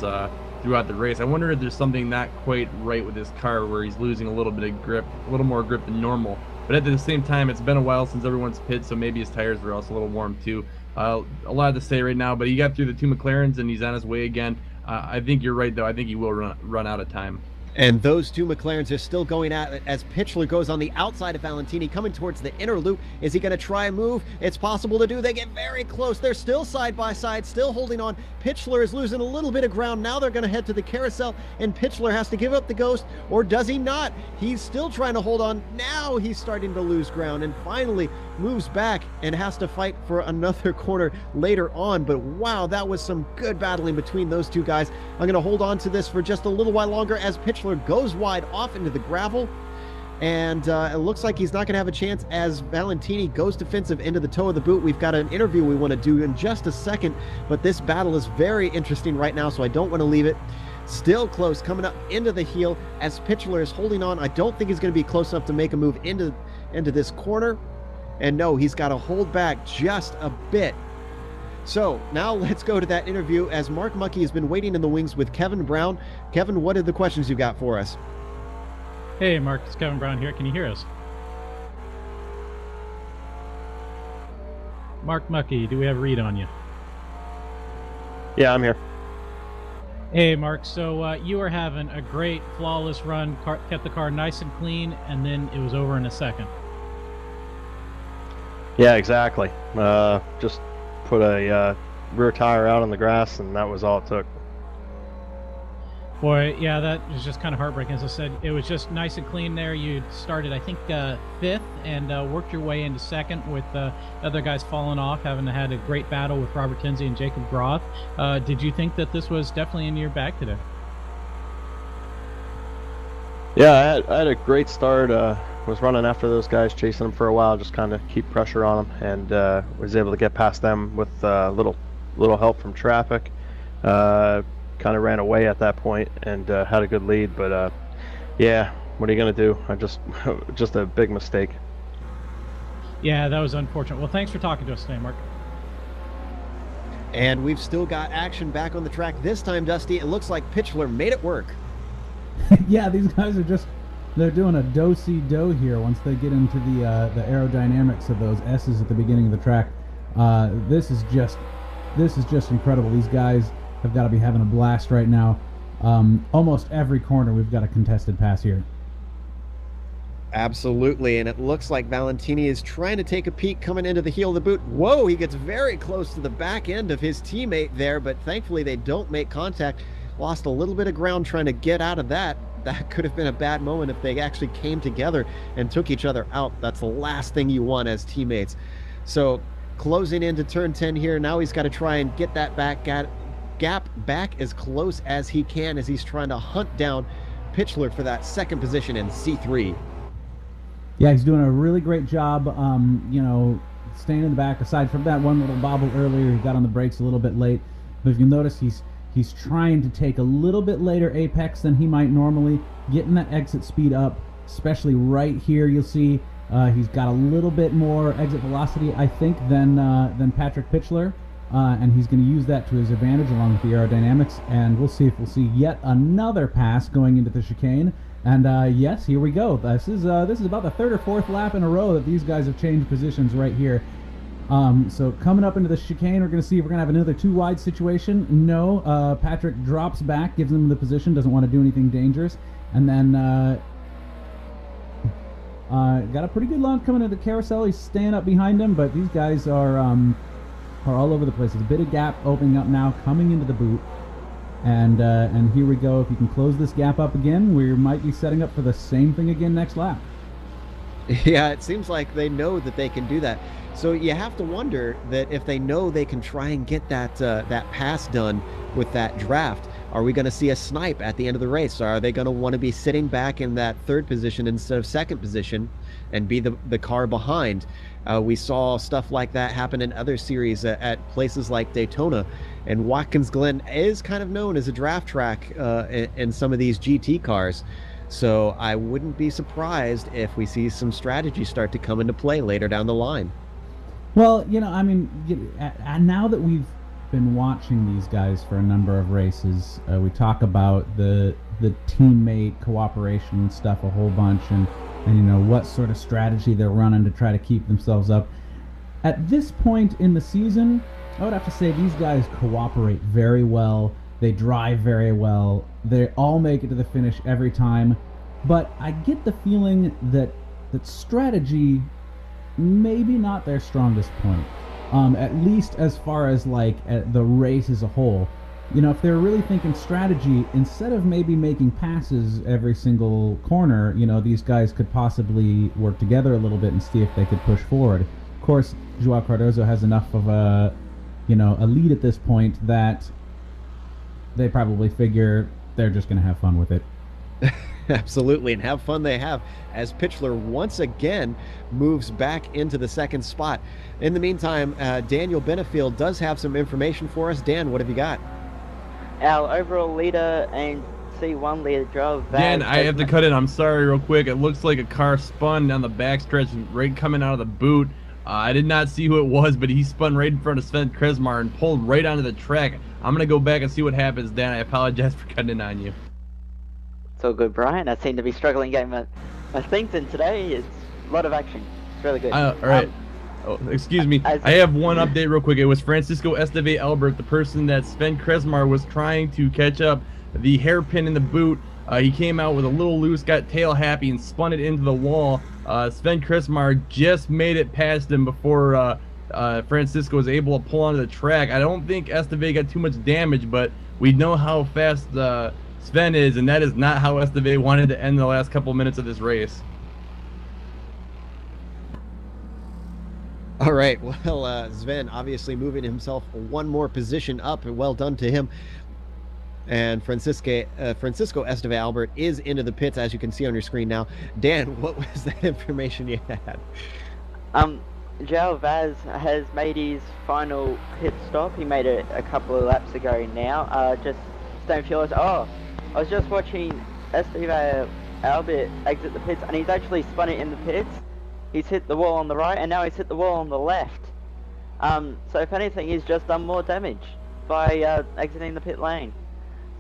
throughout the race. I wonder if there's something not quite right with his car where he's losing a little bit of grip, a little more grip than normal. But at the same time, it's been a while since everyone's pit, so maybe his tires were also a little warm too. A lot to say right now, but he got through the 2 McLarens and he's on his way again. I think you're right, though. I think he will run out of time. And those 2 McLarens are still going at it as Pitchler goes on the outside of Valentini, coming towards the inner loop. Is he going to try and move? It's possible to do. They get very close. They're still side by side, still holding on. Pitchler is losing a little bit of ground. Now they're going to head to the carousel, and Pitchler has to give up the ghost, or does he not? He's still trying to hold on. Now he's starting to lose ground, and finally moves back and has to fight for another corner later on. But wow, that was some good battling between those 2 guys. I'm going to hold on to this for just a little while longer as Pitchler goes wide off into the gravel, and it looks like he's not going to have a chance as Valentini goes defensive into the toe of the boot. We've got an interview we want to do in just a second, but this battle is very interesting right now, so I don't want to leave it. Still close, coming up into the heel as Pitchler is holding on. I don't think he's going to be close enough to make a move into this corner, and no, he's got to hold back just a bit. So now let's go to that interview as Mark Muckey has been waiting in the wings with Kevin Brown. Kevin, what are the questions you got for us? Hey, Mark, it's Kevin Brown here. Can you hear us? Mark Muckey, do we have a read on you? Yeah, I'm here. Hey, Mark, so you were having a great, flawless run, kept the car nice and clean, and then it was over in a second. Yeah, exactly. Just put a rear tire out on the grass, and that was all it took. Boy, yeah, that was just kind of heartbreaking. As I said, it was just nice and clean there. You started, I think, 5th and worked your way into 2nd with other guys falling off, having had a great battle with Robert Tinsley and Jacob Groth. Did you think that this was definitely in your bag today? Yeah, I had a great start. Was running after those guys, chasing them for a while, just kind of keep pressure on them, and was able to get past them with little help from traffic. Kind of ran away at that point and had a good lead, but yeah, what are you gonna do? I just a big mistake. Yeah, that was unfortunate. Well, thanks for talking to us today, Mark. And we've still got action back on the track this time, Dusty. It looks like Pitchler made it work. Yeah, these guys are they're doing a do-si-do here once they get into the aerodynamics of those S's at the beginning of the track. This is just incredible. These guys have got to be having a blast right now. Almost every corner we've got a contested pass here. Absolutely, and it looks like Valentini is trying to take a peek coming into the heel of the boot. Whoa, he gets very close to the back end of his teammate there, but thankfully they don't make contact. Lost a little bit of ground trying to get out of that. That could have been a bad moment if they actually came together and took each other out. That's the last thing you want as teammates. So closing into turn 10 here, now he's got to try and get that gap back as close as he can as he's trying to hunt down Pitchler for that 2nd position in C3. Yeah, he's doing a really great job, staying in the back. Aside from that one little bobble earlier, he got on the brakes a little bit late. But if you notice, he's trying to take a little bit later apex than he might normally, getting that exit speed up, especially right here. You'll see he's got a little bit more exit velocity, I think, than Patrick Pitchler. And he's going to use that to his advantage along with the aerodynamics, and we'll see if we'll see yet another pass going into the chicane. And yes, here we go. This is about the 3rd or 4th lap in a row that these guys have changed positions right here. So coming up into the chicane, we're going to see if we're going to have another 2 wide situation. No, Patrick drops back, gives him the position, doesn't want to do anything dangerous, and then got a pretty good launch coming into the carousel. He's staying up behind him, but these guys are all over the place. There's a bit of gap opening up now, coming into the boot. And here we go. If you can close this gap up again, we might be setting up for the same thing again next lap. Yeah, it seems like they know that they can do that. So you have to wonder that if they know they can try and get that pass done with that draft, are we going to see a snipe at the end of the race? Or are they going to want to be sitting back in that 3rd position instead of 2nd position and be the car behind? We saw stuff like that happen in other series at places like Daytona, and Watkins Glen is kind of known as a draft track in some of these GT cars. So I wouldn't be surprised if we see some strategy start to come into play later down the line. Well, now that we've been watching these guys for a number of races. We talk about the teammate cooperation and stuff a whole bunch, and what sort of strategy they're running to try to keep themselves up. At this point in the season, I would have to say these guys cooperate very well. They drive very well. They all make it to the finish every time. But I get the feeling that strategy maybe not their strongest point. At least as far as the race as a whole. If they're really thinking strategy, instead of maybe making passes every single corner, these guys could possibly work together a little bit and see if they could push forward. Of course, Joao Cardozo has enough of a lead at this point that they probably figure they're just going to have fun with it. Absolutely, and have fun they have, as Pitchler once again moves back into the second spot. In the meantime, Daniel Benefield does have some information for us. Dan, what have you got? Our overall leader and C1 leader, Joao Vaz. Dan, I have to cut in. I'm sorry real quick. It looks like a car spun down the backstretch right coming out of the boot. I did not see who it was, but he spun right in front of Sven Kresmar and pulled right onto the track. I'm going to go back and see what happens, Dan. I apologize for cutting in on you. It's all good, Brian. I seem to be struggling getting my things in today. It's a lot of action. It's really good. All right. Excuse me. I have one update real quick. It was Francisco Esteve Albert, the person that Sven Kresmar was trying to catch up, the hairpin in the boot. He came out with a little loose, got tail happy, and spun it into the wall. Sven Kresmar just made it past him before Francisco was able to pull onto the track. I don't think Esteve got too much damage, but we know how fast Sven is, and that is not how Esteve wanted to end the last couple minutes of this race. All right, well, Sven obviously moving himself one more position up, and well done to him. And Francisco Esteve Albert is into the pits, as you can see on your screen now. Dan, what was that information you had? Joao Vaz has made his final pit stop. He made it a couple of laps ago now. Just staying fearless. I was just watching Esteve Albert exit the pits, and he's actually spun it in the pits. He's hit the wall on the right, and now he's hit the wall on the left. So if anything, he's just done more damage by exiting the pit lane.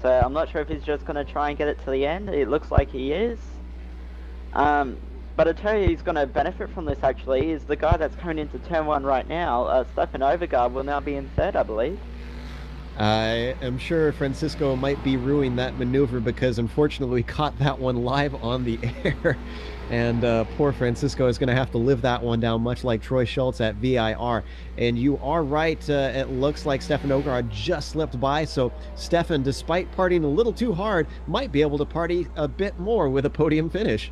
So I'm not sure if he's just going to try and get it to the end. It looks like he is. But I tell you, he's going to benefit from this, actually, is the guy that's coming into turn 1 right now. Stefan Overgaard will now be in third, I believe. I am sure Francisco might be ruining that maneuver, because unfortunately we caught that one live on the air. And poor Francisco is going to have to live that one down, much like Troy Schultz at VIR. And you are right, it looks like Stefan Overgaard just slipped by. So Stefan, despite partying a little too hard, might be able to party a bit more with a podium finish.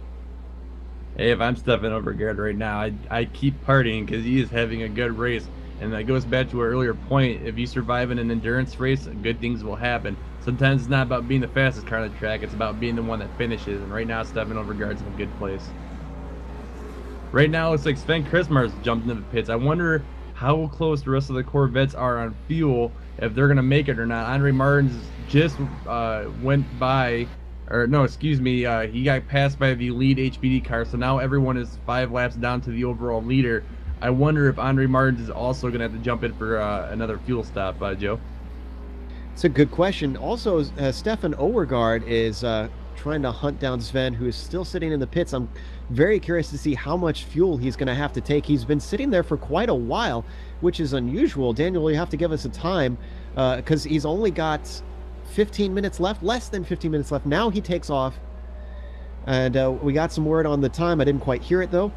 Hey, if I'm Stefan Overgaard right now, I keep partying because he is having a good race. And that goes back to our earlier point. If you survive in an endurance race, good things will happen. Sometimes it's not about being the fastest car on the track, it's about being the one that finishes. And right now, Stefan Overgaard's in a good place. Right now, it looks like Sven Kresmar's jumped into the pits. I wonder how close the rest of the Corvettes are on fuel, if they're going to make it or not. Andre Martins just went by, or no, excuse me, he got passed by the lead HBD car. So now everyone is 5 laps down to the overall leader. I wonder if Andre Martins is also going to have to jump in for another fuel stop, Joe. It's a good question. Also, Stefan Overgaard is trying to hunt down Sven, who is still sitting in the pits. I'm very curious to see how much fuel he's going to have to take. He's been sitting there for quite a while, which is unusual. Daniel, you have to give us a time, because he's only got 15 minutes left, less than 15 minutes left. Now he takes off, and we got some word on the time. I didn't quite hear it, though.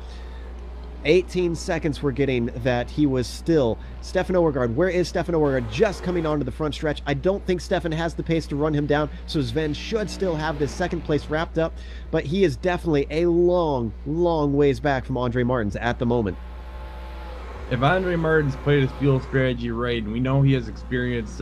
18 seconds we're getting that he was still. Stefan Overgaard, where is Stefan Overgaard? Just coming onto the front stretch. I don't think Stefan has the pace to run him down, so Sven should still have this second place wrapped up, but he is definitely a long ways back from Andre Martins at the moment. If Andre Martins played his fuel strategy right, and we know he has experience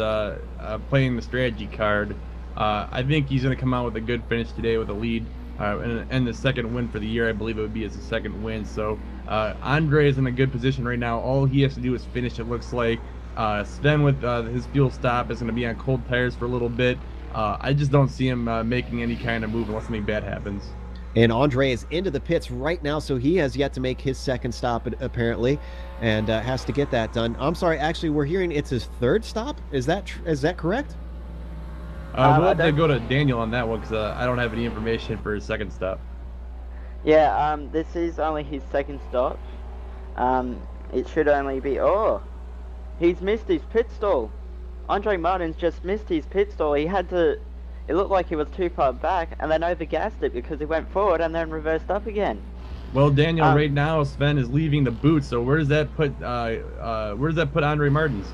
playing the strategy card, I think he's going to come out with a good finish today with a lead. And the second win for the year, I believe it would be his second win. So Andre is in a good position right now. All he has to do is finish, it looks like. Sven with his fuel stop is going to be on cold tires for a little bit. I just don't see him making any kind of move unless something bad happens. And Andre is into the pits right now, so he has yet to make his second stop, apparently, and has to get that done. I'm sorry, actually, we're hearing it's his third stop? Is that correct? We'll have to go to Daniel on that one, because I don't have any information for his second stop. Yeah, this is only his second stop. It should only be... Oh! He's missed his pit stall. Andre Martin's just missed his pit stall. He had to... It looked like he was too far back, and then overgassed it because he went forward and then reversed up again. Well, Daniel, right now Sven is leaving the boot. So where does that put Andre Martins?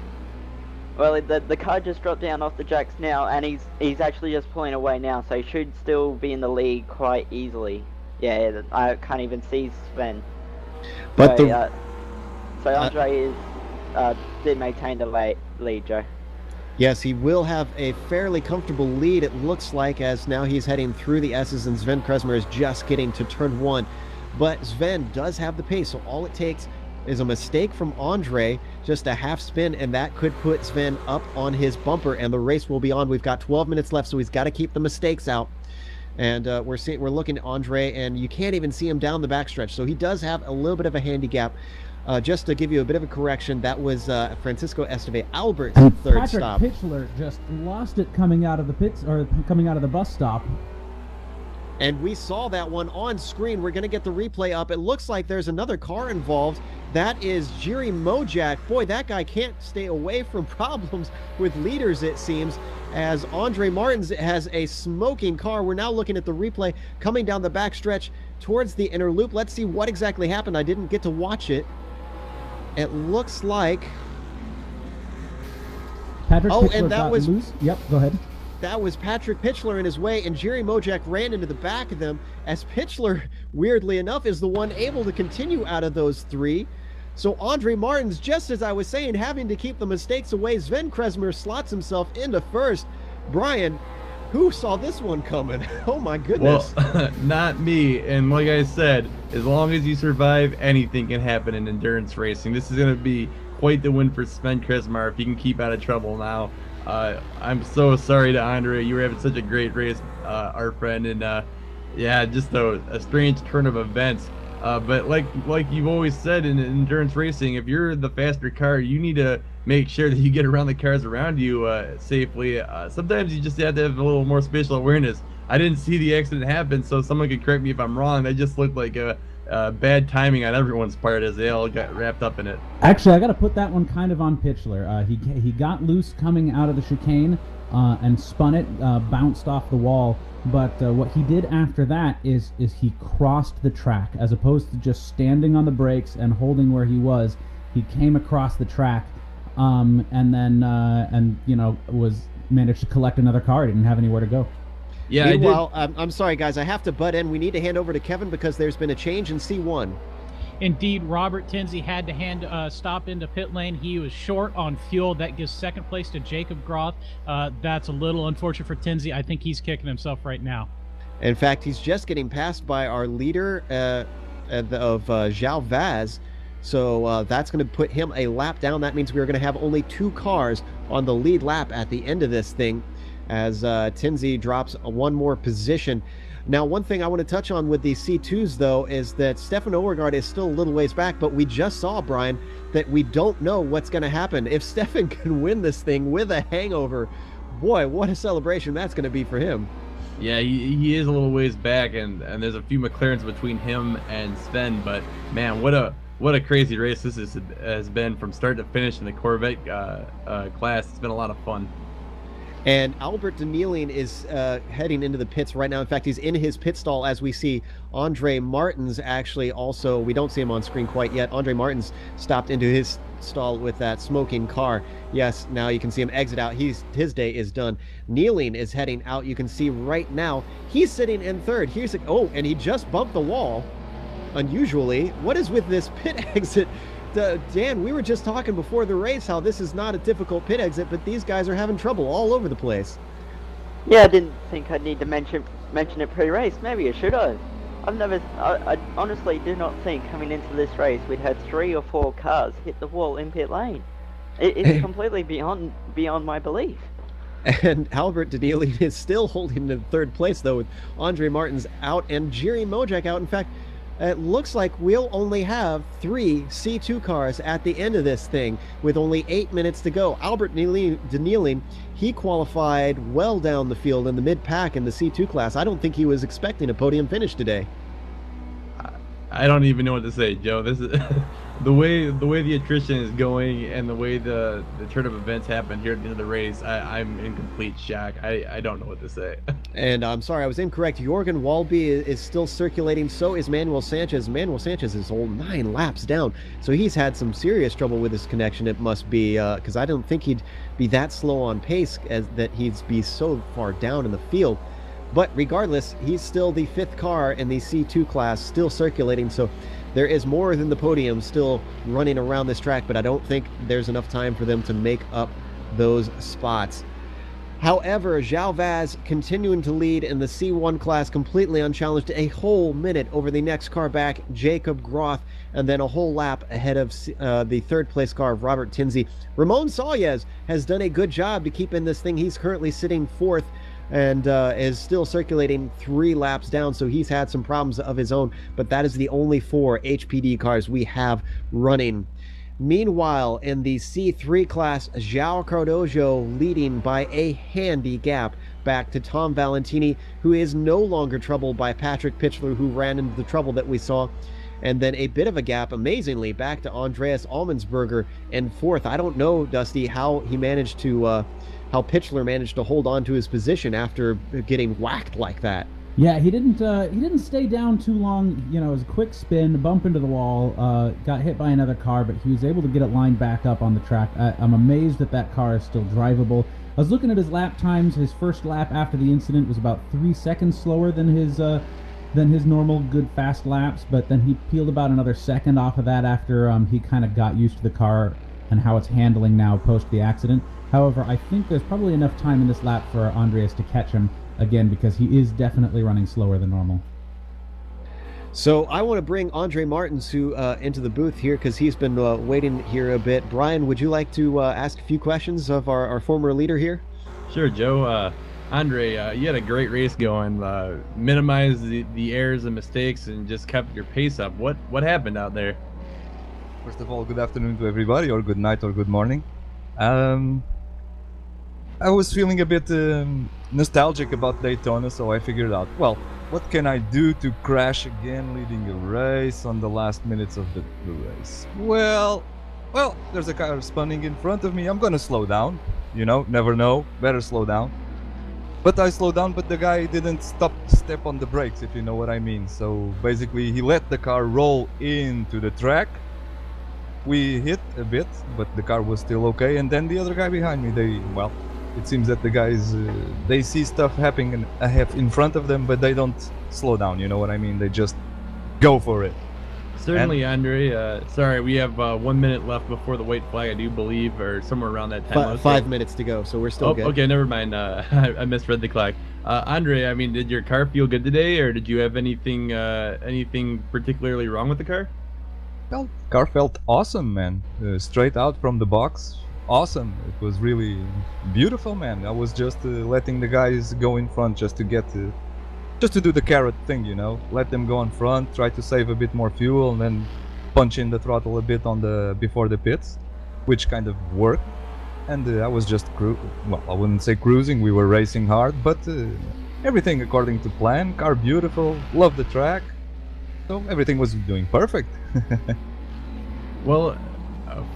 Well, the car just dropped down off the jacks now, and he's actually just pulling away now, so he should still be in the lead quite easily. Yeah, I can't even see Sven. But so Andre did maintain the lead, Joe. Yes, he will have a fairly comfortable lead, it looks like, as now he's heading through the S's, and Sven Kresmer is just getting to turn 1. But Sven does have the pace, so all it takes is a mistake from Andre, just a half spin, and that could put Sven up on his bumper, and the race will be on. We've got 12 minutes left, so he's got to keep the mistakes out. And we're looking at Andre, and you can't even see him down the backstretch, so he does have a little bit of a handicap. Just to give you a bit of a correction, that was Francisco Esteve Albert's third stop. Patrick Pitchler just lost it coming out of the pits, or coming out of the bus stop. And we saw that one on screen. We're going to get the replay up. It looks like there's another car involved. That is Jiri Mojak. Boy, that guy can't stay away from problems with leaders, it seems, as Andre Martins has a smoking car. We're now looking at the replay coming down the backstretch towards the inner loop. Let's see what exactly happened. I didn't get to watch it. It looks like... Patrick Pitchler and that was loose. Yep, go ahead. That was Patrick Pitchler in his way, and Jiri Mojak ran into the back of them, as Pitchler, weirdly enough, is the one able to continue out of those 3. So Andre Martins, just as I was saying, having to keep the mistakes away. Sven Kresmer slots himself into first. Brian, who saw this one coming? Oh my goodness. Well, not me. And like I said, as long as you survive, anything can happen in endurance racing. This is going to be quite the win for Sven Kresmer if he can keep out of trouble now. I'm so sorry to Andre. You were having such a great race, our friend, and yeah, just a strange turn of events. But like you've always said in endurance racing, if you're the faster car, you need to make sure that you get around the cars around you safely. Sometimes you just have to have a little more spatial awareness. I didn't see the accident happen, so someone could correct me if I'm wrong. That just looked like a bad timing on everyone's part as they all got wrapped up in it. Actually, I got to put that one kind of on Pitchler. He got loose coming out of the chicane and spun it, bounced off the wall. But what he did after that is he crossed the track, as opposed to just standing on the brakes and holding where he was. He came across the track, and then managed to collect another car. He didn't have anywhere to go. Yeah. Meanwhile, I'm sorry, guys. I have to butt in. We need to hand over to Kevin because there's been a change in C1. Indeed, Robert Tinsley had to stop into pit lane. He was short on fuel. That gives second place to Jacob Groth. That's a little unfortunate for Tinsley. I think he's kicking himself right now. In fact, he's just getting passed by our leader of João Vaz. So that's going to put him a lap down. That means we're going to have only 2 cars on the lead lap at the end of this thing, as Tinsley drops one more position. Now, one thing I want to touch on with these C2s, though, is that Stefan Overgaard is still a little ways back, but we just saw, Brian, that we don't know what's going to happen. If Stefan can win this thing with a hangover, boy, what a celebration that's going to be for him. Yeah, he is a little ways back, and there's a few McLarens between him and Sven, but, man, what a crazy race this has been from start to finish in the Corvette class. It's been a lot of fun. And Albert Deneeling is heading into the pits right now. In fact, he's in his pit stall as we see Andre Martins actually also, we don't see him on screen quite yet. Andre Martins stopped into his stall with that smoking car. Yes, now you can see him exit out. His day is done. Neeling is heading out. You can see right now he's sitting in third. And he just bumped the wall. Unusually, what is with this pit exit? Dan, we were just talking before the race how this is not a difficult pit exit, but these guys are having trouble all over the place. Yeah, I didn't think I'd need to mention it pre-race. Maybe I should have. I honestly do not think coming into this race we'd had 3 or 4 cars hit the wall in pit lane. It's completely beyond my belief. And Albert Danili is still holding in third place, though, with Andre Martins out and Jiri Mojak out. In fact, it looks like we'll only have 3 C2 cars at the end of this thing with only 8 minutes to go. Albert Danili, he qualified well down the field in the mid-pack in the C2 class. I don't think he was expecting a podium finish today. I don't even know what to say, Joe. This is the way the attrition is going and the way the turn of events happened here at the end of the race. I'm in complete shock. I don't know what to say. And I'm sorry, I was incorrect. Jorgen Walby is still circulating. So is Manuel Sanchez. Manuel Sanchez is whole 9 laps down, so he's had some serious trouble with his connection. It must be because I don't think he'd be that slow on pace as that he'd be so far down in the field. But regardless, he's still the 5th car in the C2 class, still circulating, so there is more than the podium still running around this track, but I don't think there's enough time for them to make up those spots. However, João Vaz continuing to lead in the C1 class completely unchallenged, a whole minute over the next car back, Jacob Groth, and then a whole lap ahead of the 3rd place car of Robert Tinsley. Ramon Salyes has done a good job to keep in this thing. He's currently sitting 4th and is still circulating 3 laps down, so he's had some problems of his own, but that is the only 4 HPD cars we have running. Meanwhile, in the C3 class, João Cardojo leading by a handy gap back to Tom Valentini, who is no longer troubled by Patrick Pitchler, who ran into the trouble that we saw. And then a bit of a gap, amazingly, back to Andreas Allmensberger in 4th. I don't know, Dusty, how he managed to how Pitchler managed to hold on to his position after getting whacked like that. Yeah, he didn't stay down too long. You know, it was a quick spin, bump into the wall, got hit by another car, but he was able to get it lined back up on the track. I'm amazed that car is still drivable. I was looking at his lap times. His first lap after the incident was about 3 seconds slower than his normal good fast laps, but then he peeled about another second off of that after he kind of got used to the car and how it's handling now post the accident. However, I think there's probably enough time in this lap for Andreas to catch him again, because he is definitely running slower than normal. So I want to bring Andre Martins into the booth here, because he's been waiting here a bit. Brian, would you like to ask a few questions of our former leader here? Sure, Joe. Andre, you had a great race going. Minimized the errors and mistakes and just kept your pace up. What happened out there? First of all, good afternoon to everybody, or good night, or good morning. I was feeling a bit nostalgic about Daytona, so I figured out, well, what can I do to crash again leading a race on the last minutes of the race? Well, there's a car spinning in front of me. I'm gonna slow down, never know, better slow down. But I slowed down, but the guy didn't step on the brakes, if you know what I mean. So basically he let the car roll into the track. We hit a bit, but the car was still okay. And then the other guy behind me, it seems that the guys, they see stuff happening in front of them, but they don't slow down, you know what I mean? They just go for it. Certainly, Andre. Sorry, we have 1 minute left before the white flag, I do believe, or somewhere around that time. 5 minutes to go, so we're still good. Okay, never mind. I misread the clock. Andre, I mean, did your car feel good today, or did you have anything particularly wrong with the car? Well, car felt awesome, man. Straight out from the box. Awesome. It was really beautiful, man. I was just letting the guys go in front just to do the carrot thing, let them go in front, try to save a bit more fuel, and then punch in the throttle a bit before the pits, which kind of worked. And I was just I wouldn't say cruising, we were racing hard, but everything according to plan. Car beautiful, love the track, so everything was doing perfect. Well,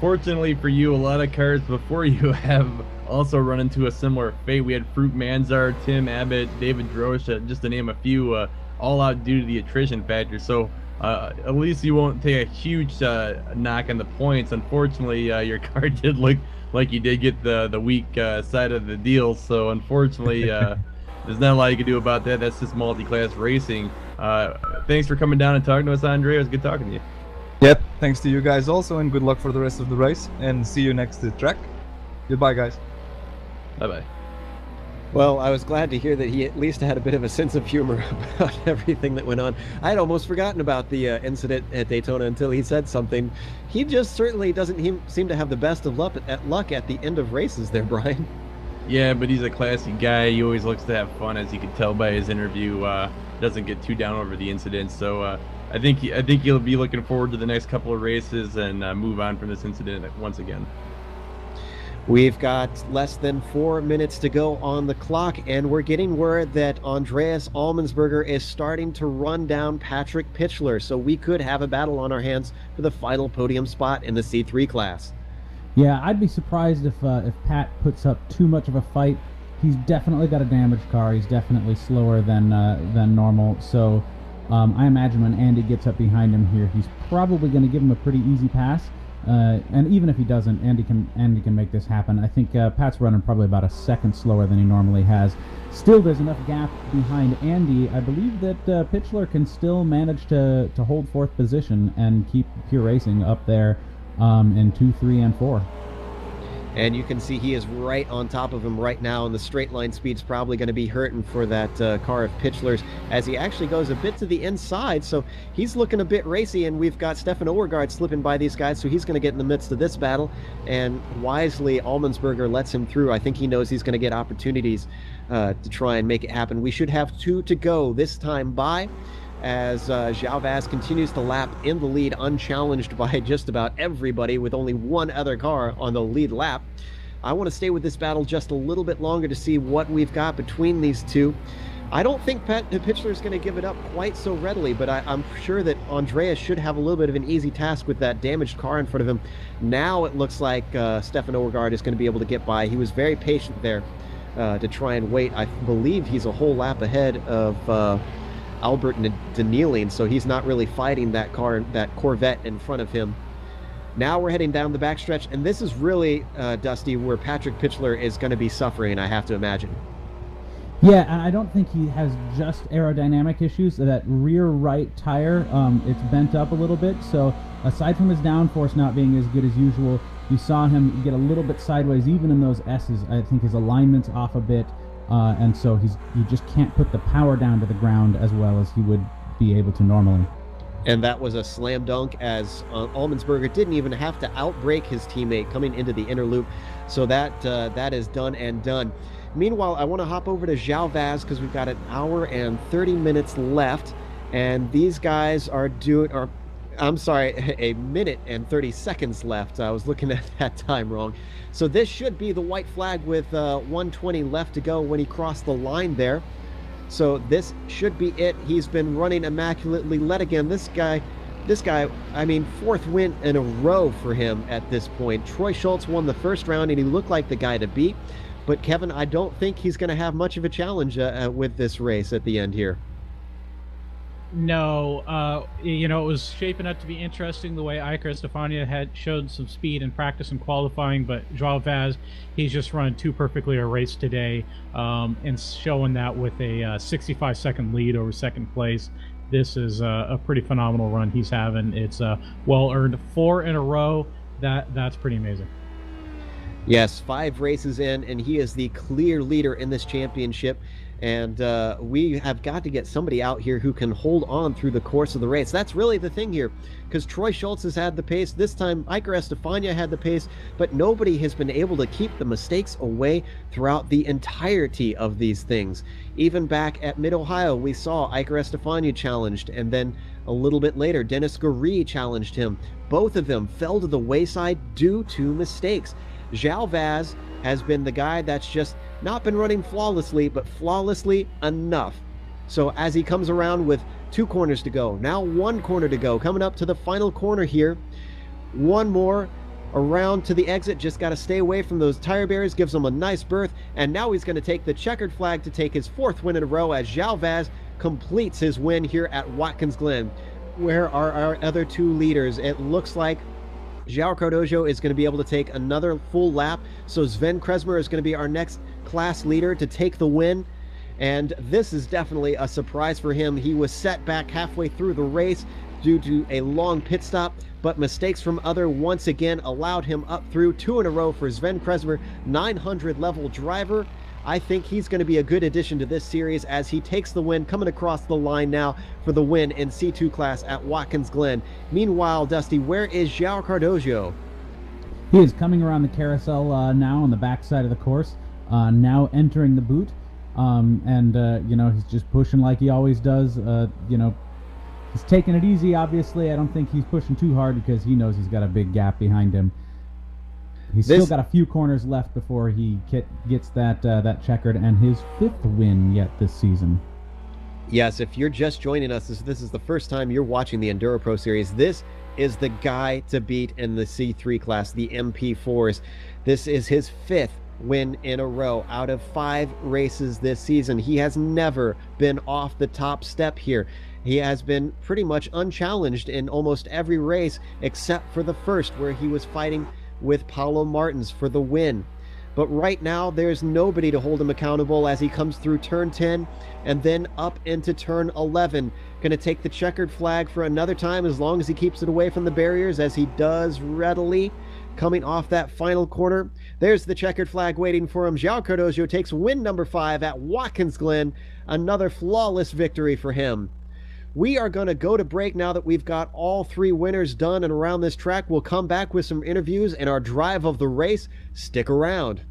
fortunately for you, a lot of cars before you have also run into a similar fate. We had Fruit Manzar, Tim Abbott, David Drosh, just to name a few, all out due to the attrition factor. So at least you won't take a huge knock on the points. Unfortunately, your car did look like you did get the weak side of the deal. So unfortunately, there's not a lot you can do about that. That's just multi-class racing. Thanks for coming down and talking to us, Andre. It was good talking to you. Yep, thanks to you guys also, and good luck for the rest of the race, and see you next track. Goodbye, guys. Bye-bye. Well, I was glad to hear that he at least had a bit of a sense of humor about everything that went on. I had almost forgotten about the incident at Daytona until he said something. He just certainly doesn't seem to have the best of luck at the end of races there, Brian. Yeah, but he's a classy guy. He always looks to have fun, as you can tell by his interview. Doesn't get too down over the incident. So I think he'll be looking forward to the next couple of races and move on from this incident once again. We've got less than 4 minutes to go on the clock, and we're getting word that Andreas Allmensberger is starting to run down Patrick Pitchler, so we could have a battle on our hands for the final podium spot in the C3 class. Yeah, I'd be surprised if Pat puts up too much of a fight. He's definitely got a damaged car. He's definitely slower than normal. So I imagine when Andy gets up behind him here, he's probably going to give him a pretty easy pass. And even if he doesn't, Andy can make this happen. I think Pat's running probably about a second slower than he normally has. Still, there's enough gap behind Andy. I believe that Pitchler can still manage to hold fourth position and keep Pure Racing up there in 2, 3, and 4. And you can see he is right on top of him right now, and the straight line speed's probably going to be hurting for that car of Pitchler's as he actually goes a bit to the inside, so he's looking a bit racy, and we've got Stefan Oergaard slipping by these guys, so he's going to get in the midst of this battle, and wisely Allmensberger lets him through. I think he knows he's going to get opportunities to try and make it happen. We should have 2 to go this time by, as João Vaz continues to lap in the lead, unchallenged by just about everybody, with only one other car on the lead lap. I want to stay with this battle just a little bit longer to see what we've got between these two. I don't think Pitchler is going to give it up quite so readily, but I'm sure that Andreas should have a little bit of an easy task with that damaged car in front of him. Now it looks like Stefan Oergaard is going to be able to get by. He was very patient there to try and wait. I believe he's a whole lap ahead of Albert Danieling, so he's not really fighting that car, that Corvette in front of him. Now we're heading down the backstretch, and this is really, Dusty, where Patrick Pitchler is going to be suffering, I have to imagine. Yeah, and I don't think he has just aerodynamic issues. That rear right tire, it's bent up a little bit, so aside from his downforce not being as good as usual, you saw him get a little bit sideways, even in those S's. I think his alignment's off a bit. And so he just can't put the power down to the ground as well as he would be able to normally. And that was a slam dunk, as Allmensberger didn't even have to outbrake his teammate coming into the inner loop. So that is done and done. Meanwhile, I want to hop over to João Vaz because we've got an hour and 30 minutes left, and these guys are a minute and 30 seconds left. I was looking at that time wrong. So this should be the white flag with 1:20 left to go when he crossed the line there. So this should be it. He's been running immaculately led again. This guy, I mean, 4th win in a row for him at this point. Troy Schultz won the first round, and he looked like the guy to beat. But Kevin, I don't think he's going to have much of a challenge with this race at the end here. No, it was shaping up to be interesting the way Iker Estefania had showed some speed in practice and qualifying, but João Vaz, he's just run too perfectly a race today, and showing that with a 65-second lead over second place. This is a pretty phenomenal run he's having. It's well-earned 4 in a row. That's pretty amazing. Yes, 5 races in, and he is the clear leader in this championship. And we have got to get somebody out here who can hold on through the course of the race. That's really the thing here, because Troy Schultz has had the pace. This time, Iker Estefania had the pace, but nobody has been able to keep the mistakes away throughout the entirety of these things. Even back at Mid-Ohio, we saw Iker Estefania challenged, and then a little bit later, Dennis Gurry challenged him. Both of them fell to the wayside due to mistakes. João Vaz has been the guy that's just not been running flawlessly, but flawlessly enough. So as he comes around with 2 corners to go, now 1 corner to go, coming up to the final corner here, 1 more around to the exit, just got to stay away from those tire barriers, gives him a nice berth, and now he's going to take the checkered flag to take his 4th win in a row as João Vaz completes his win here at Watkins Glen. Where are our other 2 leaders? It looks like João Cardoso is going to be able to take another full lap, so Sven Kresmer is going to be our next class leader to take the win, and this is definitely a surprise for him. He was set back halfway through the race due to a long pit stop, but mistakes from other once again allowed him up through 2 in a row for Sven Kresmer, 900 level driver. I think he's going to be a good addition to this series as he takes the win, coming across the line now for the win in C2 class at Watkins Glen. Meanwhile, Dusty, where is João Cardoso? He is coming around the carousel now on the back side of the course. now entering the boot. He's just pushing like he always does. He's taking it easy, obviously. I don't think he's pushing too hard because he knows he's got a big gap behind him. He's still got a few corners left before he gets that checkered and his 5th win yet this season. Yes, if you're just joining us, this is the first time you're watching the EnduroPro Series. This is the guy to beat in the C3 class, the MP4s. This is his 5th win in a row out of 5 races this season. He has never been off the top step here. He has been pretty much unchallenged in almost every race except for the first, where he was fighting with Paulo Martins for the win. But right now there's nobody to hold him accountable as he comes through turn 10 and then up into turn 11. Going to take the checkered flag for another time as long as he keeps it away from the barriers, as he does readily. Coming off that final corner, there's the checkered flag waiting for him. João Cardoso takes win number 5 at Watkins Glen. Another flawless victory for him. We are going to go to break now that we've got all 3 winners done and around this track. We'll come back with some interviews and our drive of the race. Stick around.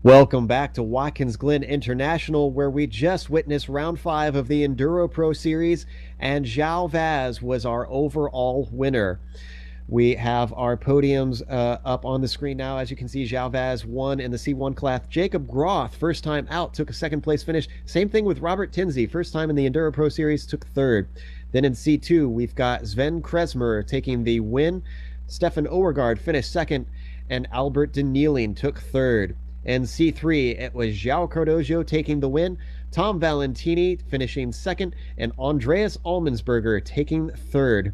Welcome back to Watkins Glen International, where we just witnessed round 5 of the EnduroPro series, and João Vaz was our overall winner. We have our podiums up on the screen now. As you can see, João Vaz won in the C1 class. Jacob Groth, first time out, took a second place finish. Same thing with Robert Tinsey, first time in the EnduroPro series, took third. Then in C2, we've got Sven Kresmer taking the win. Stefan Oergaard finished second, and Albert Denieling took third. In C3, it was João Cardoso taking the win, Tom Valentini finishing second, and Andreas Almensberger taking third.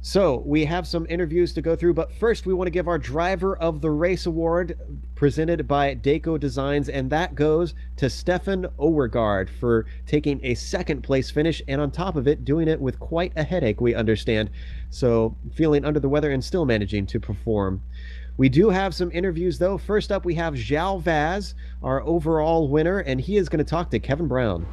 So we have some interviews to go through, but first we want to give our Driver of the Race award presented by Dayco Designs, and that goes to Stefan Oergaard for taking a second place finish, and on top of it, doing it with quite a headache, we understand. So feeling under the weather and still managing to perform. We do have some interviews, though. First up, we have João Vaz, our overall winner, and he is going to talk to Kevin Brown.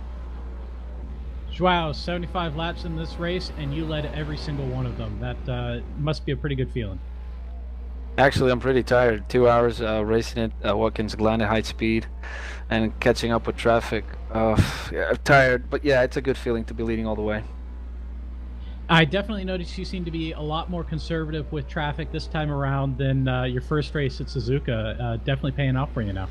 João, 75 laps in this race, and you led every single one of them. That must be a pretty good feeling. Actually, I'm pretty tired. 2 hours racing at Watkins Glen at high speed and catching up with traffic. Yeah, I'm tired, but yeah, it's a good feeling to be leading all the way. I definitely noticed you seem to be a lot more conservative with traffic this time around than your first race at Suzuka. Definitely paying off for you now.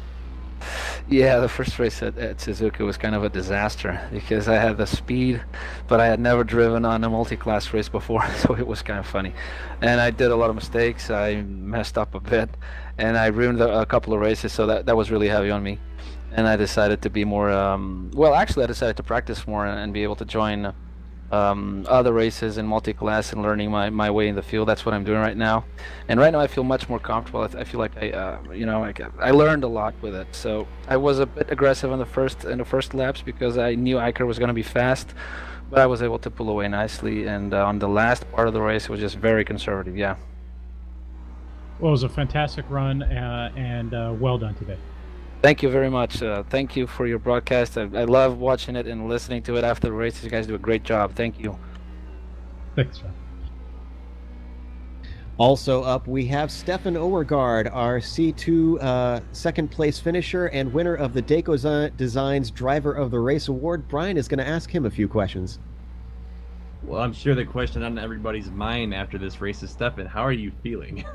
Yeah, the first race at Suzuka was kind of a disaster because I had the speed, but I had never driven on a multi-class race before, so it was kind of funny. And I did a lot of mistakes. I messed up a bit, and I ruined a couple of races, so that was really heavy on me. And I decided to be more, well, actually I decided to practice more and be able to join other races in multi-class and learning my way in the field. That's what I'm doing right now, and right now I feel much more comfortable. I feel like I learned a lot with it. So I was a bit aggressive in the first laps because I knew Iker was going to be fast, but I was able to pull away nicely, and on the last part of the race it was just very conservative. Yeah. Well, it was a fantastic run, and well done today. Thank you very much. Thank you for your broadcast. I love watching it and listening to it after the races. You guys do a great job. Thank you. Thanks, John. Also up, we have Stefan Oergaard, our C2 second place finisher and winner of the Dayco Designs Driver of the Race Award. Brian is going to ask him a few questions. Well, I'm sure the question on everybody's mind after this race is, Stefan, how are you feeling?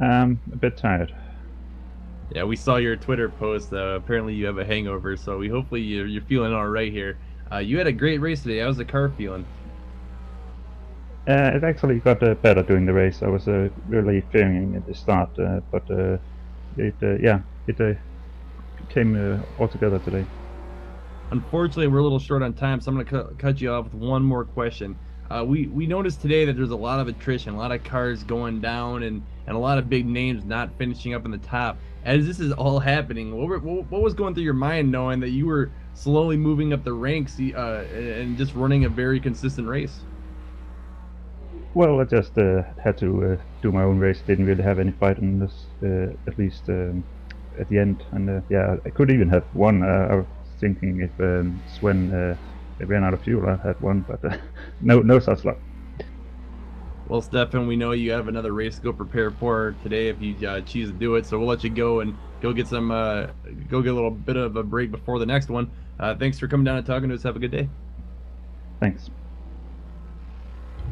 A bit tired. Yeah, we saw your Twitter post. Apparently you have a hangover, so hopefully you're feeling all right here. You had a great race today. How's the car feeling? It actually got better during the race. I was really fearing at the start, but it came all together today. Unfortunately, we're a little short on time, so I'm going to cut you off with one more question. We noticed today that there's a lot of attrition, a lot of cars going down, and a lot of big names not finishing up in the top. As this is all happening, what was going through your mind knowing that you were slowly moving up the ranks and just running a very consistent race? Well, I just had to do my own race. Didn't really have any fight in this, at least at the end. And I could even have won. I was thinking if Sven ran out of fuel, I had won, but no such luck. Well, Stefan, we know you have another race to go prepare for today if you choose to do it, so we'll let you go and go get a little bit of a break before the next one. Thanks for coming down and talking to us. Have a good day. Thanks.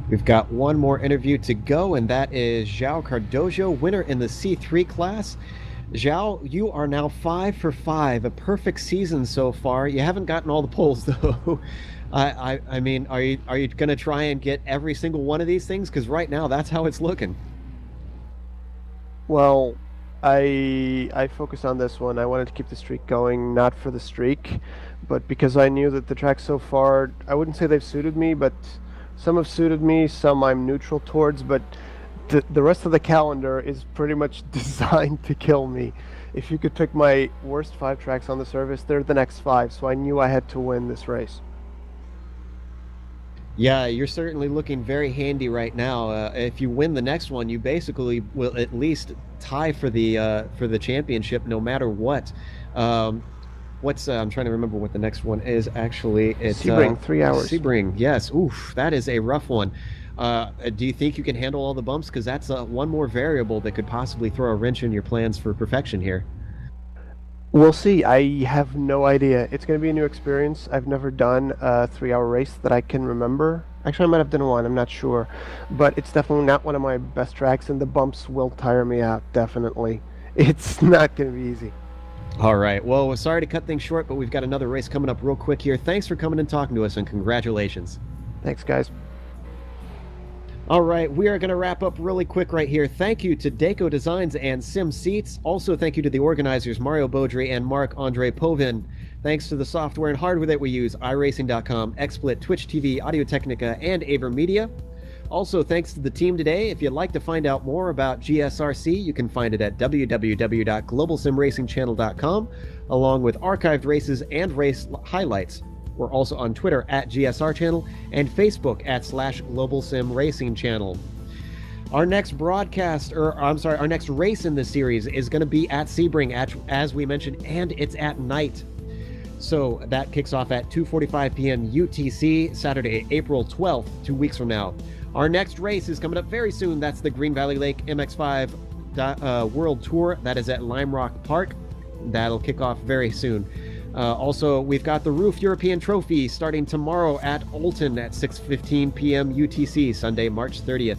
We've got one more interview to go, and that is João Cardoso, winner in the C3 class. João, you are now 5 for 5, a perfect season so far. You haven't gotten all the poles, though. I mean, are you going to try and get every single one of these things? Because right now, that's how it's looking. Well, I focused on this one. I wanted to keep the streak going, not for the streak, but because I knew that the tracks so far, I wouldn't say they've suited me, but some have suited me, some I'm neutral towards, but the rest of the calendar is pretty much designed to kill me. If you could pick my worst 5 tracks on the service, they're the next 5, so I knew I had to win this race. Yeah, you're certainly looking very handy right now. If you win the next one, you basically will at least tie for the championship, no matter what. I'm trying to remember what the next one is. Actually, it's Sebring, 3 hours. Sebring, yes. Oof, that is a rough one. Do you think you can handle all the bumps? Because that's one more variable that could possibly throw a wrench in your plans for perfection here. We'll see. I have no idea. It's going to be a new experience. I've never done a 3-hour race that I can remember. Actually, I might have done one. I'm not sure. But it's definitely not one of my best tracks, and the bumps will tire me out, definitely. It's not going to be easy. All right. Well, we're sorry to cut things short, but we've got another race coming up real quick here. Thanks for coming and talking to us, and congratulations. Thanks, guys. All right, we are going to wrap up really quick right here. Thank you to Deco Designs and Sim Seats. Also, thank you to the organizers, Mario Beaudry and Marc-Andre Povin. Thanks to the software and hardware that we use, iRacing.com, XSplit, Twitch TV, Audio-Technica, and AverMedia. Also, thanks to the team today. If you'd like to find out more about GSRC, you can find it at www.globalsimracingchannel.com, along with archived races and race highlights. We're also on Twitter at GSR Channel and Facebook at /GlobalSim Racing Channel. Our next our next race in this series is going to be at Sebring, as we mentioned, and it's at night. So that kicks off at 2:45 p.m. UTC, Saturday, April 12th, 2 weeks from now. Our next race is coming up very soon. That's the Green Valley Lake MX5 World Tour. That is at Lime Rock Park. That'll kick off very soon. Also, we've got the Roof European Trophy starting tomorrow at Olton at 6:15 p.m. UTC, Sunday, March 30th.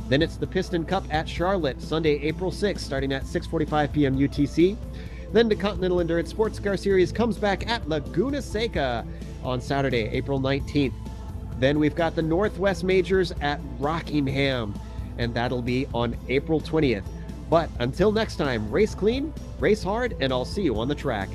Then it's the Piston Cup at Charlotte, Sunday, April 6th, starting at 6:45 p.m. UTC. Then the Continental Endurance Sports Car Series comes back at Laguna Seca on Saturday, April 19th. Then we've got the Northwest Majors at Rockingham, and that'll be on April 20th. But until next time, race clean, race hard, and I'll see you on the track.